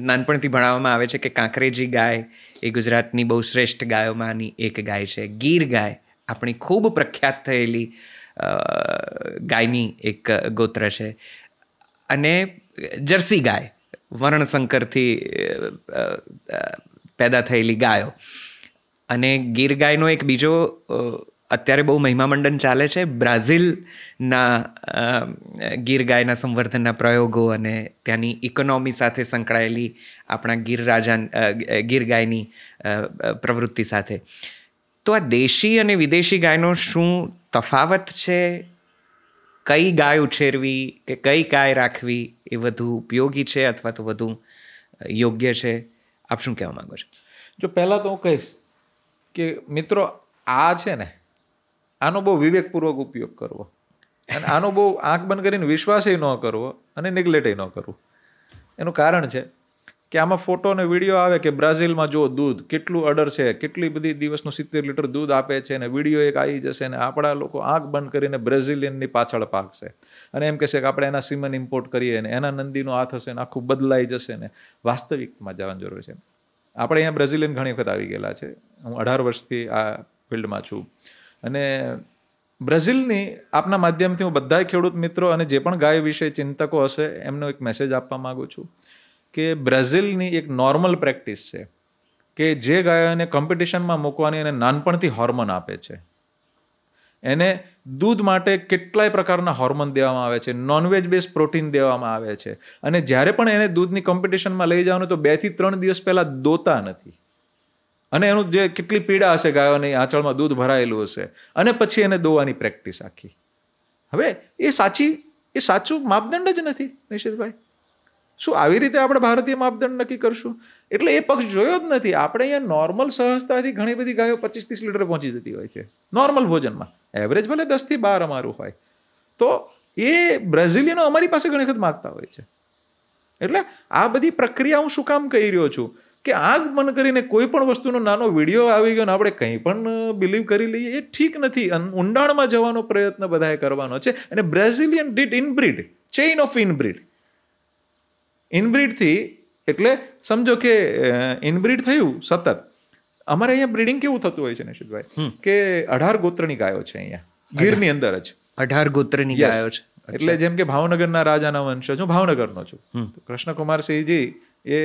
નાનપણથી ભણાવવામાં આવે છે કે કાંકરેજી ગાય એ ગુજરાતની બહુ શ્રેષ્ઠ ગાયોમાંની એક ગાય છે. ગીર ગાય આપણી ખૂબ પ્રખ્યાત થયેલી ગાયની એક ગોત્ર છે. અને જર્સી ગાય વર્ણસંકરથી પેદા થયેલી ગાયો. અને ગીર ગાયનો એક બીજો અત્યારે બહુ મહિમામંડન ચાલે છે, બ્રાઝિલના ગીર ગાયના સંવર્ધનના પ્રયોગો અને ત્યાંની ઇકોનોમી સાથે સંકળાયેલી આપણા ગીર ગાયની પ્રવૃત્તિ સાથે. તો આ દેશી અને વિદેશી ગાયનો શું તફાવત છે? કઈ ગાય ઉછેરવી કે કઈ ગાય રાખવી એ વધુ ઉપયોગી છે અથવા તો વધુ યોગ્ય છે? આપ શું કહેવા માંગો છો? જો પહેલાં તો હું કહીશ કે મિત્રો, આ છે ને, આનો બહુ વિવેકપૂર્વક ઉપયોગ કરવો અને આનો બહુ આંખ બંધ કરીને વિશ્વાસ ન કરવો અને નેગ્લેક્ટ ન કરવું. એનું કારણ છે કે આમાં ફોટો અને વિડીયો આવે કે બ્રાઝિલમાં જો દૂધ કેટલું અડર છે, કેટલી બધી દિવસનું 70 લીટર દૂધ આપે છે, અને વિડીયો એક આવી જશે ને આપણા લોકો આંખ બંધ કરીને બ્રાઝિલિયનની પાછળ પાકશે અને એમ કહેશે કે આપણે એના સીમન ઇમ્પોર્ટ કરીએ ને એના નંદીનો આ થશે ને આખું બદલાઈ જશે ને. વાસ્તવિકતામાં જવાની જરૂર છે. આપણે અહીંયા બ્રાઝિલિયન ઘણી વખત આવી ગયેલા છે. હું 18 વર્ષથી આ ફિલ્ડમાં છું અને બ્રાઝિલની આપના માધ્યમથી હું બધા ખેડૂત મિત્રો અને જે પણ ગાય વિશે ચિંતકો હશે એમનો એક મેસેજ આપવા માગું છું કે બ્રાઝિલની એક નોર્મલ પ્રેક્ટિસ છે કે જે ગાયોને કોમ્પિટિશનમાં મૂકવાની એને નાનપણથી હોર્મોન આપે છે. એને દૂધ માટે કેટલાય પ્રકારના હોર્મોન દેવામાં આવે છે, નોનવેજ બેઝ પ્રોટીન દેવામાં આવે છે, અને જ્યારે પણ એને દૂધની કોમ્પિટિશનમાં લઈ જવાનું તો 2 થી 3 દિવસ પહેલાં દોતા નથી. અને એનું જે કેટલી પીડા હશે, ગાયોની આંચળમાં દૂધ ભરાયેલું હશે, અને પછી એને દોવાની પ્રેક્ટિસ આખી. હવે એ સાચું માપદંડ જ નથી નિશિતભાઈ. શું આવી રીતે આપણે ભારતીય માપદંડ નક્કી કરશું? એટલે એ પક્ષ જોયો જ નથી. આપણે અહીંયા નોર્મલ સહજતાથી ઘણી બધી ગાયો 25-30 લીટર પહોંચી જતી હોય છે નોર્મલ ભોજનમાં. એવરેજ ભલે 10 થી 12 અમારું હોય, તો એ બ્રાઝિલિયનો અમારી પાસે ઘણી વખત માગતા હોય છે. એટલે આ બધી પ્રક્રિયા હું શું કામ કહી રહ્યો છું કે આગ બંધ કરીને કોઈ પણ વસ્તુનો નાનો વિડીયો આવી ગયો ને આપણે કંઈ પણ બિલીવ કરી લઈએ એ ઠીક નથી. ઊંડાણમાં જવાનો પ્રયત્ન બધાએ કરવાનો છે. અને બ્રાઝિલિયન ડીડ ઇનબ્રીડ, ચેઇન ઓફ ઇનબ્રીડ. ઇનબ્રીડથી એટલે સમજો કે ઇનબ્રીડ થયું સતત. અમારે અહીંયા બ્રીડિંગ કેવું થતું હોય છે નિશિતભાઈ કે 18 ગોત્રની ગાયો છે અહીંયા ગીરની અંદર જ. 18 ગોત્રની ગાયો છે. એટલે જેમ કે ભાવનગરના રાજાના વંશજ, હું ભાવનગરનો છું. કૃષ્ણકુમારસિંહજી એ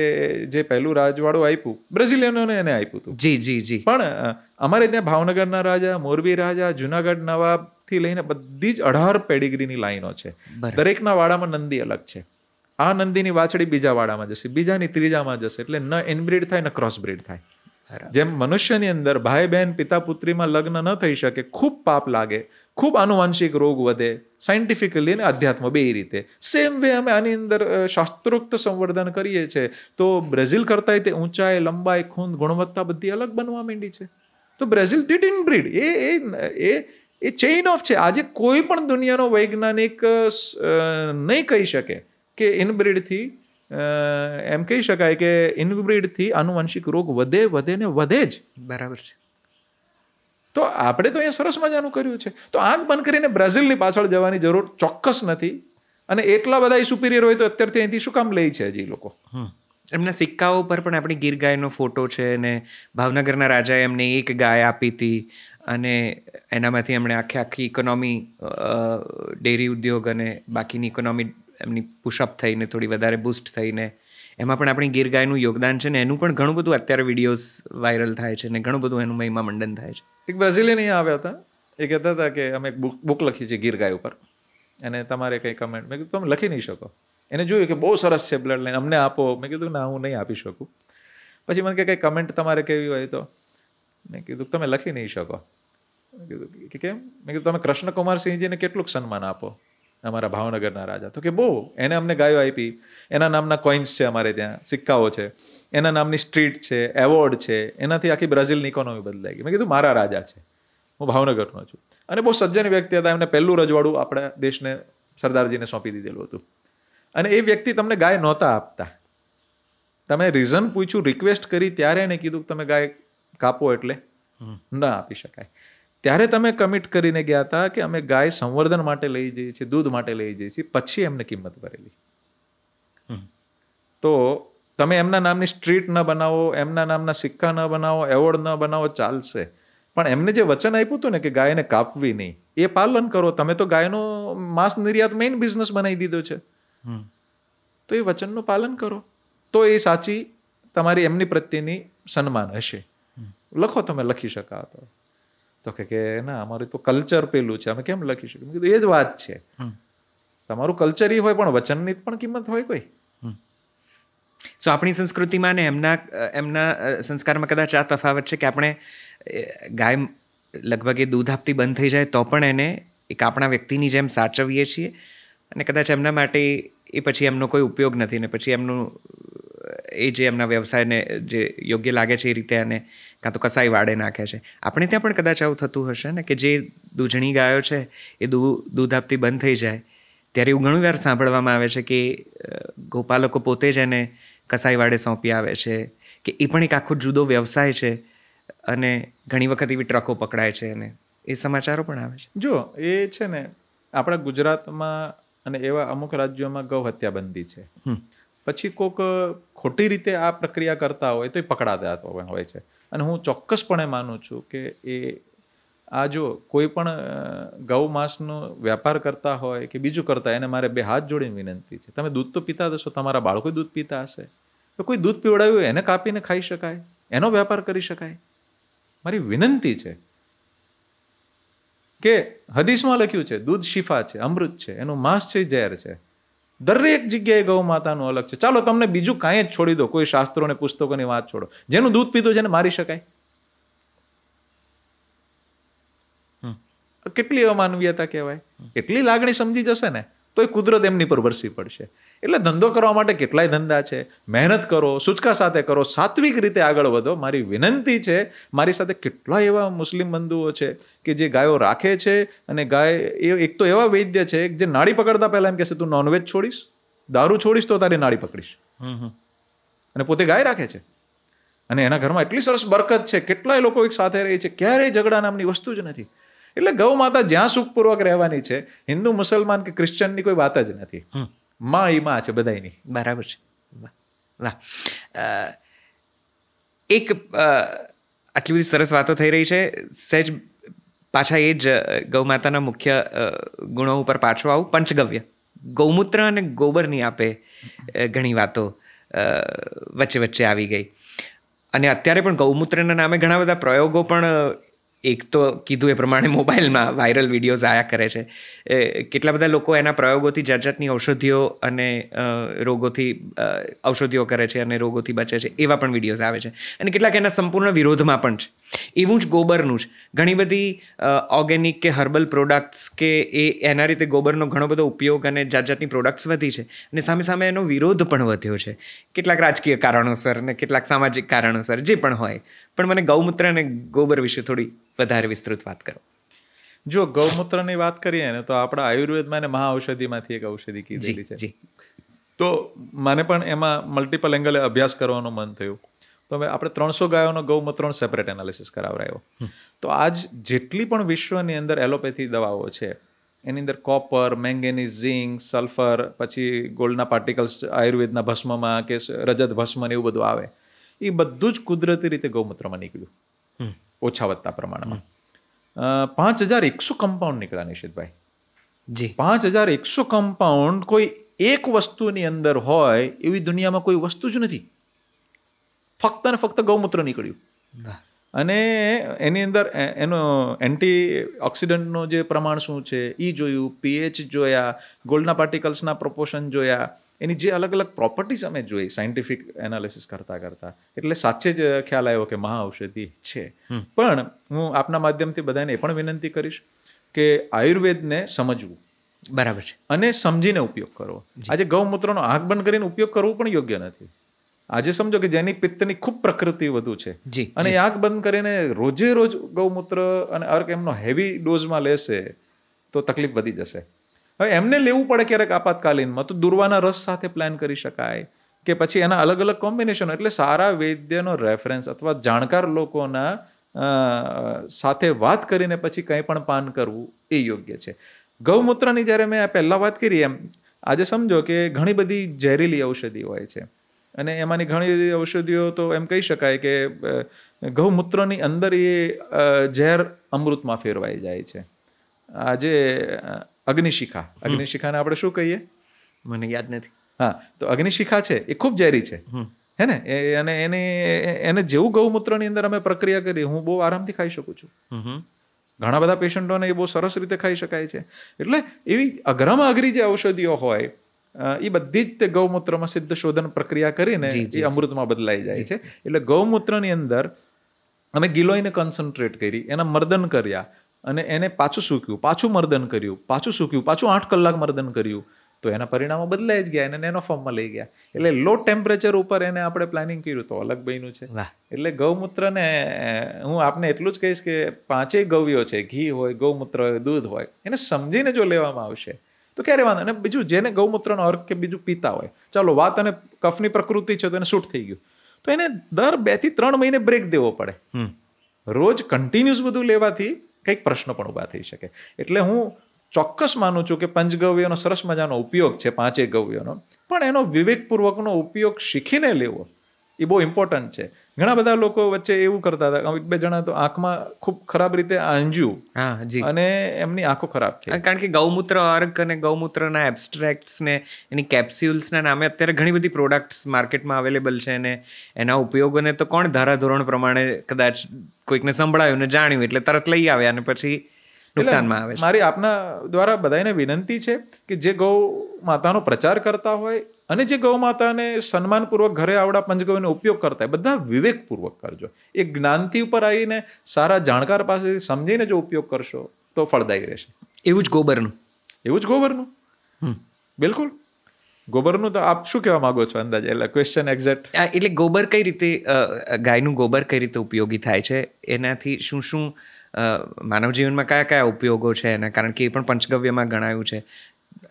જે પહેલું રાજવાડું આપ્યું બ્રાઝિલિયનોને એને આપ્યું હતું. જી જી જી. પણ અમારે ત્યાં ભાવનગરના રાજા, મોરબી રાજા, જુનાગઢ નવાબથી લઈને બધી જ 18 પેડિગ્રીની લાઈનો છે. દરેકના વાડામાં નંદી અલગ છે. આ નંદીની વાછડી બીજા વાડામાં જશે, બીજાની ત્રીજામાં જશે. એટલે ન ઇનબ્રીડ થાય ન ક્રોસ બ્રીડ થાય. જેમ મનુષ્યની અંદર ભાઈ બહેન પિતા પુત્રીમાં લગ્ન ન થઈ શકે, ખૂબ પાપ લાગે, ખૂબ આનુવંશિક રોગ વધે, સાયન્ટિફિકલી અને અધ્યાત્મ બે રીતે. સેમ વે અમે આની અંદર શાસ્ત્રોક્ત સંવર્ધન કરીએ છીએ. તો બ્રાઝિલ કરતાં તે ઊંચાઈ, લંબાઈ, ખૂન, ગુણવત્તા બધી અલગ બનવા માંડી છે. તો Brazil did inbreed a chain of છે. આજે કોઈ પણ દુનિયાનો વૈજ્ઞાનિક નહીં કહી શકે કે ઇનબ્રીડથી એમ કહી શકાય કે ઇનબ્રીડથી આનુવંશિક રોગ વધે ને વધે જ. બરાબર છે. તો આપણે તો અહીંયા સરસ મજાનું કર્યું છે. તો આંખ બંધ કરીને બ્રાઝિલની પાછળ જવાની જરૂર ચોક્કસ નથી. અને એટલા બધા સુપિરિયર હોય તો અત્યારથી અહીંથી શું કામ લે છે હજી લોકો? એમના સિક્કાઓ પર પણ આપણી ગીર ગાયનો ફોટો છે. અને ભાવનગરના રાજાએ એમને એક ગાય આપી હતી અને એનામાંથી એમણે આખી ઇકોનોમી, ડેરી ઉદ્યોગ અને બાકીની ઇકોનોમી એમની પુશઅપ થઈને થોડી વધારે બૂસ્ટ થઈને એમાં પણ આપણી ગીર ગાયનું યોગદાન છે. ને એનું પણ ઘણું બધું અત્યારે વિડીયોઝ વાયરલ થાય છે ને ઘણું બધું એનું મહિમા મંડન થાય છે. એક બ્રાઝિલિયન અહીંયા આવ્યા હતા. એ કહેતા હતા કે અમે એક બુક લખી છે ગીર ગાય ઉપર, અને તમારે કંઈ કમેન્ટ. મેં કીધું તમે લખી નહીં શકો. એને જોયું કે બહુ સરસ છે બ્લડ લાઈન, અમને આપો. મેં કીધું ના, હું નહીં આપી શકું. પછી મને કે કંઈ કમેન્ટ તમારે કેવી હોય તો મેં કીધું તમે લખી નહીં શકો. મેં કીધું કે કેમ? મેં કીધું તમે કૃષ્ણકુમારસિંહજીને કેટલુંક સન્માન આપો, અમારા ભાવનગરના રાજા. તો કે બહુ, એને અમને ગાયો આપી, એના નામના કોઈન્સ છે અમારે ત્યાં, સિક્કાઓ છે, એના નામની સ્ટ્રીટ છે, એવોર્ડ છે, એનાથી આખી બ્રાઝિલની ઇકોનોમી બદલાઈ ગઈ. મેં કીધું મારા રાજા છે, હું ભાવનગરનો છું. અને બહુ સજ્જન વ્યક્તિ હતા. એમને પહેલું રજવાડું આપણા દેશને સરદારજીને સોંપી દીધેલું હતું. અને એ વ્યક્તિ તમને ગાય નહોતા આપતા. તમે રીઝન પૂછ્યું, રિક્વેસ્ટ કરી, ત્યારે એને કીધું તમે ગાય કાપો એટલે ન આપી શકાય. ત્યારે તમે કમિટ કરીને ગયા હતા કે અમે ગાય સંવર્ધન માટે લઈ જઈએ છીએ, દૂધ માટે લઈ જઈએ છીએ. પછી એમને કિંમત ભરેલી. તો તમે એમના નામની સ્ટ્રીટ ન બનાવો, એમના નામના સિક્કા ન બનાવો, એવોર્ડ ન બનાવો, ચાલશે. પણ એમને જે વચન આપ્યું હતું ને કે ગાયને કાપવી નહીં, એ પાલન કરો. તમે તો ગાયનો માંસ નિર્યાત મેઇન બિઝનેસ બનાવી દીધો છે. તો એ વચનનું પાલન કરો, તો એ સાચી તમારી એમની પ્રત્યેની સન્માન હશે. લખો, તમે લખી શકા તો કે ના, અમારું તો કલ્ચર પેલું છે, અમે કેમ લખી શકીએ? મેં કીધું એ જ વાત છે. તમારું કલ્ચર એ હોય, પણ વચનની પણ કિંમત હોય કોઈ. સો આપણી સંસ્કૃતિમાં ને એમના સંસ્કારમાં કદાચ આ તફાવત છે કે આપણે ગાય લગભગ એ દૂધ આપતી બંધ થઈ જાય તો પણ એને એક આપણા વ્યક્તિની જેમ સાચવીએ છીએ. અને કદાચ એમના માટે એ પછી એમનો કોઈ ઉપયોગ નથી ને પછી એમનું એ જે એમના વ્યવસાયને જે યોગ્ય લાગે છે એ રીતે એને કાં તો કસાઈ વાડે નાખે છે. આપણે ત્યાં પણ કદાચ આવું થતું હશે ને કે જે દૂધણી ગાયો છે એ દૂધ આપતી બંધ થઈ જાય ત્યારે એવું ઘણી વાર સાંભળવામાં આવે છે કે ગોપાલકો પોતે જ એને કસાઈ વાડે સોંપી આવે છે, કે એ પણ એક આખો જુદો વ્યવસાય છે. અને ઘણી વખત એવી ટ્રકો પકડાય છે અને એ સમાચારો પણ આવે છે. જો એ છે ને, આપણા ગુજરાતમાં અને એવા અમુક રાજ્યોમાં ગૌ હત્યા બંધી છે. પછી કોઈક ખોટી રીતે આ પ્રક્રિયા કરતા હોય તો એ પકડાતા હોય છે. અને હું ચોક્કસપણે માનું છું કે એ આ જો કોઈ પણ ગૌ માંસનો વેપાર કરતા હોય કે બીજું કરતા, એને મારે બે હાથ જોડીને વિનંતી છે, તમે દૂધ તો પીતા હશો, તમારા બાળકો દૂધ પીતા હશે, તો કોઈ દૂધ પીવડાવ્યું એને કાપીને ખાઈ શકાય, એનો વેપાર કરી શકાય. મારી વિનંતી છે કે હદીસમાં લખ્યું છે દૂધ શિફા છે, અમૃત છે, એનું માંસ છે ઝેર છે. દરેક જગ્યાએ ગૌ માતાનું અલગ છે. ચાલો તમને બીજું કાંઈ જ છોડી દો, કોઈ શાસ્ત્રો ને પુસ્તકોની વાત છોડો, જેનું દૂધ પીધું છે એને મારી શકાય? કેટલી અમાનવીયતા કહેવાય. એટલી લાગણી સમજી જશે ને તો એ કુદરત એમની પર વરસી પડશે. એટલે ધંધો કરવા માટે કેટલાય ધંધા છે, મહેનત કરો, સૂચકા સાથે કરો, સાત્વિક રીતે આગળ વધો. મારી વિનંતી છે, મારી સાથે કેટલા એવા મુસ્લિમ બંધુઓ છે કે જે ગાયો રાખે છે, અને ગાય એક તો એવા વૈદ્ય છે જે નાડી પકડતા પહેલા એમ કહેશે તું નોનવેજ છોડીશ, દારૂ છોડીશ તો તારી નાડી પકડીશ, અને પોતે ગાય રાખે છે. અને એના ઘરમાં એટલી સરસ બરકત છે, કેટલાય લોકો એક સાથે રહે છે, ક્યારેય ઝઘડા નામની વસ્તુ જ નથી. એટલે ગૌ માતા જ્યાં સુખપૂર્વક રહેવાની છે, હિન્દુ મુસલમાન કે ક્રિશ્ચનની કોઈ વાત જ નથી. માં ઈ માં છે બધાયની. બરાબર છે. વાહ વાહ. એક આટલી બધી સરસ વાતો થઈ રહી છે, સહેજ પાછા એ જ ગૌ માતાના મુખ્ય ગુણો ઉપર પાછું આવું. પંચગવ્ય, ગૌમૂત્ર અને ગોબરની આપે ઘણી વાતો વચ્ચે વચ્ચે આવી ગઈ. અને અત્યારે પણ ગૌમૂત્રના નામે ઘણા બધા પ્રયોગો પણ, એક તો કીધું એ પ્રમાણે મોબાઈલમાં વાયરલ વિડીયોઝ આયા કરે છે. કેટલા બધા લોકો એના પ્રયોગોથી જાત જાતની ઔષધિઓ અને રોગોથી ઔષધિઓ કરે છે અને રોગોથી બચે છે, એવા પણ વિડીયોઝ આવે છે. અને કેટલાક એના સંપૂર્ણ વિરોધમાં પણ છે. એવું જ ગોબરનું જ ઘણી બધી ઓર્ગેનિક કે હર્બલ પ્રોડક્ટ્સ કે એના રીતે ગોબરનો ઘણો બધો ઉપયોગ અને જાત જાતની પ્રોડક્ટ્સ વધી છે, અને સામે સામે એનો વિરોધ પણ વધ્યો છે, કેટલાક રાજકીય કારણોસર ને કેટલાક સામાજિક કારણોસર, જે પણ હોય. પણ મને ગૌમૂત્ર અને ગોબર વિશે થોડી વધારે વિસ્તૃત વાત કરો. જો ગૌમૂત્રની વાત કરીએ ને, તો આપણા આયુર્વેદમાં અને મહાઔષધિમાંથી એક ઔષધિ કીધેલી છે. તો મને પણ એમાં મલ્ટિપલ એંગલે અભ્યાસ કરવાનું મન થયું. તો હવે આપણે 300 ગાયોનો ગૌમૂત્રનો સેપરેટ એનાલિસિસ કરાવરાયો. તો આજ જેટલી પણ વિશ્વની અંદર એલોપેથી દવાઓ છે, એની અંદર કોપર, મેંગેનીઝ, ઝિંક, સલ્ફર, પછી ગોલ્ડના પાર્ટિકલ્સ આયુર્વેદના ભસ્મમાં કે રજત ભસ્મ ને એવું બધું આવે, એ બધું જ કુદરતી રીતે ગૌમૂત્રમાં નીકળ્યું, ઓછા વધતા પ્રમાણમાં. 5100 કમ્પાઉન્ડ નીકળ્યા નિશિતભાઈ. જી, 5100 કમ્પાઉન્ડ કોઈ એક વસ્તુની અંદર હોય એવી દુનિયામાં કોઈ વસ્તુ જ નથી. ફક્ત ને ફક્ત ગૌમૂત્ર નીકળ્યું. અને એની અંદર એનો એન્ટી ઓક્સિડન્ટનો જે પ્રમાણ શું છે એ જોયું, પીએચ જોયા, ગોલ્ડના પાર્ટિકલ્સના પ્રોપોર્શન જોયા, એની જે અલગ અલગ પ્રોપર્ટીઝ અમે જોઈ સાયન્ટિફિક એનાલિસિસ કરતાં કરતાં. એટલે સાચે જ ખ્યાલ આવ્યો કે મહાઔષધિ છે. પણ હું આપના માધ્યમથી બધાને એ પણ વિનંતી કરીશ કે આયુર્વેદને સમજવું. બરાબર છે. અને સમજીને ઉપયોગ કરવો. આજે ગૌમૂત્રનો આંખ બંધ કરીને ઉપયોગ કરવો પણ યોગ્ય નથી. આજે સમજો કે જેની પિત્તની ખૂબ પ્રકૃતિ વધુ છે, અને આંખ બંધ કરીને રોજે રોજ ગૌમૂત્ર અને અર્ક એમનો હેવી ડોઝમાં લેશે તો તકલીફ વધી જશે. હવે એમને લેવું પડે ક્યારેક આપાતકાલીનમાં, તો દુર્વાના રસ સાથે પ્લાન કરી શકાય, કે પછી એના અલગ અલગ કોમ્બિનેશન. એટલે સારા વૈદ્યનો રેફરન્સ અથવા જાણકાર લોકોના સાથે વાત કરીને પછી કંઈ પણ પાન કરવું એ યોગ્ય છે. ગૌમૂત્રની જ્યારે મેં પહેલાં વાત કરી એમ, આજે સમજો કે ઘણી બધી ઝેરીલી ઔષધિ હોય છે, અને એમાંની ઘણી બધી ઔષધિઓ તો એમ કહી શકાય કે ગૌમૂત્રની અંદર એ ઝેર અમૃતમાં ફેરવાઈ જાય છે. આજે અગ્નિશિખાને આપણે શું કહીએ, મને યાદ નથી. હા, તો અગ્નિશિખા છે એ ખૂબ ઝેરી છે, હે ને. અને એને જેવું ગૌમૂત્રની અંદર અમે પ્રક્રિયા કરી, હું બહુ આરામથી ખાઈ શકું છું. ઘણા બધા પેશન્ટોને એ બહુ સરસ રીતે ખાઈ શકાય છે. એટલે એવી અઘરામાં અઘરી જે ઔષધિઓ હોય એ બધી જ તે ગૌમૂત્રમાં સિદ્ધ શોધન પ્રક્રિયા કરીને એ અમૃતમાં બદલાઈ જાય છે. એટલે ગૌમૂત્રની અંદર અમે ગિલોઈને કોન્સન્ટ્રેટ કરી, એના મર્દન કર્યા, અને એને પાછું સૂક્યું, પાછું મર્દન કર્યું, પાછું સૂક્યું, પાછું 8 કલાક મર્દન કર્યું, તો એના પરિણામો બદલાઈ જ ગયા, એને નેનો ફોર્મમાં લઈ ગયા. એટલે લો ટેમ્પરેચર ઉપર એને આપણે પ્લાનિંગ કર્યું તો અલગ બન્યું છે. એટલે ગૌમૂત્રને હું આપને એટલું જ કહીશ કે 5 ગવ્યો છે, ઘી હોય, ગૌમૂત્ર હોય, દૂધ હોય, એને સમજીને જો લેવામાં આવશે તો ક્યારે વાંધો. અને બીજું, જેને ગૌમૂત્રનો અર્ક કે બીજું પીતા હોય, ચાલો વાત અને કફની પ્રકૃતિ છે તો એને શૂટ થઈ ગયું, તો એને દર 2 થી 3 મહિને બ્રેક દેવો પડે. રોજ કન્ટિન્યુઅસ બધું લેવાથી કંઈક પ્રશ્નો પણ ઊભા થઈ શકે. એટલે હું ચોક્કસ માનું છું કે પંચગવ્યનો સરસ મજાનો ઉપયોગ છે, 5 ગવ્યનો, પણ એનો વિવેકપૂર્વકનો ઉપયોગ શીખીને લેવો એ બહુ ઇમ્પોર્ટન્ટ છે. ઘણા બધા લોકો વચ્ચે એવું કરતા હતા, 1-2 જણા તો આંખમાં ખૂબ ખરાબ રીતે આંજ્યું, અને એમની આંખો ખરાબ થઈ. કારણ કે ગૌમૂત્ર અર્ક અને ગૌમૂત્રના એબ્સ્ટ્રેક્ટ્સ ને એની કેપ્સ્યુલ્સના નામે અત્યારે ઘણી બધી પ્રોડક્ટ્સ માર્કેટમાં અવેલેબલ છે, અને એના ઉપયોગોને તો કોણ ધારાધોરણ પ્રમાણે કદાચ કોઈકને સંભળાયું ને જાણ્યું એટલે તરત લઈ આવે અને પછી નુકસાનમાં આવે છે. મારી આપના દ્વારા બધાને વિનંતી છે કે જે ગૌ માતાનો પ્રચાર કરતા હોય અને જે ગૌ માતાને સન્માનપૂર્વક ઘરે આવડા પંચગવ્યનો ઉપયોગ કરતા હોય, બધા વિવેકપૂર્વક કરજો. એ જ્ઞાનથી ઉપર આવીને સારા જાણકાર પાસેથી સમજીને જો ઉપયોગ કરશો તો ફળદાયી રહેશે. એવું જ ગોબરનું. બિલકુલ. ગોબરનું તો આપ શું કહેવા માંગો છો અંદાજે, એટલે ક્વેશ્ચન એક્ઝેક્ટ? એટલે ગોબર કઈ રીતે ગાયનું ગોબર કઈ રીતે ઉપયોગી થાય છે, એનાથી શું શું માનવ જીવનમાં કયા કયા ઉપયોગો છે એના, કારણ કે એ પણ પંચગવ્યમાં ગણાયું છે.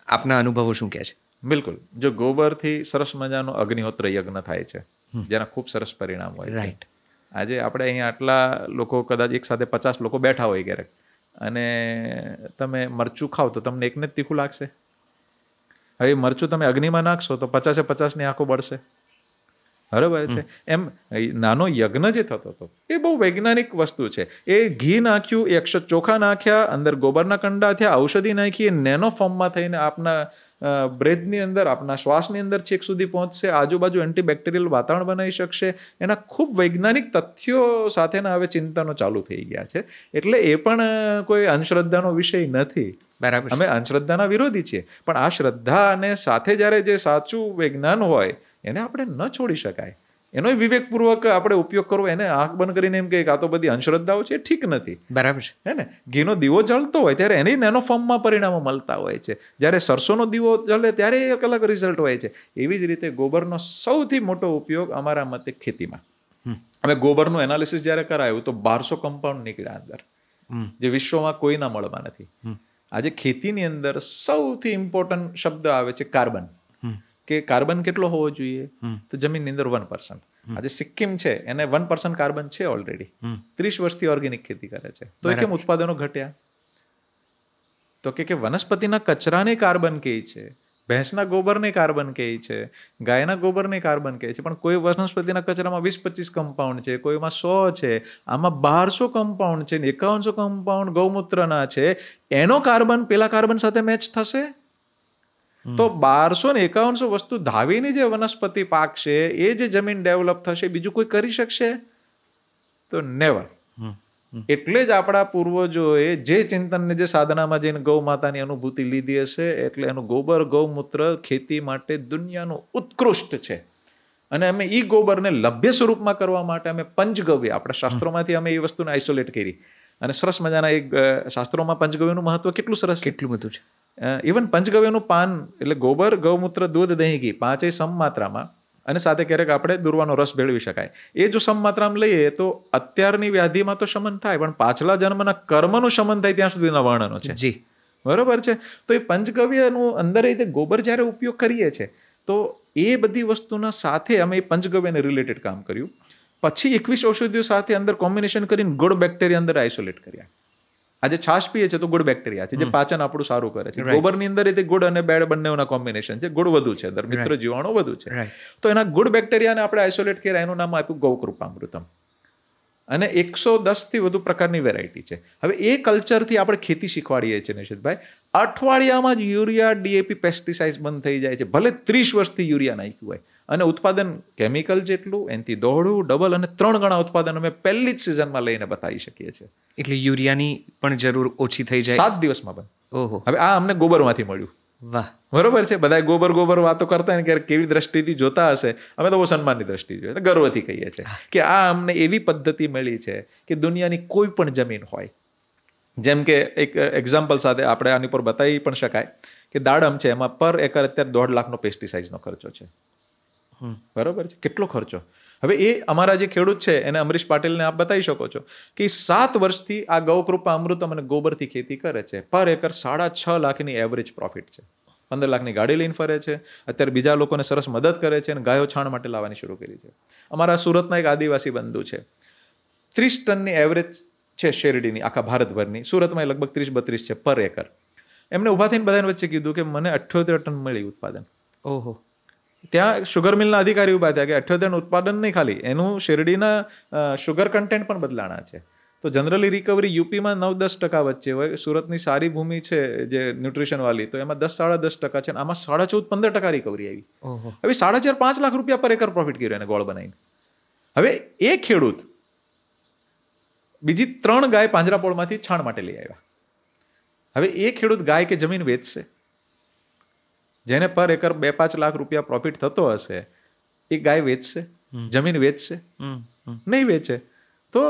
આપના અનુભવો શું કહે છે? બિલકુલ. જો ગોબરથી સરસ મજાનો અગ્નિહોત્ર યજ્ઞ થાય છે, જેના ખૂબ સરસ પરિણામ હોય છે. રાઈટ. આજે આપણે અહીંયા આટલા લોકો, કદાચ એક સાથે 50 લોકો બેઠા હોય ક્યારેક, અને તમે મરચું ખાવ તો તમને એકને જ તીખું લાગશે. હવે મરચું તમે અગ્નિમાં નાખશો તો 50-50 ની આંખો બળશે. બરાબર છે. એમ નાનો યજ્ઞ જે થતો હતો એ બહુ વૈજ્ઞાનિક વસ્તુ છે. એ ઘી નાખ્યું, એ અક્ષત ચોખા નાખ્યા, અંદર ગોબરના કંડા થયા, ઔષધિ નાખી, એ નેનો ફોર્મમાં થઈને આપના બ્રેથની અંદર, આપના શ્વાસની અંદર છેક સુધી પહોંચશે, આજુબાજુ એન્ટીબેક્ટેરિયલ વાતાવરણ બનાવી શકશે. એના ખૂબ વૈજ્ઞાનિક તથ્યો સાથેના હવે ચિંતનો ચાલુ થઈ ગયા છે. એટલે એ પણ કોઈ અંધશ્રદ્ધાનો વિષય નથી. બરાબર. અમે અંધશ્રદ્ધાના વિરોધી છીએ, પણ આ શ્રદ્ધા અને સાથે જ્યારે જે સાચું વિજ્ઞાન હોય એને આપણે ન છોડી શકાય. એનો વિવેકપૂર્વક આપણે ઉપયોગ કરવો. એને આંખ બંધ કરીને એમ કે આ તો બધી અંધશ્રદ્ધાઓ છે, ઠીક નથી. બરાબર છે. હે ને? ઘીનો દીવો જળતો હોય ત્યારે એને નેનો ફોર્મમાં પરિણામો મળતા હોય છે. જ્યારે સરસોનો દીવો જળે ત્યારે એક અલગ રિઝલ્ટ હોય છે. એવી જ રીતે ગોબરનો સૌથી મોટો ઉપયોગ અમારા મતે ખેતીમાં. હવે ગોબરનું એનાલિસિસ જ્યારે કરાયું તો 1200 કમ્પાઉન્ડ નીકળ્યા અંદર, જે વિશ્વમાં કોઈના મળમાં નથી. આજે ખેતીની અંદર સૌથી ઇમ્પોર્ટન્ટ શબ્દ આવે છે કાર્બન. કે કાર્બન કેટલો હોવો જોઈએ? તો જમીનની અંદર 1%. આજે સિક્કિમ છે એને 1% કાર્બન છે ઓલરેડી. 30 વર્ષથી ઓર્ગેનિક ખેતી કરે છે. તો એ કેમ ઉત્પાદનો ઘટ્યા? તો કે વનસ્પતિના કચરાને કાર્બન કહે છે, ભેંસના ગોબરને કાર્બન કહે છે, ગાયના ગોબરને કાર્બન કહે છે, પણ કોઈ વનસ્પતિના કચરામાં 20-25 કમ્પાઉન્ડ છે, કોઈમાં 100 છે, આમાં 1200 કમ્પાઉન્ડ છે, 5100 કમ્પાઉન્ડ ગૌમૂત્રના છે. એનો કાર્બન પેલા કાર્બન સાથે મેચ થશે? તો 1200 ને 5100 વસ્તુ ધાવીને જે વનસ્પતિ પાકશે, એ જે જમીન ડેવલપ થશે, બીજું કોઈ કરી શકશે? તો નેવર. એટલે જ આપણા પૂર્વજોએ જે ચિંતનને, જે સાધનામાં જઈને ગૌ માતાની અનુભૂતિ લીધી હશે, એટલે એનું ગોબર, ગૌમૂત્ર ખેતી માટે દુનિયાનું ઉત્કૃષ્ટ છે. અને અમે એ ગોબરને લભ્ય સ્વરૂપમાં કરવા માટે અમે પંચગવ્ય, આપણા શાસ્ત્રોમાંથી અમે એ વસ્તુને આઇસોલેટ કરી. અને સરસ મજાના એક શાસ્ત્રોમાં પંચગવ્યનું મહત્વ કેટલું સરસ, કેટલું બધું છે. ઇવન પંચગવ્યનું પાન એટલે ગોબર, ગૌમૂત્ર, દૂધ, દહીં, ઘી 5 સમ માત્રામાં, અને સાથે ક્યારેક આપણે દુર્વાનો રસ ભેળવી શકાય. એ જો સમ માત્રામાં લઈએ તો અત્યારની વ્યાધિમાં તો શમન થાય, પણ પાછલા જન્મના કર્મનું શમન થાય ત્યાં સુધીના વર્ણનો છે. જી, બરોબર છે. તો એ પંચગવ્યનું અંદર એ ગોબર જ્યારે ઉપયોગ કરીએ છીએ તો એ બધી વસ્તુના સાથે અમે એ પંચગવ્યને રિલેટેડ કામ કર્યું. પછી 21 ઔષધિઓ સાથે અંદર કોમ્બિનેશન કરીને ગુડ બેક્ટેરિયા અંદર આઇસોલેટ કર્યા. આજે છાશ પીએ છે તો ગુડ બેક્ટેરિયા છે, જે પાચન આપણું સારું કરે છે. ગોબરની અંદર એ ગુડ અને બેડ બંનેના કોમ્બિનેશન છે. ગુડ વધુ છે અંદર, મિત્ર જીવાણુ વધુ છે. તો એના ગુડ બેક્ટેરિયાને આપણે આઇસોલેટ કર્યા. એનું નામ આપ્યું ગૌકૃપામૃતમ. અને 110 થી વધુ પ્રકારની વેરાયટી છે. હવે એ કલ્ચરથી આપણે ખેતી શીખવાડીએ છીએ નિશિતભાઈ. અઠવાડિયામાં જ યુરિયા, ડીએપી, પેસ્ટિસાઇડ્સ બંધ થઈ જાય છે. ભલે 30 વર્ષથી યુરિયા નાખ્યું હોય, અને ઉત્પાદન કેમિકલ જેટલું, એનાથી દોઢું, ડબલ અને 3 ગણા ઉત્પાદન અમે પહેલી જ સિઝનમાં લઈને બતાવી શકીએ છીએ. એટલે યુરિયાની પણ જરૂર ઓછી થઈ જાય 7 દિવસમાં બંધ. ઓહો. હવે આ અમને ગોબરમાંથી મળ્યું. વાહ. બરોબર છે. બધા ગોબર વાતો કરતા ને ક્યારેક કેવી દ્રષ્ટિથી જોતા હશે, અમે તો બહુ સન્માનની દ્રષ્ટિ જોઈએ, ગર્વથી કહીએ છીએ કે આ અમને એવી પદ્ધતિ મળી છે કે દુનિયાની કોઈ પણ જમીન હોય, જેમ કે એક એક્ઝામ્પલ સાથે આપણે આની પર બતાવી પણ શકાય કે દાડમ છે, એમાં પર એકર અત્યારે 1.5 લાખનો પેસ્ટિસાઇડનો ખર્ચો છે. બરોબર છે. કેટલો ખર્ચો. હવે એ અમારા જે ખેડૂત છે એને અમરીશ પાટીલને આપ બતાવી શકો છો કે 7 વર્ષથી આ ગૌકૃપા અમૃતમ અને ગોબરથી ખેતી કરે છે. પર એકર 6.5 લાખની એવરેજ પ્રોફિટ છે. 15 લાખની ગાડી લઈને ફરે છે. અત્યારે બીજા લોકોને સરસ મદદ કરે છે અને ગાયો છાણ માટે લાવવાની શરૂ કરી છે. અમારા સુરતના એક આદિવાસી બંધુ છે, 30 ટનની એવરેજ છે શેરડીની આખા ભારતભરની. સુરતમાં લગભગ 30-32 છે પર એકર. એમને ઊભા થઈને બધાની વચ્ચે કીધું કે મને 78 ટન મળી ઉત્પાદન. ઓહો. ત્યાં શુગર મિલના અધિકારી ઉભા થયા કે 78 ઉત્પાદન નહીં, ખાલી એનું શેરડીના શુગર કન્ટેન્ટ પણ બદલાણા છે. તો જનરલી રિકવરી યુપીમાં 9-10% વચ્ચે હોય. સુરતની સારી ભૂમિ છે જે ન્યુટ્રિશન વાળી, તો એમાં 10-10.5% છે. આમાં 14.5-15% રિકવરી આવી. હવે 4.5 લાખ રૂપિયા પર એકર પ્રોફિટ કર્યો એને ગોળ બનાવીને. હવે એ ખેડૂત બીજી 3 ગાય પાંજરાપોળમાંથી છાણ માટે લઈ આવ્યા. હવે એ ખેડૂત ગાય કે જમીન વેચશે, જેને પર એકર 2-5 લાખ રૂપિયા પ્રોફિટ થતો હશે, એ ગાય વેચશે, જમીન વેચશે? નહીં વેચે. તો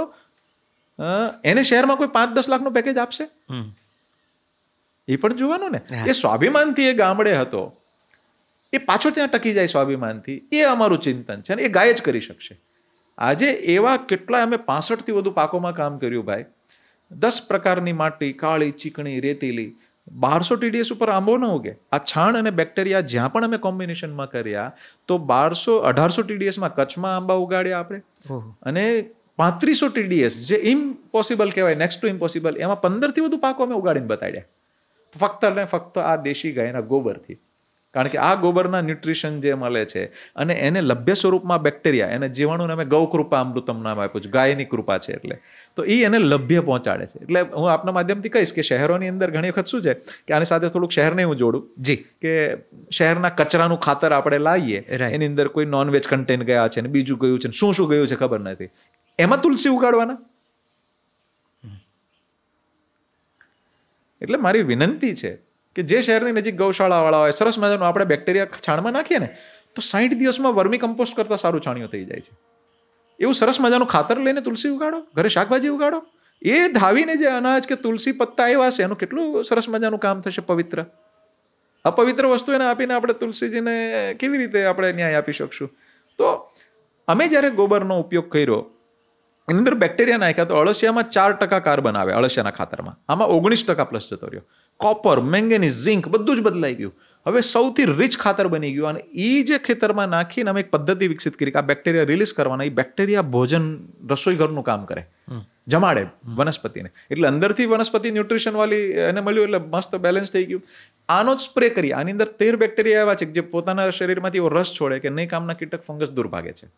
એને શહેરમાં કોઈ 5-10 લાખનું પેકેજ આપશે? એ પણ જોવાનું ને. એ સ્વાભિમાનથી એ ગામડે હતો, એ પાછો ત્યાં ટકી જાય સ્વાભિમાનથી, એ અમારું ચિંતન છે અને એ ગાય જ કરી શકશે. આજે એવા કેટલા અમે 65થી વધુ પાકોમાં કામ કર્યું ભાઈ. 10 પ્રકારની માટી, કાળી, ચીકણી, રેતીલી, 1200 TDS ઉપર આંબો ન ઉગે. આ છાણ અને બેક્ટેરિયા જ્યાં પણ અમે કોમ્બિનેશનમાં કર્યા તો 1800 TDSમાં કચ્છમાં આંબા ઉગાડ્યા આપણે, અને 3500 TDS જે ઇમ્પોસિબલ કહેવાય, નેક્સ્ટ ટુ ઇમ્પોસિબલ, એમાં 15થી વધુ પાકો અમે ઉગાડીને બતાડ્યા, ફક્ત ને ફક્ત આ દેશી ગાયના ગોબરથી. કારણ કે આ ગોબરના ન્યુટ્રિશન જે મળે છે અને એને લભ્ય સ્વરૂપમાં બેક્ટેરિયા, એને જીવાણુને અમે ગૌકૃપા અમૃતમ નામ આપ્યું છે, ગાયની કૃપા છે એટલે, તો એ એને લભ્ય પહોંચાડે છે. એટલે હું આપના માધ્યમથી કહીશ કે શહેરોની અંદર ઘણી વખત શું છે કે આની સાથે થોડુંક શહેરને હું જોડું જી, કે શહેરના કચરાનું ખાતર આપણે લાવીએ, એની અંદર કોઈ નોનવેજ કન્ટેન્ટ ગયા છે ને બીજું ગયું છે, શું ગયું છે ખબર નથી, એમાં તુલસી ઉગાડવાના. એટલે મારી વિનંતી છે કે જે શહેરની નજીક ગૌશાળાવાળા હોય, સરસ મજાનું આપણે બેક્ટેરિયા છાણમાં નાખીએ ને તો 60 દિવસમાં વર્મી કમ્પોસ્ટ કરતાં સારું છાણિયું થઈ જાય છે. એવું સરસ મજાનું ખાતર લઈને તુલસી ઉગાડો, ઘરે શાકભાજી ઉગાડો, એ ધાવીને જે અનાજ કે તુલસી પત્તા આવ્યા છે એનું કેટલું સરસ મજાનું કામ થશે પવિત્ર. અપવિત્ર વસ્તુ એને આપીને આપણે તુલસીજીને કેવી રીતે આપણે ન્યાય આપી શકશું? તો અમે જ્યારે ગોબરનો ઉપયોગ કર્યો, એની અંદર બેક્ટેરિયા નાખ્યા તો અળસિયામાં 4% કાર્બન આવે અળસિયાના ખાતરમાં, આમાં 19% પ્લસ જતો રહ્યો. કોપર, મેંગેનીઝ, ઝિંક બધું જ બદલાઈ ગયું. હવે સૌથી રીચ ખાતર બની ગયું. અને એ જે ખેતરમાં નાખીને અમે એક પદ્ધતિ વિકસિત કરી કે આ બેક્ટેરિયા રિલીઝ કરવાના. એ બેક્ટેરિયા ભોજન, રસોઈ ઘરનું કામ કરે, જમાડે વનસ્પતિને, એટલે અંદરથી વનસ્પતિ ન્યુટ્રિશન વાળી એને મળ્યું, એટલે મસ્ત બેલેન્સ થઈ ગયું. આનો જ સ્પ્રે કરી, આની અંદર 13 બેક્ટેરિયા એવા છે જે પોતાના શરીરમાંથી એવો રસ છોડે કે નહીં કામના કીટક ફંગસ દૂર ભાગે છે.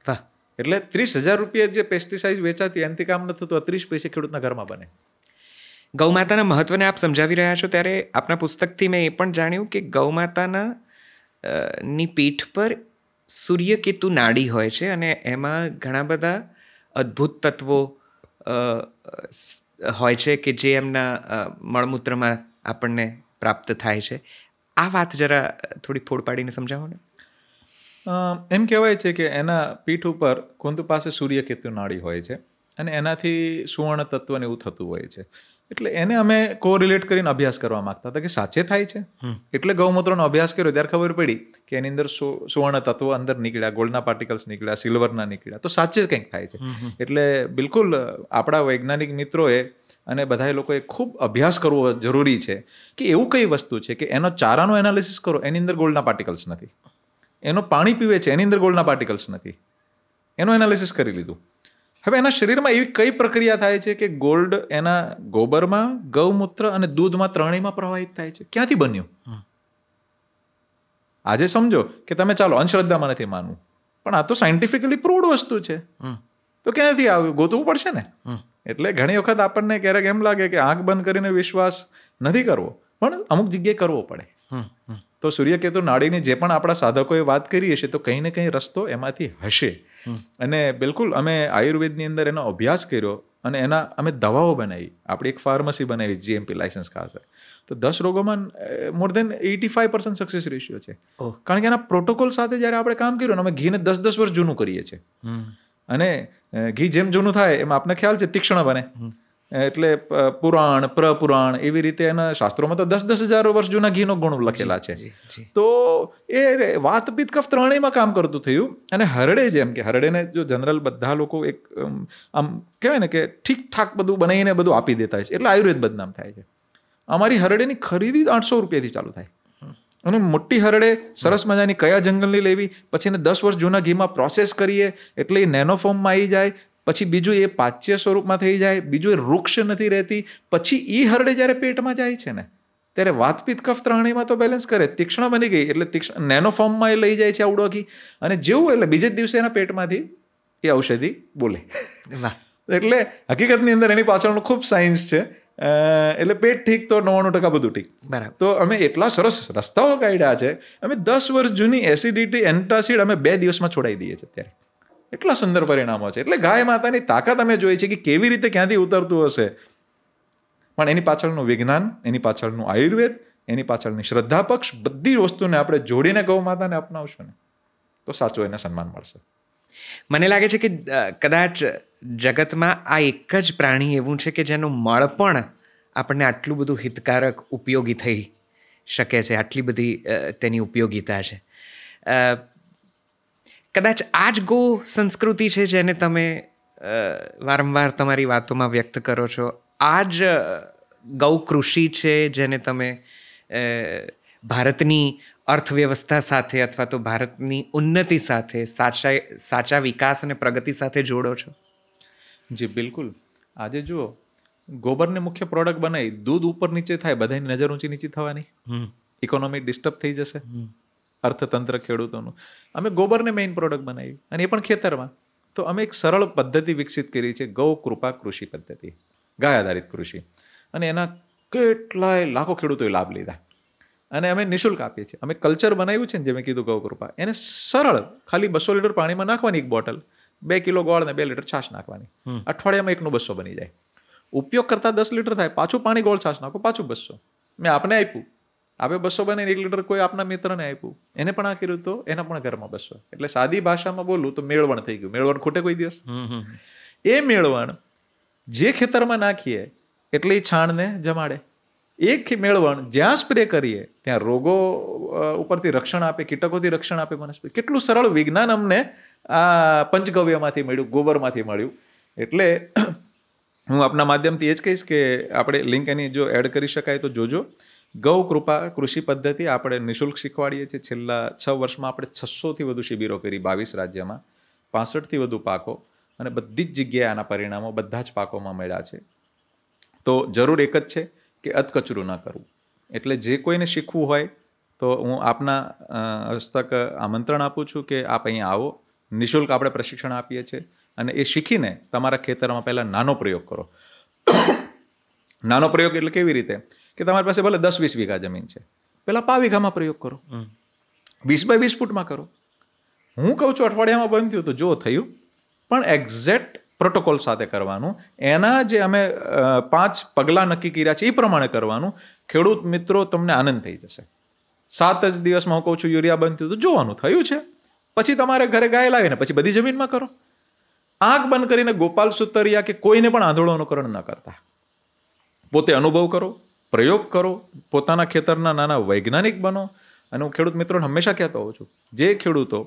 વાહ! એટલે 30,000 રૂપિયા જે પેસ્ટિસાઇડ વેચાતી એનાથી કામ નથી થતું, 30 પૈસે ખેડૂતના ઘરમાં બને. ગૌમાતાના મહત્વને આપ સમજાવી રહ્યા છો ત્યારે આપના પુસ્તકથી મેં એ પણ જાણ્યું કે ગૌમાતાના ની પીઠ પર સૂર્યકેતુ નાડી હોય છે અને એમાં ઘણા બધા અદ્ભુત તત્વો હોય છે કે જે એમના મળમૂત્રમાં આપણને પ્રાપ્ત થાય છે. આ વાત જરા થોડી ફોડ પાડીને સમજાવો ને. એમ કહેવાય છે કે એના પીઠ ઉપર કુંદ પાસે સૂર્યકેતુ નાડી હોય છે અને એનાથી સુવર્ણ તત્વને એવું થતું હોય છે. એટલે એને અમે કોરિલેટ કરીને અભ્યાસ કરવા માંગતા હતા કે સાચે થાય છે. એટલે ગૌમૂત્રનો અભ્યાસ કર્યો ત્યારે ખબર પડી કે એની અંદર સુવર્ણ તત્વો અંદર નીકળ્યા, ગોલ્ડના પાર્ટિકલ્સ નીકળ્યા, સિલ્વરના નીકળ્યા, તો સાચે જ કંઈક થાય છે. એટલે બિલકુલ આપણા વૈજ્ઞાનિક મિત્રોએ અને બધા લોકોએ ખૂબ અભ્યાસ કરવો જરૂરી છે કે એવું કઈ વસ્તુ છે કે એનો ચારાનો એનાલિસિસ કરો, એની અંદર ગોલ્ડના પાર્ટિકલ્સ નથી. એનો પાણી પીવે છે, એની અંદર ગોલ્ડના પાર્ટિકલ્સ નથી. એનું એનાલિસિસ કરી લીધું. હવે એના શરીરમાં એવી કઈ પ્રક્રિયા થાય છે કે ગોલ્ડ એના ગોબરમાં, ગૌમૂત્ર અને દૂધમાં ત્રણેયમાં પ્રવાહિત થાય છે. ક્યાંથી બન્યું? આજે સમજો કે તમે ચાલો અંધશ્રદ્ધામાં નથી માનવું, પણ આ તો સાયન્ટિફિકલી પ્રૂવડ વસ્તુ છે, તો ક્યાંથી આવ્યું? ગોતવું પડશે ને. એટલે ઘણી વખત આપણને ક્યારેક એમ લાગે કે આંખ બંધ કરીને વિશ્વાસ નથી કરવો, પણ અમુક જગ્યાએ કરવો પડે. તો સૂર્યકેતુ નાડીની જે પણ આપણા સાધકોએ વાત કરી હશે તો કંઈ ને કંઈ રસ્તો એમાંથી હશે. અને બિલકુલ અમે આયુર્વેદની અંદર એનો અભ્યાસ કર્યો અને એના અમે દવાઓ બનાવી. આપણી એક ફાર્મસી બનાવી GMP લાયસન્સ ખાસ. તો 10 રોગોમાં મોર દેન 85% સક્સેસ રેશિયો છે. કારણ કે એના પ્રોટોકોલ સાથે જ્યારે આપણે કામ કર્યું ને, અમે ઘીને 10-10 વર્ષ જૂનું કરીએ છીએ. અને ઘી જેમ જૂનું થાય એમ આપને ખ્યાલ છે તીક્ષ્ણ બને. એટલે પુરાણ, પ્રપુરાણ એવી રીતે એના શાસ્ત્રોમાં તો 10-10 હજાર વર્ષ જૂના ઘીનો ગુણ લખેલા છે. તો એ વાત, પિત્ત, કફ ત્રણેયમાં કામ કરતું થયું. અને હરડે, જેમ કે હરડેને જો જનરલ બધા લોકો એક આમ કહેવાય ને કે ઠીકઠાક બધું બનાવીને બધું આપી દેતા હોય છે, એટલે આયુર્વેદ બદનામ થાય છે. અમારી હરડેની ખરીદી 800 રૂપિયાથી ચાલુ થાય. અને મોટી હરડે સરસ મજાની કયા જંગલની લેવી, પછી એને 10 વર્ષ જૂના ઘીમાં પ્રોસેસ કરીએ એટલે એ નેનો ફોર્મમાં આવી જાય. પછી બીજું એ પાચ્ય સ્વરૂપમાં થઈ જાય, બીજું એ વૃક્ષ નથી રહેતી. પછી એ હરડે જ્યારે પેટમાં જાય છે ને ત્યારે વાત, પિત્ત, કફ ત્રણેયમાં તો બેલેન્સ કરે. તીક્ષ્ણ બની ગઈ એટલે તીક્ષ્ણ નેનો ફોર્મમાં એ લઈ જાય છે આવડો ઘી. અને જેવું એટલે બીજે જ દિવસે એના પેટમાંથી એ ઔષધિ બોલે. એટલે હકીકતની અંદર એની પાછળનું ખૂબ સાયન્સ છે. એટલે પેટ ઠીક તો 99% બધું ઠીક. બરાબર. તો અમે એટલા સરસ રસ્તાઓ કાઢ્યા છે. અમે 10 વર્ષ જૂની એસિડિટી એન્ટાસિડ અમે 2 દિવસમાં છોડાવી દઈએ છીએ અત્યારે. એટલા સુંદર પરિણામો છે. એટલે ગાય માતાની તાકાત અમે જોઈ છે કે કેવી રીતે ક્યાંથી ઉતરતું હશે. પણ એની પાછળનું વિજ્ઞાન, એની પાછળનું આયુર્વેદ, એની પાછળની શ્રદ્ધા પક્ષ, બધી વસ્તુને આપણે જોડીને ગૌ માતાને અપનાવશું ને તો સાચું એને સન્માન મળશે. મને લાગે છે કે કદાચ જગતમાં આ એક જ પ્રાણી એવું છે કે જેનું મળ પણ આપણને આટલું બધું હિતકારક ઉપયોગી થઈ શકે છે, આટલી બધી તેની ઉપયોગિતા છે. કદાચ આ જ ગો સંસ્કૃતિ છે જેને તમે વારંવાર તમારી વાતોમાં વ્યક્ત કરો છો. આ જ ગૌ કૃષિ છે જેને તમે ભારતની અર્થવ્યવસ્થા સાથે અથવા તો ભારતની ઉન્નતિ સાથે સાચા વિકાસ અને પ્રગતિ સાથે જોડો છો. જી બિલકુલ. આજે જુઓ, ગોબરને મુખ્ય પ્રોડક્ટ બનાવી, દૂધ ઉપર નીચે થાય, બધાની નજર ઊંચી નીચી થવાની, ઇકોનોમી ડિસ્ટર્બ થઈ જશે, અર્થતંત્ર ખેડૂતોનું. અમે ગોબરને મેઇન પ્રોડક્ટ બનાવી, અને એ પણ ખેતરમાં. તો અમે એક સરળ પદ્ધતિ વિકસિત કરી છે, ગૌ કૃપા કૃષિ પદ્ધતિ, ગાય આધારિત કૃષિ. અને એના કેટલાય લાખો ખેડૂતોએ લાભ લીધા. અને અમે નિઃશુલ્ક આપીએ છીએ. અમે કલ્ચર બનાવ્યું છે ને, જે મેં કીધું ગૌ કૃપા, એને સરળ ખાલી 200 લીટર પાણીમાં નાખવાની એક બોટલ, 2 કિલો ગોળ ને 2 લીટર છાશ નાખવાની, અઠવાડિયામાં 1નું 200 બની જાય. ઉપયોગ કરતા 10 લીટર થાય, પાછું પાણી ગોળ છાશ નાખો, પાછું 200. મેં આપને આપ્યું, આપે 200 બને, 1 લીટર કોઈ આપના મિત્રને આપ્યું, એને પણ આ કર્યું, તો એના પણ ઘરમાં 200. એટલે સાદી ભાષામાં બોલું તો મેળવણ થઈ ગયું. મેળવણ ખૂટે કોઈ દિવસ? એ મેળવણ જે ખેતરમાં નાખીએ એટલે એ છાણને જમાડે. એક મેળવણ જ્યાં સ્પ્રે કરીએ ત્યાં રોગો ઉપરથી રક્ષણ આપે, કીટકોથી રક્ષણ આપે વનસ્પતિ. કેટલું સરળ વિજ્ઞાન અમને આ પંચગવ્યમાંથી મળ્યું, ગોબરમાંથી મળ્યું. એટલે હું આપના માધ્યમથી એ જ કહીશ કે આપણે લિંક એની જો એડ કરી શકાય તો જોજો. ગૌ કૃપા કૃષિ પદ્ધતિ આપણે નિઃશુલ્ક શીખવાડીએ છીએ. છેલ્લા 6 વર્ષમાં આપણે 600થી વધુ શિબિરો કરી 22 રાજ્યમાં, 65થી વધુ પાકો, અને બધી જ જગ્યાએ આના પરિણામો બધા જ પાકોમાં મળ્યા છે. તો જરૂર એક જ છે કે અધકચરું ન કરવું. એટલે જે કોઈને શીખવું હોય તો હું આપના હસ્તક આમંત્રણ આપું છું કે આપ અહીંયા આવો. નિઃશુલ્ક આપણે પ્રશિક્ષણ આપીએ છીએ, અને એ શીખીને તમારા ખેતરમાં પહેલાં નાનો પ્રયોગ કરો. નાનો પ્રયોગ એટલે કેવી રીતે કે તમારી પાસે ભલે 10-20 વીઘા જમીન છે, પહેલાં 5 વીઘામાં પ્રયોગ કરો, 20 બાય 20 ફૂટમાં કરો. હું કહું છું અઠવાડિયામાં બંધ થયું તો જો થયું, પણ એક્ઝેક્ટ પ્રોટોકોલ સાથે કરવાનું. એના જે અમે 5 પગલાં નક્કી કર્યા છે એ પ્રમાણે કરવાનું. ખેડૂત મિત્રો, તમને આનંદ થઈ જશે. 7 જ દિવસમાં હું કહું છું યુરિયા બંધ થયું તો જોવાનું થયું છે, પછી તમારે ઘરે ગાય લાવીને પછી બધી જમીનમાં કરો. આંખ બંધ કરીને ગોપાલ સુતરિયા કે કોઈને પણ આંધળો અનુકરણ ન કરતા. પોતે અનુભવ કરો, પ્રયોગ કરો, પોતાના ખેતરના નાના વૈજ્ઞાનિક બનો. અને હું ખેડૂત મિત્રોને હંમેશા કહેતો હોઉં છું, જે ખેડૂતો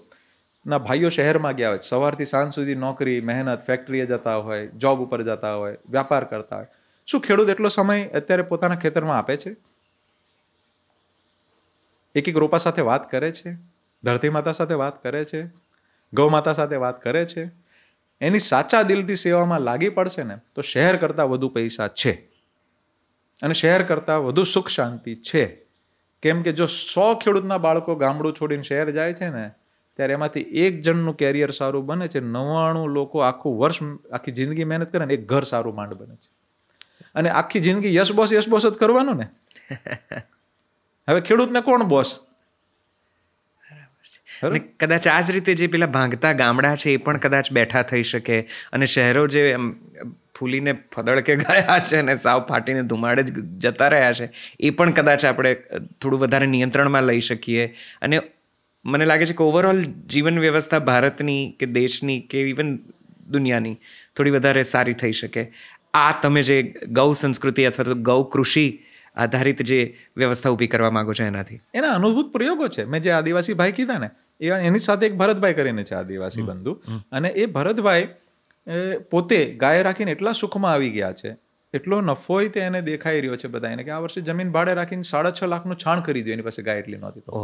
ના ભાઈઓ શહેરમાં ગયા હોય, સવારથી સાંજ સુધી નોકરી, મહેનત, ફેક્ટરીએ જતા હોય, જોબ ઉપર જતા હોય, વ્યાપાર કરતા હોય, શું ખેડૂત એટલો સમય અત્યારે પોતાના ખેતરમાં આપે છે? એક રોપા સાથે વાત કરે છે, ધરતી માતા સાથે વાત કરે છે, ગૌ માતા સાથે વાત કરે છે. એની સાચા દિલથી સેવામાં લાગી પડશે ને તો શહેર કરતાં વધુ પૈસા છે, અને શહેર કરતાં વધુ સુખ શાંતિ છે. કેમ કે જો 100 ખેડૂતના બાળકો ગામડું છોડીને શહેર જાય છે ને, ત્યારે એમાંથી 1 જણનું કેરિયર સારું બને છે, 99 લોકો આખું વર્ષ, આખી જિંદગી મહેનત કરે ને એક ઘર સારું માંડ બને છે. અને આખી જિંદગી યશ બોસ જ કરવાનું ને. હવે ખેડૂતને કોણ બોસ? કદાચ આ જ રીતે જે પેલા ભાંગતા ગામડા છે એ પણ કદાચ બેઠા થઈ શકે, અને શહેરો જે ફૂલીને ફદળકે ગયા છે અને સાવ ફાટીને ધુમાડે જ જતા રહ્યા છે, એ પણ કદાચ આપણે થોડું વધારે નિયંત્રણમાં લઈ શકીએ. અને મને લાગે છે કે ઓવરઓલ જીવન વ્યવસ્થા ભારતની કે દેશની કે ઇવન દુનિયાની થોડી વધારે સારી થઈ શકે. આ તમે જે ગૌ સંસ્કૃતિ અથવા તો ગૌ કૃષિ આધારિત જે વ્યવસ્થા ઊભી કરવા માંગો છો એનાથી એના અનુભૂત પ્રયોગો છે. મેં જે આદિવાસી ભાઈ કીધા ને, એની સાથે એક ભરતભાઈ કરીને છે આદિવાસી બંધુ, અને એ ભરતભાઈ પોતે ગાય રાખીને એટલા સુખમાં આવી ગયા છે, એટલો નફોય તે એને દેખાઈ રહ્યો છે બધા એને, કે આ વર્ષે જમીન ભાડે રાખીને 6.5 લાખનું છાણ ખરીદ્યું. એની પાસે ગાય એટલી નહોતી તો.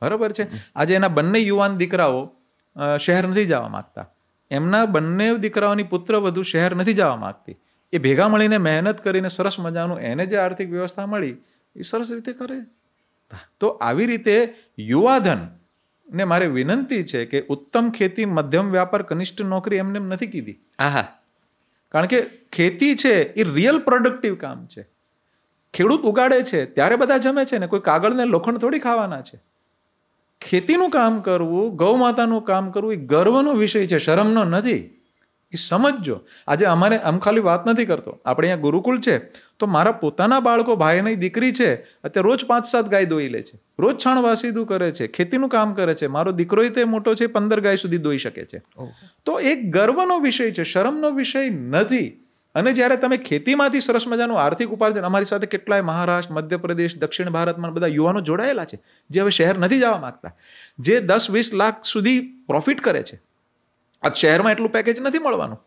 બરાબર છે. આજે એના બંને યુવાન દીકરાઓ શહેર નથી જવા માંગતા. એમના બંને દીકરાઓની પુત્ર વધુ શહેર નથી જવા માંગતી. એ ભેગા મળીને મહેનત કરીને સરસ મજાનું એને જે આર્થિક વ્યવસ્થા મળી એ સરસ રીતે કરે. તો આવી રીતે યુવાધન ને મારે વિનંતી છે કે ઉત્તમ ખેતી, મધ્યમ વ્યાપાર, કનિષ્ઠ નોકરી એમને નથી કીધી. કારણ કે ખેતી છે એ રિયલ પ્રોડક્ટિવ કામ છે. ખેડૂત ઉગાડે છે ત્યારે બધા જમે છે ને, કોઈ કાગળ ને લોખંડ થોડી ખાવાના છે. ખેતીનું કામ કરવું, ગૌ માતાનું કામ કરવું એ ગર્વનો વિષય છે, શરમનો નથી. એ સમજજો. આજે અમારે આમ ખાલી વાત નથી કરતો. આપણે અહીંયા ગુરુકુળ છે તો મારા પોતાના બાળકો, ભાઈની દીકરી છે, અત્યારે રોજ 5-7 ગાય દોઈ લે છે, રોજ છાણ વાસીદું કરે છે, ખેતીનું કામ કરે છે. મારો દીકરો તે મોટો છે, 15 ગાય સુધી દોઈ શકે છે. તો એક ગર્વનો વિષય છે, શરમનો વિષય નથી. અને જ્યારે તમે ખેતીમાંથી સરસ મજાનું આર્થિક ઉપાર્જન, અમારી સાથે કેટલાય મહારાષ્ટ્ર, મધ્યપ્રદેશ, દક્ષિણ ભારતમાં બધા યુવાનો જોડાયેલા છે જે હવે શહેર નથી જવા માંગતા, જે 10-20 લાખ સુધી પ્રોફિટ કરે છે. આ શહેરમાં એટલું પેકેજ નથી મળવાનું,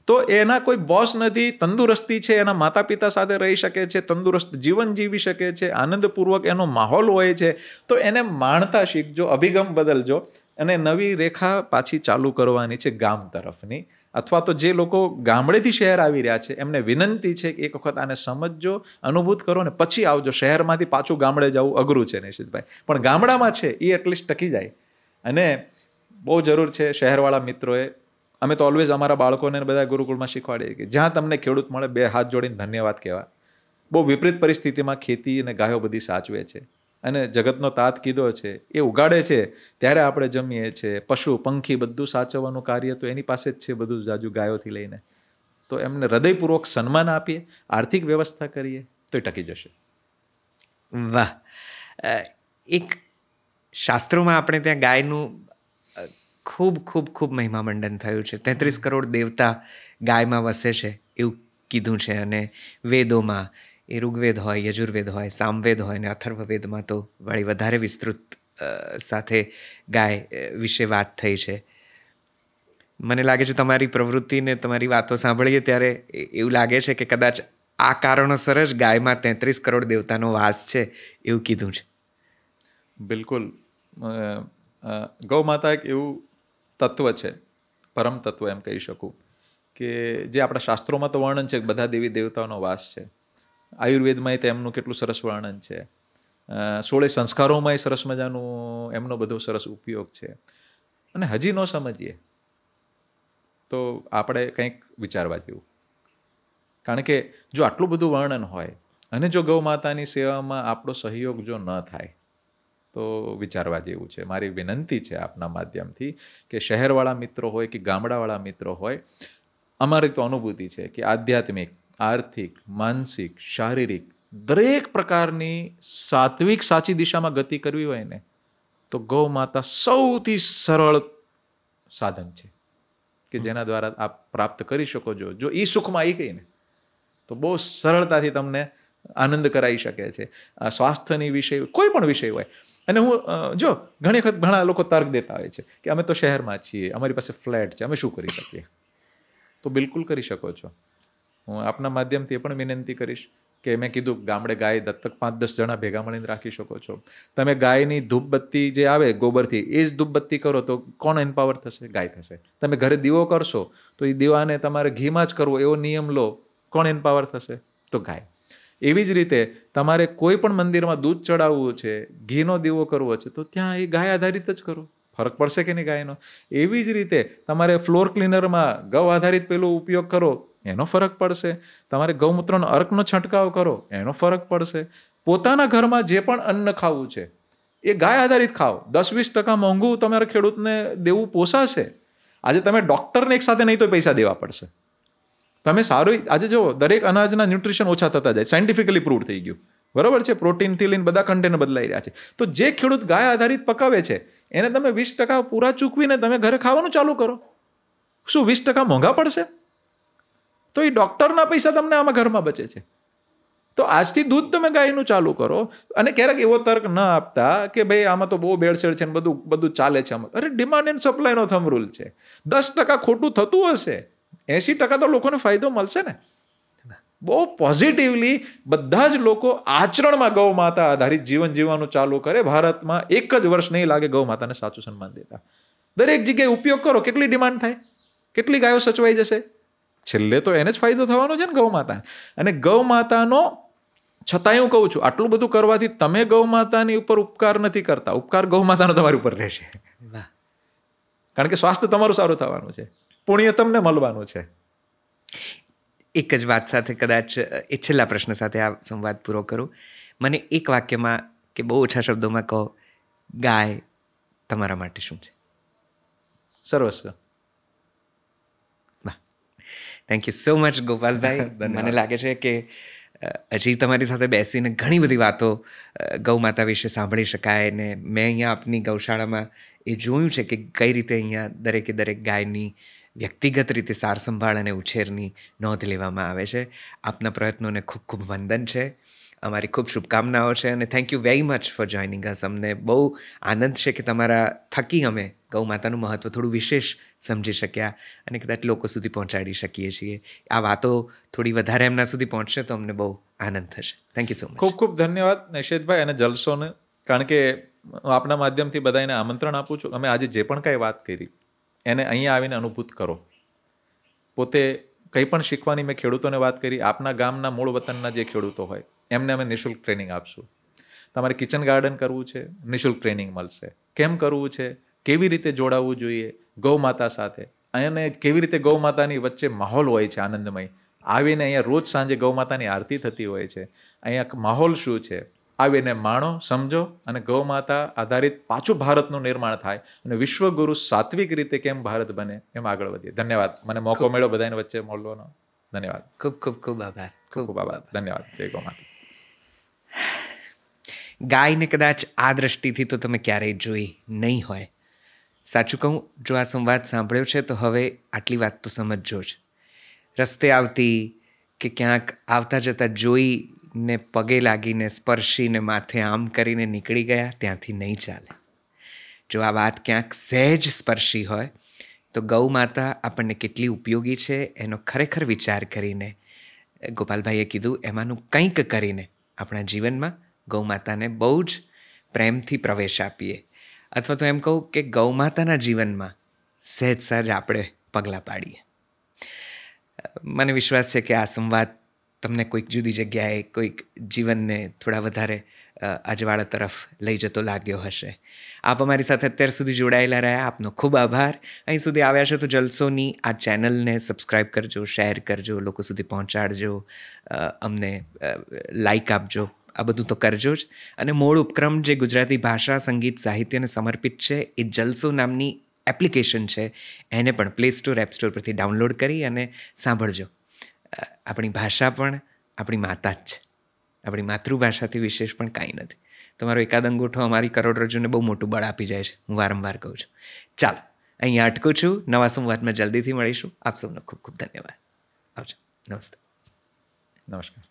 તો એના કોઈ બોસ નથી, તંદુરસ્તી છે, એના માતા પિતા સાથે રહી શકે છે, તંદુરસ્ત જીવન જીવી શકે છે, આનંદપૂર્વક એનો માહોલ હોય છે. તો એને માણતા શીખજો, અભિગમ બદલજો અને નવી રેખા પાછી ચાલુ કરવાની છે ગામ તરફની. અથવા તો જે લોકો ગામડેથી શહેર આવી રહ્યા છે એમને વિનંતી છે કે એક વખત આને સમજજો, અનુભૂત કરો ને પછી આવજો. શહેરમાંથી પાછું ગામડે જવું અઘરું છે નિશિતભાઈ, પણ ગામડામાં છે એ એટલીસ્ટ ટકી જાય. અને બહુ જરૂર છે શહેરવાળા મિત્રોએ, અમે તો ઓલવેઝ અમારા બાળકોને બધા ગુરુકુળમાં શીખવાડીએ કે જ્યાં તમને ખેડૂત મળે 2 હાથ જોડીને ધન્યવાદ કહેવા. બહુ વિપરીત પરિસ્થિતિમાં ખેતી અને ગાયો બધી સાચવે છે અને જગતનો તાત કીધો છે એ ઉગાડે છે ત્યારે આપણે જમીએ છીએ. પશુ પંખી બધું સાચવવાનું કાર્ય તો એની પાસે જ છે, બધું જાજુ ગાયોથી લઈને. તો એમને હૃદયપૂર્વક સન્માન આપીએ, આર્થિક વ્યવસ્થા કરીએ તો એ ટકી જશે. વાહ. એક શાસ્ત્રોમાં આપણે ત્યાં ગાયનું ખૂબ ખૂબ ખૂબ મહિમા મંડન થયું છે. 33 કરોડ દેવતા ગાયમાં વસે છે એવું કીધું છે. અને વેદોમાં એ ઋગ્વેદ હોય, યજુર્વેદ હોય, સામવેદ હોય ને અથર્વવેદમાં તો વળી વધારે વિસ્તૃત સાથે ગાય વિશે વાત થઈ છે. મને લાગે છે તમારી પ્રવૃત્તિને તમારી વાતો સાંભળીએ ત્યારે એવું લાગે છે કે કદાચ આ કારણોસર જ ગાયમાં 33 કરોડ દેવતાનો વાસ છે એવું કીધું છે. બિલકુલ. ગૌ માતા એક એવું તત્વ છે, પરમ તત્વ એમ કહી શકું, કે જે આપણા શાસ્ત્રોમાં તો વર્ણન છે કે બધા દેવી દેવતાઓનો વાસ છે. આયુર્વેદમાં તેમનું કેટલું સરસ વર્ણન છે. 16 સંસ્કારોમાં સરસ મજાનું એમનો બધો સરસ ઉપયોગ છે. અને હજી ન સમજીએ તો આપણે કંઈક વિચારવા જેવું. કારણ કે જો આટલું બધું વર્ણન હોય અને જો ગૌ માતાની સેવામાં આપણો સહયોગ જો ન થાય તો વિચારવા જેવું છે. મારી વિનંતી છે આપના માધ્યમથી કે શહેરવાળા મિત્રો હોય કે ગામડાવાળા મિત્રો હોય, અમારી તો અનુભૂતિ છે કે આધ્યાત્મિક, આર્થિક, માનસિક, શારીરિક દરેક પ્રકારની સાત્વિક સાચી દિશામાં ગતિ કરવી હોય ને તો ગૌ માતા સૌથી સરળ સાધન છે કે જેના દ્વારા આપ પ્રાપ્ત કરી શકો છો. જો એ સુખમાં આવી ગઈ ને તો બહુ સરળતાથી તમને આનંદ કરાવી શકે છે. સ્વાસ્થ્યની વિષય, કોઈ પણ વિષય હોય. અને હું જો ઘણી વખત ઘણા લોકો તર્ક દેતા હોય છે કે અમે તો શહેરમાં છીએ, અમારી પાસે ફ્લેટ છે, અમે શું કરી શકીએ. તો બિલકુલ કરી શકો છો. હું આપના માધ્યમથી એ પણ વિનંતી કરીશ કે મેં કીધું ગામડે ગાય દત્તક 5-10 જણા ભેગા મળીને રાખી શકો છો. તમે ગાયની ધૂપબત્તી જે આવે ગોબરથી એ જ ધૂપબત્તી કરો તો કોણ એમ્પાવર થશે? ગાય થશે. તમે ઘરે દીવો કરશો તો એ દીવાને તમારે ઘીમાં જ કરવો એવો નિયમ લો, કોણ એમ્પાવર થશે? તો ગાય. એવી જ રીતે તમારે કોઈ પણ મંદિરમાં દૂધ ચડાવવું છે, ઘીનો દીવો કરવો છે તો ત્યાં એ ગાય આધારિત જ કરો. ફરક પડશે કે નહીં ગાયનો? એવી જ રીતે તમારે ફ્લોર ક્લીનરમાં ગૌ આધારિત પેલો ઉપયોગ કરો, એનો ફરક પડશે. તમારે ગૌમૂત્રનો અર્કનો છંટકાવ કરો, એનો ફરક પડશે. પોતાના ઘરમાં જે પણ અન્ન ખાવું છે એ ગાય આધારિત ખાઓ. 10-20% મોંઘું તમારે ખેડૂતને દેવું પોસાશે. આજે તમે ડૉક્ટરને એક સાથે નહીં તો પૈસા દેવા પડશે. તમે સારું, આજે જો દરેક અનાજના ન્યુટ્રિશન ઓછા થતા જાય, સાયન્ટિફિકલી પ્રૂવ થઈ ગયું, બરાબર છે. પ્રોટીનથી લઈને બધા કન્ટેન્ટ બદલાઈ રહ્યા છે. તો જે ખેડૂત ગાય આધારિત પકાવે છે એને તમે 20% પૂરા ચૂકવીને તમે ઘરે ખાવાનું ચાલુ કરો. શું 20% મોંઘા પડશે? તો એ ડૉક્ટરના પૈસા તમને આમાં ઘરમાં બચે છે. તો આજથી દૂધ તમે ગાયનું ચાલુ કરો. અને ક્યારેક એવો તર્ક ન આપતા કે ભાઈ આમાં તો બહુ ભેળસેળ છે ને બધું ચાલે છે. અરે ડિમાન્ડ એન્ડ સપ્લાયનો થંબ રૂલ છે. 10% ખોટું થતું હશે, 80% તો લોકોને ફાયદો મળશે ને. બહુ પોઝિટિવલી બધા જ લોકો આચરણમાં ગૌ માતા આધારિત જીવન જીવવાનું ચાલુ કરે. ભારતમાં એક જ વર્ષ નહીં લાગે ગૌ માતાને સાચું સન્માન દેતા. દરેક જગ્યાએ ઉપયોગ કરો. કેટલી ડિમાન્ડ થાય, કેટલી ગાયો સચવાઈ જશે. છેલ્લે તો એને જ ફાયદો થવાનો છે ને ગૌ માતા. અને ગૌ માતાનો છતાંય હું કહું છું, આટલું બધું કરવાથી તમે ગૌ માતાની ઉપર ઉપકાર નથી કરતા, ઉપકાર ગૌ માતાનો તમારી ઉપર રહેશે. કારણ કે સ્વાસ્થ્ય તમારું સારું થવાનું છે, પુણ્ય તમને મળવાનું છે. એક જ વાત સાથે કદાચ એ છેલ્લા પ્રશ્ન સાથે આ સંવાદ પૂરો કરું. મને એક વાક્યમાં કે બહુ ઓછા શબ્દોમાં કહો, ગાય તમારા માટે શું છે? સર્વસ્વ. થેન્ક યુ સો મચ ગોપાલભાઈ. મને લાગે છે કે હજી તમારી સાથે બેસીને ઘણી બધી વાતો ગૌ માતા વિશે સાંભળી શકાય. ને મેં અહીંયા આપની ગૌશાળામાં એ જોયું છે કે કઈ રીતે અહીંયા દરેકે દરેક ગાયની વ્યક્તિગત રીતે સાર સંભાળ અને ઉછેરની નોંધ લેવામાં આવે છે. આપના પ્રયત્નોને ખૂબ ખૂબ વંદન છે. અમારી ખૂબ શુભકામનાઓ છે અને thank you very much for joining અસ. અમને બહુ આનંદ છે કે તમારા થકી અમે ગૌ માતાનું મહત્ત્વ થોડું વિશેષ સમજી શક્યા અને કદાચ લોકો સુધી પહોંચાડી શકીએ છીએ. આ વાતો થોડી વધારે એમના સુધી પહોંચશે તો અમને બહુ આનંદ થશે. Thank you so much. ખૂબ ખૂબ ધન્યવાદ નિષેધભાઈ અને જલસોને. કારણ કે હું આપના માધ્યમથી બધાને આમંત્રણ આપું છું, અમે આજે જે પણ કાંઈ વાત કરી એને અહીંયા આવીને અનુભૂત કરો. પોતે કંઈ પણ શીખવાની મેં ખેડૂતોને વાત કરી, આપના ગામના મૂળ વતનના જે ખેડૂતો હોય એમને અમે નિઃશુલ્ક ટ્રેનિંગ આપશું. તમારે કિચન ગાર્ડન કરવું છે, નિઃશુલ્ક ટ્રેનિંગ મળશે. કેમ કરવું છે, કેવી રીતે જોડાવવું જોઈએ ગૌ માતા સાથે, અને કેવી રીતે ગૌ માતાની વચ્ચે માહોલ હોય છે આનંદમય. આવીને અહીંયા રોજ સાંજે ગૌ માતાની આરતી થતી હોય છે. અહીંયા માહોલ શું છે, આવીને માણો, સમજો અને ગૌ માતા આધારિત પાછું ભારતનું નિર્માણ થાય અને વિશ્વગુરુ સાત્વિક રીતે કેમ ભારત બને એમ આગળ વધીએ. ધન્યવાદ. મને મોકો મળ્યો બધાને વચ્ચે મળવાનો. ધન્યવાદ. ખૂબ ખૂબ ખૂબ આભાર. ખૂબ ખૂબ આભાર. ધન્યવાદ. જય ગૌ માતા. ગાયને કદાચ આ દ્રષ્ટિથી તો તમે ક્યારેય જોઈ નહીં હોય. સાચું કહું, જો આ સંવાદ સાંભળ્યો છે તો હવે આટલી વાત તો સમજજો જ. રસ્તે આવતી કે ક્યાંક આવતા જતાં જોઈને પગે લાગીને સ્પર્શીને માથે આમ કરીને નીકળી ગયા ત્યાંથી નહીં ચાલે. જો આ વાત ક્યાંક સહેજ સ્પર્શી હોય તો ગૌ માતા આપણને કેટલી ઉપયોગી છે એનો ખરેખર વિચાર કરીને, ગોપાલભાઈએ કીધું એમાંનું કંઈક કરીને આપણા જીવનમાં ગૌ માતાને બહુ જ પ્રેમથી પ્રવેશ આપીએ. અથવા તો એમ કહું કે ગૌ માતાના જીવનમાં સહેજ આપણે પગલાં પાડીએ. મને વિશ્વાસ છે કે આ સંવાદ તમને કોઈક જુદી જગ્યાએ, કોઈક જીવનને થોડા વધારે અજવાળા તરફ લઈ જતો લાગ્યો હશે. આપ અમારી સાથે અત્યાર સુધી જોડાયેલા રહ્યા, આપનો ખૂબ આભાર. અહીં સુધી આવ્યા છો તો જલસોની આ ચેનલને સબસ્ક્રાઈબ કરજો, શેર કરજો, લોકો સુધી પહોંચાડજો, અમને લાઈક આપજો. આ બધું તો કરજો જ. અને મૂળ ઉપક્રમ જે ગુજરાતી ભાષા, સંગીત, સાહિત્યને સમર્પિત છે એ જલસો નામની એપ્લિકેશન છે, એને પણ પ્લે સ્ટોર, એપ સ્ટોર પરથી ડાઉનલોડ કરી અને સાંભળજો. આપણી ભાષા પણ આપણી માતા જ છે. આપણી માતૃભાષાથી વિશેષ પણ કાંઈ નથી. તમારો એકાદ અંગૂઠો અમારી કરોડરજ્જુને બહુ મોટું બળ આપી જાય છે, હું વારંવાર કહું છું. ચાલો, અહીંયા અટકું છું. નવા સંવાદમાં જલ્દીથી મળીશું. આપ સૌનો ખૂબ ખૂબ ધન્યવાદ. આવજો. નમસ્તે. નમસ્કાર.